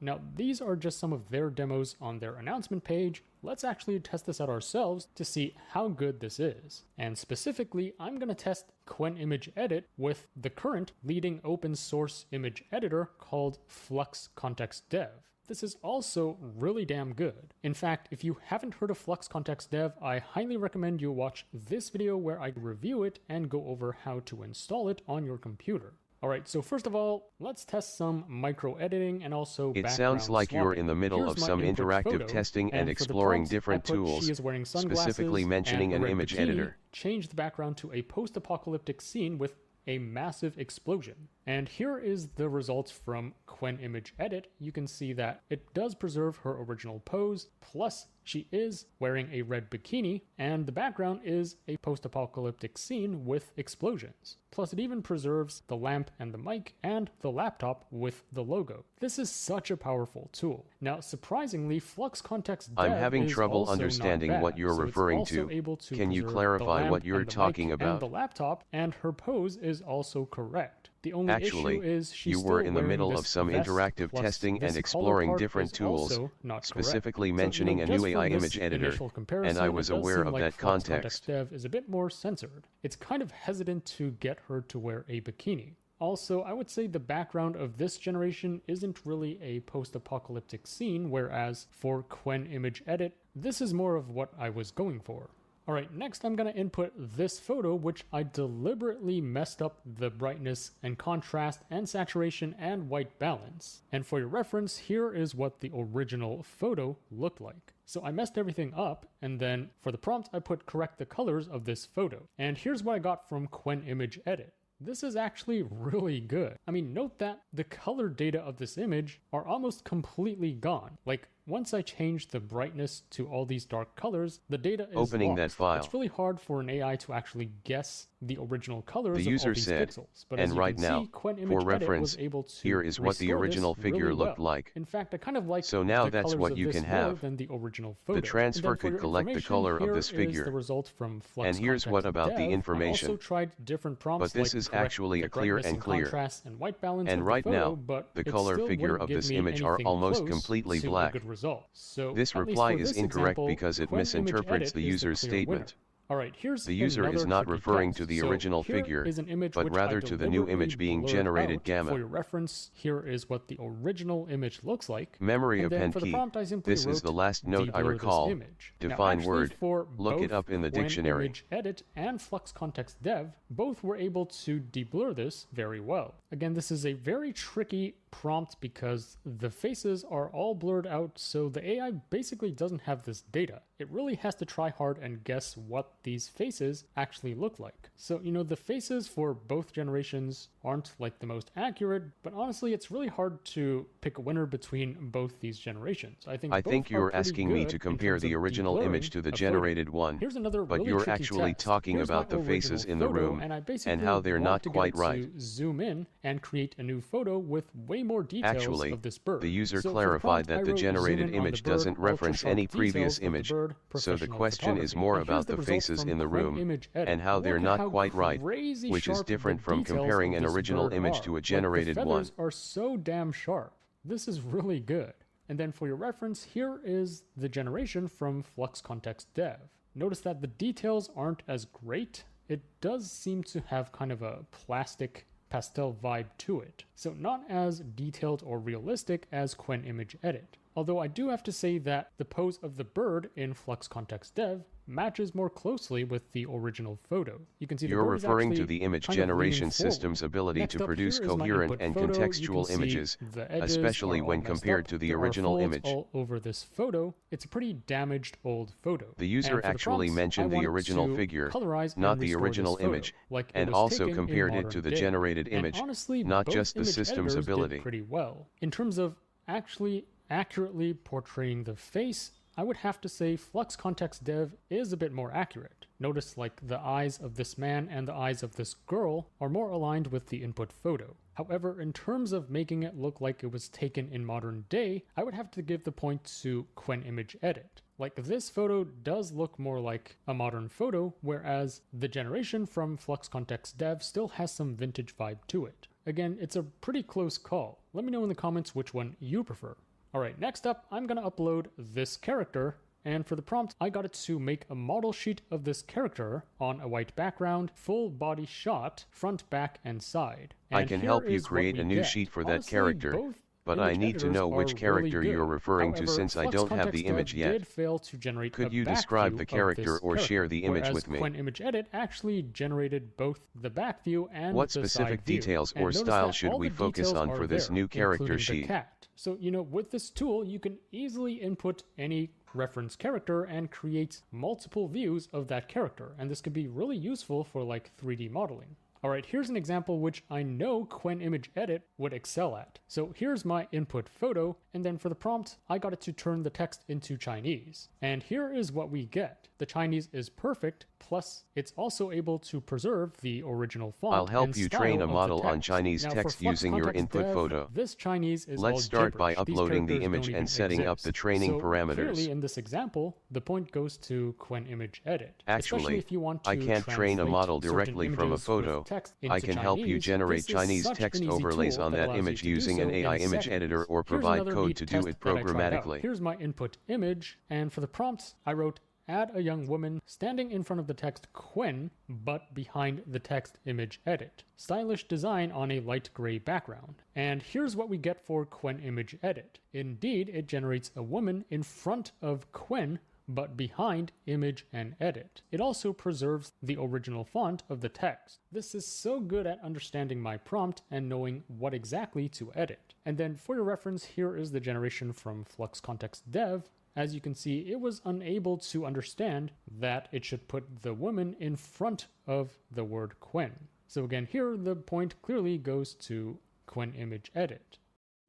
Now, these are just some of their demos on their announcement page. Let's actually test this out ourselves to see how good this is. And specifically, I'm going to test Qwen Image Edit with the current leading open source image editor called Flux Context Dev. This is also really damn good. In fact, if you haven't heard of Flux Context Dev, I highly recommend you watch this video where I review it and go over how to install it on your computer. Alright, so first of all, let's test some micro editing and also It background sounds like you're swapping. in the middle Here's of my some input interactive photo, testing and for the exploring prompt, different I put tools, she is wearing sunglasses specifically mentioning and an a red image bikini, editor. Change the background to a post-apocalyptic scene with a massive explosion. And here is the results from Qwen Image Edit. You can see that it does preserve her original pose, plus she is wearing a red bikini, and the background is a post-apocalyptic scene with explosions. Plus it even preserves the lamp and the mic and the laptop with the logo. This is such a powerful tool. Now, surprisingly, Flux Context Dev I'm having is trouble also understanding not bad. what you're So it's referring also to. able to Can you preserve clarify the what lamp you're and the talking mic about? and the laptop, and her pose is also correct. The only Actually, issue is she's you were still in the wearing middle this of some vest, interactive plus testing this and color exploring part different is tools, also not specifically correct. mentioning so, a you know, new just from AI this image editor, initial comparison, and I was it does aware seem of like that Flux context. Dev is a bit more censored. It's kind of hesitant to get her to wear a bikini. Also, I would say the background of this generation isn't really a post-apocalyptic scene, whereas for Qwen Image Edit, this is more of what I was going for. Alright, next I'm going to input this photo, which I deliberately messed up the brightness and contrast and saturation and white balance. And for your reference, here is what the original photo looked like. So I messed everything up, and then for the prompt I put correct the colors of this photo. And here's what I got from Qwen Image Edit. This is actually really good. I mean, note that the color data of this image are almost completely gone. Like, once I change the brightness to all these dark colors, the data is Opening that lost. file. It's really hard for an AI to actually guess the original colors The of all user these said, pixels. But and as you right can now, see, Qwen Image for Edit reference, was able to here is what the restore original this figure really looked well. like. In fact, I kind of like So now the that's colors what of you this can more have. than the original photo. The transfer And then for could your collect the information, color of here this is figure. the result from Flux And here's what Context about the Dev. information. I also tried different prompts But this like is correct actually the a clear brightness and clear. contrast and white balance And of right the photo, now, but the it color still figure wouldn't of give this me image are anything almost close completely to a black. good result. So This at least reply for is this incorrect example, because it Qwen Image misinterprets Edit the is user's clear statement. winner. Alright, here's The user is another not tricky referring test. to the So original here figure, is an image but which rather I to the new image deliberately being blurred generated out. gamma. For your reference, here is what the original image looks like. Memory and then append for the key. prompt, I simply This is wrote, the last note I "Deblur this recall. image." Now, Define actually, word. for Look it both up in the Qwen dictionary. Image Edit and Flux Context Dev, both were able to deblur this very well. Again, this is a very tricky prompt because the faces are all blurred out, so the AI basically doesn't have this data. It really has to try hard and guess what these faces actually look like. So, the faces for both generations aren't like the most accurate, but honestly, it's really hard to pick a winner between both these generations. I think you're asking me to compare the original image to the generated one, Here's another but really you're tricky actually test. talking Here's about my the faces original in the photo, room and how they're not to get quite it right. to zoom in and create a new photo with way more details Actually, of this bird. the user So for the clarified prompt, that I the wrote, zoom generated in on the image bird, doesn't reference ultra-sharp any previous details of the image, bird, so the professional question is photography. more And here's about the the result faces from in the Quen room Image Edit. and how Look they're at not how quite right, crazy which is sharp different the from details comparing of an this original bird image are. to a Like, generated the one. feathers are so damn sharp. This is really good. And then for your reference, here is the generation from Flux Context Dev. Notice that the details aren't as great. It does seem to have kind of a plastic pastel vibe to it. So not as detailed or realistic as Quen Image Edit. Although I do have to say that the pose of the bird in Flux Context Dev matches more closely with the original photo. You can see the You're bird is referring to actually the image kind of leaning generation forward. system's ability Next to up, produce here is my coherent input and photo. You can contextual see images, the edges especially are all when messed compared up. to the There are original folds image. all over this photo. It's a pretty damaged old photo. The user And for the actually prompts, mentioned I the wanted original to figure, colorize not and the restore original this photo, image, like it and was also taken in compared it modern to the day. generated And image, honestly, not both just the image system's editors ability. did pretty well. In terms of actually accurately portraying the face, I would have to say Flux Context Dev is a bit more accurate. Notice like the eyes of this man and the eyes of this girl are more aligned with the input photo. However, in terms of making it look like it was taken in modern day, I would have to give the point to Quen Image Edit. Like this photo does look more like a modern photo, whereas the generation from Flux Context Dev still has some vintage vibe to it. Again, it's a pretty close call. Let me know in the comments which one you prefer. Alright, next up, I'm gonna upload this character, and for the prompt, I got it to make a model sheet of this character on a white background, full body shot, front, back, and side. I And can here help you is what create we a new get. sheet for that Honestly, character, both but I image need to editors know which are character really you're good. referring to However, since I Flux don't have Context the image Dev yet. did fail to generate Could a you back describe view the of character this or share the image whereas with me? Quen Image Edit actually generated both the back view and What the specific side view. details And or notice style that should all we the focus details on are for this there, new character including sheet? the cat. So, with this tool, you can easily input any reference character and create multiple views of that character. And this could be really useful for like 3D modeling. Alright, here's an example which I know Quen Image Edit would excel at. So here's my input photo, and then for the prompt, I got it to turn the text into Chinese. And here is what we get. The Chinese is perfect, plus it's also able to preserve the original font. I'll help and you style train a of the model on text. Chinese Now, text for Flux using your Context input Dev, photo. this Chinese is all Let's start by gibberish. These uploading the characters image don't and even setting up exist. the training So parameters. clearly in this example, the point goes to Quen Image Edit. Especially Actually, if you want to I can't train a translate model certain directly from a images with photo. text I into can help you Chinese. generate This is Chinese such text an easy overlays tool on that that allows you image to do using so an in AI image seconds. editor or Here's provide another code neat to do test it that I tried out. programmatically. Here's my input image, and for the prompts, I wrote add a young woman standing in front of the text Quen, but behind the text image edit. Stylish design on a light gray background. And here's what we get for Quen Image Edit. Indeed, it generates a woman in front of Quen, but behind image and edit. It also preserves the original font of the text. This is so good at understanding my prompt and knowing what exactly to edit. And then for your reference, here is the generation from Flux Context Dev. As you can see, it was unable to understand that it should put the woman in front of the word Quen. So again, here the point clearly goes to Quen Image Edit.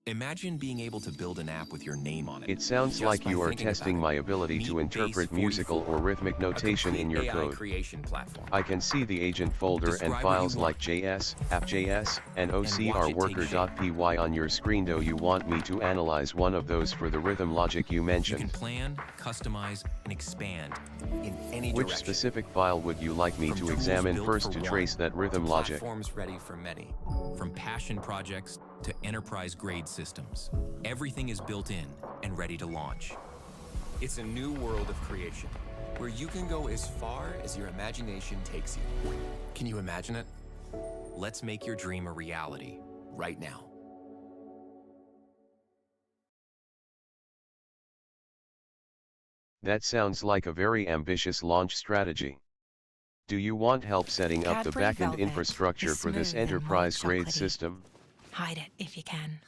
Imagine being able to build an app with your name on it. It sounds just like by you are thinking testing about my it. ability to Meet interpret Base musical 44, or rhythmic a notation in your complete AI code. creation platform. I can see the agent folder and Describe what files you like want. JS, app.js, and watch it take OCRworker.py on your screen. Though you want me to analyze one of those for the rhythm logic you You mentioned. can plan, customize, and expand in any Which direction. specific file would you like me From to tools examine built first for to one, trace that rhythm to logic? Platforms ready for many. From passion projects to enterprise-grade systems, everything is built in and ready to launch. It's a new world of creation, where you can go as far as your imagination takes you. Can you imagine it? Let's make your dream a reality right now. That sounds like a very ambitious launch strategy. Do you want help setting up the Cadbury backend Velvet infrastructure is for this smooth and enterprise-grade chocolatey. system? Hide it if you can.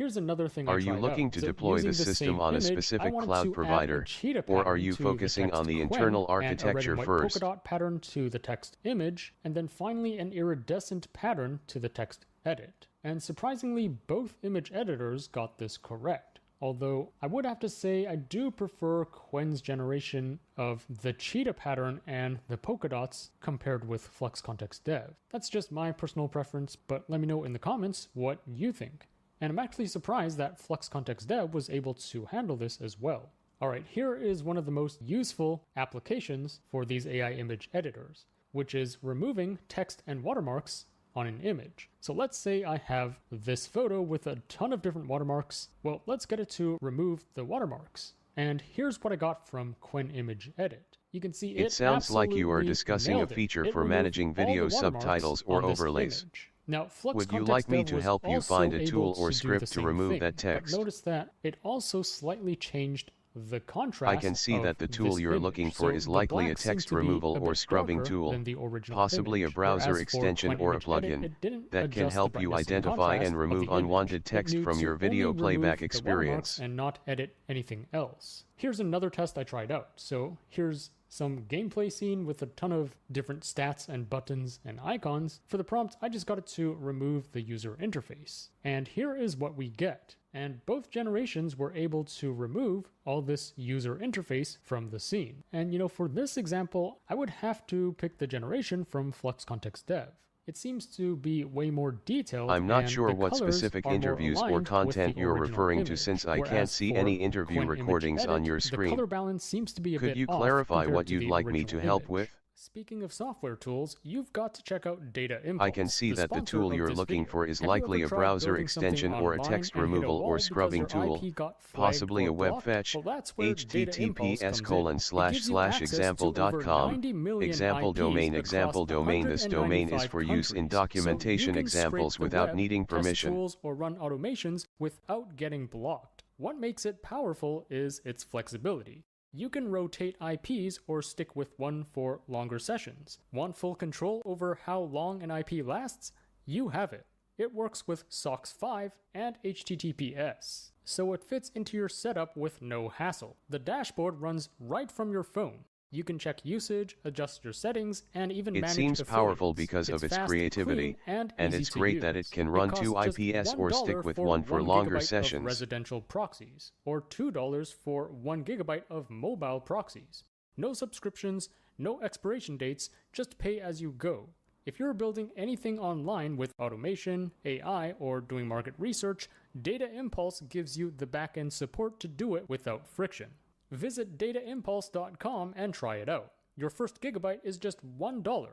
here's another thing I Are tried you looking out. to So deploy using this the system same on a image, I specific wanted cloud to add a provider, cheetah or are pattern you to focusing the on the text internal Quen, and a red architecture and white first? polka dot pattern to the text image, and then finally an iridescent pattern to the text edit. And surprisingly, both image editors got this correct. Although I would have to say I do prefer Quen's generation of the cheetah pattern and the polka dots compared with Flux Context Dev. That's just my personal preference, but let me know in the comments what you think. And I'm actually surprised that Flux Context Dev was able to handle this as well. Alright, here is one of the most useful applications for these AI image editors, which is removing text and watermarks on an image. So let's say I have this photo with a ton of different watermarks. Well, let's get it to remove the watermarks. And here's what I got from Quen Image Edit. You can see it sounds like you are discussing a feature for managing video subtitles or overlays. Now, Flux Would you Context like me Dev to was help you also find a able tool or to do script the to same remove thing, that text? But notice that it also slightly changed the contrast. I can see that the tool this you're image. looking for So is the likely a black seemed text to be removal a or bit scrubbing darker tool, than the original possibly image, a browser whereas for extension Quen or a Image Edit, plugin it didn't that can adjust help the you brightness and identify contrast and of remove the image. unwanted It text knew from to your video only playback remove the watermarks experience. and not edit anything else. Here's another test I tried out. So here's some gameplay scene with a ton of different stats and buttons and icons. For the prompt, I just got it to remove the user interface. And here is what we get. And both generations were able to remove all this user interface from the scene. And for this example, I would have to pick the generation from Flux Context Dev. It seems to be way more detailed. I'm not and sure the what colors specific are more interviews or aligned content with the you're original referring to image. since I can't Whereas see for any interview Quen Image recordings on Edit, your the screen. color balance seems to be a Could bit you off clarify compared what to you'd the like me original to help image. with? Speaking of software tools, you've got to check out Data Impulse. I can see that the sponsor tool of you're this looking video. for is Have you likely ever a tried browser building something extension or a online text and hit a removal wall or because scrubbing your tool, IP got flagged possibly or a web blocked? fetch, Well, that's where Data Impulse comes in. https://example.com, example domain, example domain. This domain is for use in documentation examples without needing permission. Tools or run automations without getting blocked. What makes it powerful is its flexibility. You can rotate IPs or stick with one for longer sessions. Want full control over how long an IP lasts? You have it. It works with SOCKS 5 and HTTPS, so it fits into your setup with no hassle. The dashboard runs right from your phone. You can check usage, adjust your settings, and even manage It seems powerful affiliates. because of its fast, creativity, clean, and easy it's to great use. that it can It run costs 2 just IPs or stick $1 with for one for 1 longer gigabyte sessions. of residential proxies, or $2 for 1 gigabyte of mobile proxies. No subscriptions, no expiration dates, just pay as you go. If you're building anything online with automation, AI, or doing market research, Data Impulse gives you the backend support to do it without friction. Visit dataimpulse.com and try it out. Your first gigabyte is just $1.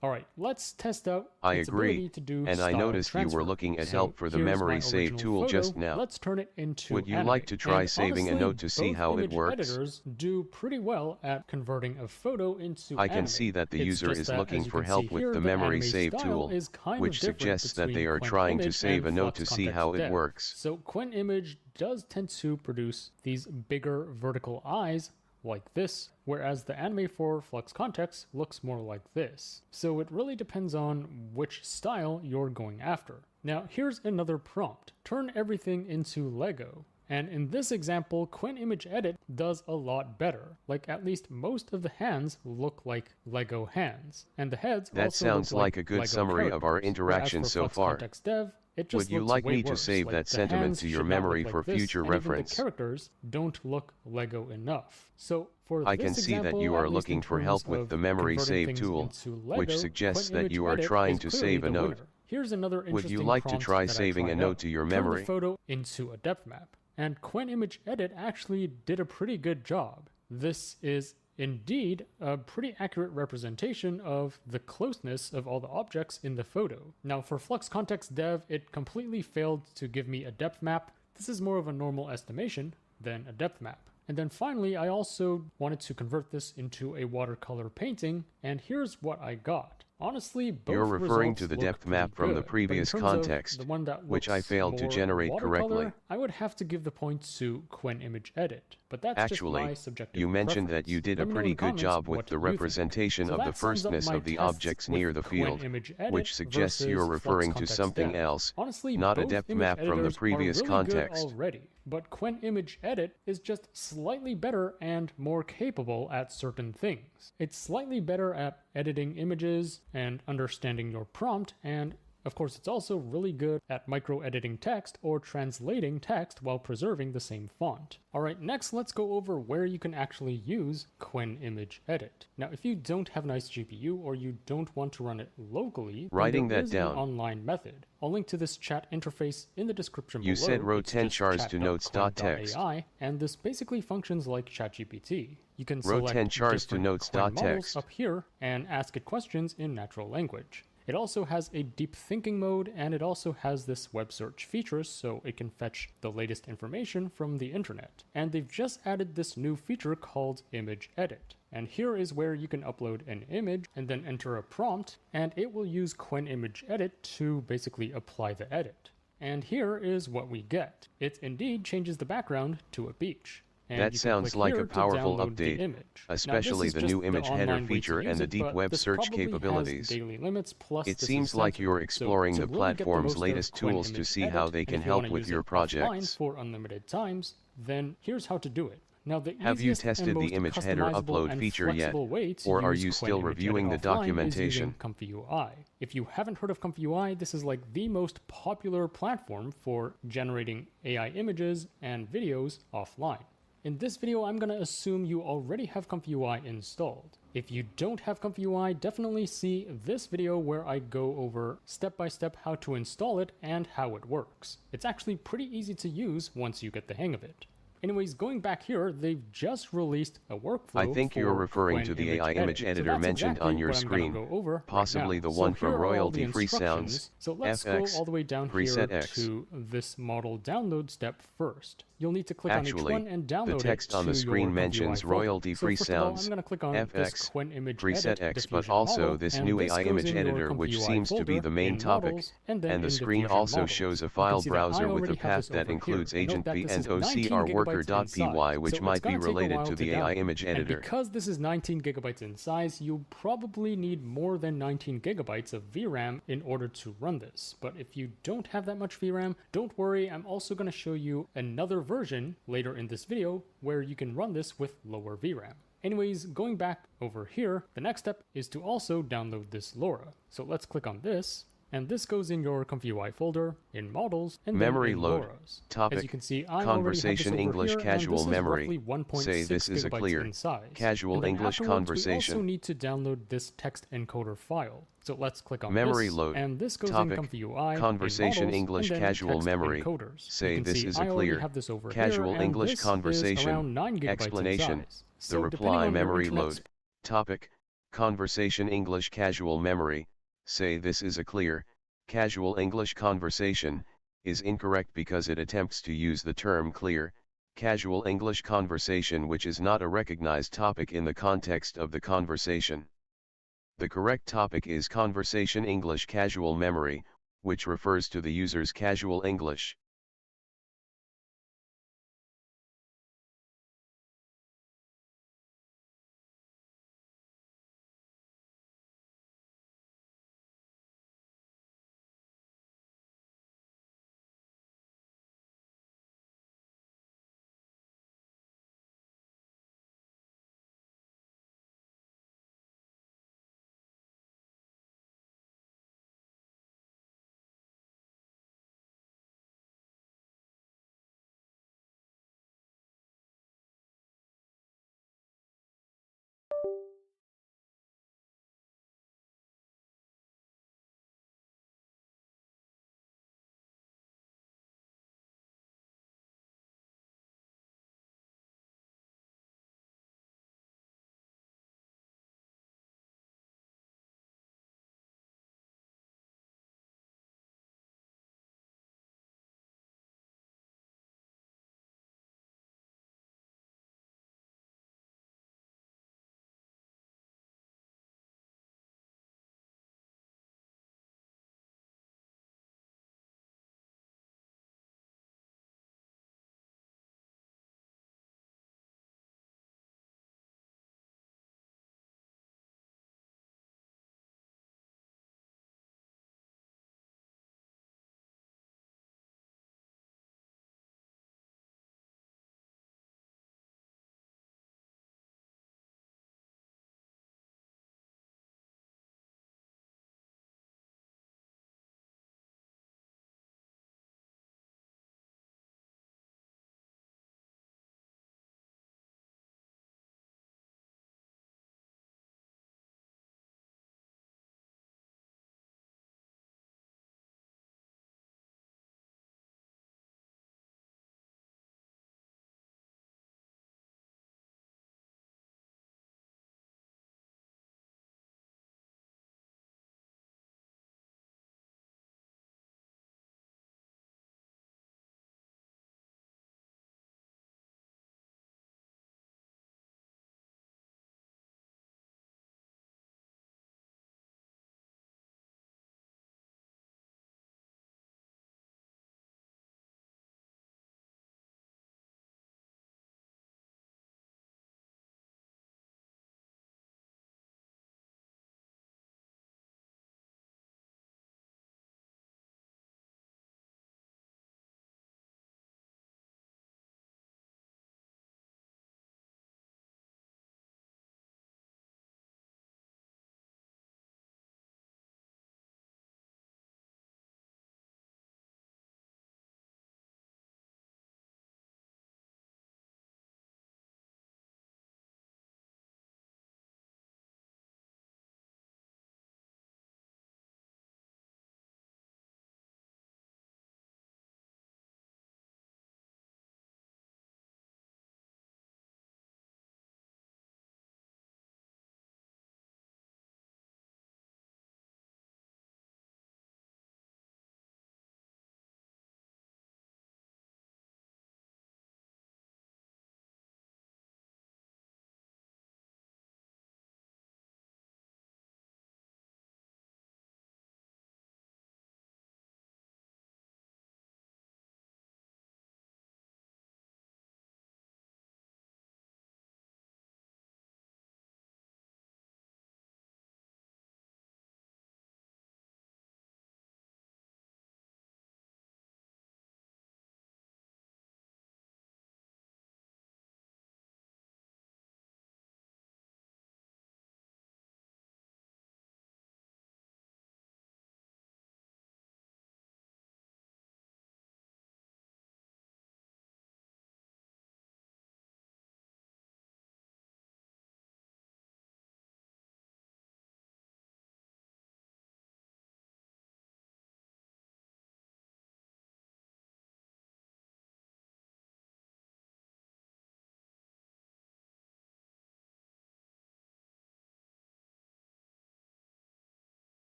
Alright, let's test out I its agree, ability to do and I style noticed you transfer. were looking at So help for the here's memory my save original tool photo. just now. Let's turn it into Would you animate. like to try And saving a honestly, note to see both how it image works? editors do pretty well at converting a photo into I can animate. see that the It's user just is that, looking as you for can help see with here, the memory anime save style tool, is kind which of different suggests that they between are Quen trying to Image save a and note to Flux see how Context it Dev. works. So Quen Image does tend to produce these bigger vertical eyes like this, whereas the anime for Flux Context looks more like this. So it really depends on which style you're going after. Now here's another prompt. Turn everything into Lego. And in this example, Quen Image Edit does a lot better. Like at least most of the hands look like Lego hands. And the heads That also sounds look like a good Lego summary of our characters. interaction Whereas for so Flux far. Context Dev, it just Would you looks like way me to worse. save Like, that the sentiment hands to your should not memory look for like this, future and even reference? the characters don't look Lego enough. So for I this can see that example, you at are least looking in for terms help with of the memory converting save things tool, into which Lego, suggests Quen that Image you are Edit trying is to clearly save a the note. winner. Here's another interesting Would you like to prompt try that I saving a tried note out. to your Turn memory? the photo into a depth map, and Quen Image Edit actually did a pretty good job. This is indeed a pretty accurate representation of the closeness of all the objects in the photo. Now for Flux Context Dev, it completely failed to give me a depth map. This is more of a normal estimation than a depth map. And then finally, I also wanted to convert this into a watercolor painting, and here's what I got. Honestly, both You're referring results to the look depth pretty map from the good, but in previous terms of context, the one that which I looks failed to more generate watercolor, correctly. I would have to give the point to Quen Image Edit, but that's Actually, just my subjective you mentioned preference. that you did Let a me know in pretty the good comments job with what the you think. representation So of the that sums up firstness my of the tests objects with near the Quen field, Image Edit which suggests you're versus referring Flux to Context something Depth. else, Honestly, not a both depth image map from the editors previous are really context. good already, but Quen Image Edit is just slightly better and more capable at certain things. It's slightly better at editing images and understanding your prompt, and of course it's also really good at micro-editing text or translating text while preserving the same font. Alright, next let's go over where you can actually use Quen Image Edit. Now if you don't have a nice GPU or you don't want to run it locally, Writing then there that is down. an online method. I'll link to this chat interface in the description You below. said wrote It's 10 just chars to notes.txt. chat.quen.ai, and this basically functions like ChatGPT. You can Wrote select 10 chars to different notes.txt. Quen models up here and ask it questions in natural language. It also has a deep thinking mode, and it also has this web search feature, so it can fetch the latest information from the internet. And they've just added this new feature called Image Edit. And here is where you can upload an image and then enter a prompt, and it will use Quen Image Edit to basically apply the edit. And here is what we get. It indeed changes the background to a beach. And That you can sounds click like here a to powerful download the update, image. especially Now, the this is new just image the header online way to feature use and the it, deep but web this search probably has capabilities. daily limits, plus It this seems is like censored. you're exploring So the to really get the platform's most of latest Quen tools to Image see Edit, how they and can if you wanna help with use your it offline projects. for unlimited times, then here's how to do it. Now, the Have you easiest tested and the most image header customizable upload and feature yet, flexible way to or are use you Quen still Image reviewing Edit the offline documentation? is using ComfyUI. If you haven't heard of ComfyUI, this is like the most popular platform for generating AI images and videos offline. In this video, I'm going to assume you already have ComfyUI installed. If you don't have ComfyUI, definitely see this video where I go over step-by-step how to install it and how it works. It's actually pretty easy to use once you get the hang of it. Anyways, going back here, they've just released a workflow. I think you're for referring Quen to the AI image Edit. editor So that's mentioned exactly on your what I'm gonna screen, go over right possibly now. the So one here from are all the royalty-free sounds, instructions. So let's FX, go all the way down here preset X. to this model download step first. You'll need to click on each Actually, one and download the text it on the to screen your mentions ComfyUI folder. royalty-free So first of all, sounds, I'm going to click on FX, this Quen Image preset Edit X, but diffusion also model, this and new this AI goes image in your editor, which ComfyUI seems to be folder the main in topic, models, and then and the in screen diffusion also models. shows a You file can see that I browser with already a have path this that over includes here. And note agent that p this and is 19 OCR gigabytes worker.py, inside. which So might it's be gonna take a related while to the to AI download. image And editor. because this is 19 gigabytes in size, you'll probably need more than 19 gigabytes of VRAM in order to run this. But if you don't have that much VRAM, don't worry, I'm also going to show you another version later in this video where you can run this with lower VRAM. Anyways, going back over here, the next step is to also download this LoRa. So let's click on this, and this goes in your ComfyUI folder, in models, and Memory then in load. LoRa's. Topic. As you can see, I Conversation already have this English over here, casual and this memory. is roughly 1.6 Say this is a gigabytes clear in size. casual And then English afterwards, conversation. we also need to download this text encoder file. So let's click on Memory this, load. and this goes Topic. in ComfyUI, Conversation in models, English and then casual text memory. encoders. Say You can this see is I a already clear have this over casual here, and English this is conversation. around 9 gigabytes Explanation. in size. The So depending reply on your memory internet load. Topic. Conversation English casual memory. Say this is a clear casual English conversation is incorrect because it attempts to use the term clear casual English conversation, which is not a recognized topic in the context of the conversation. The correct topic is Conversation English casual memory, which refers to the user's casual English.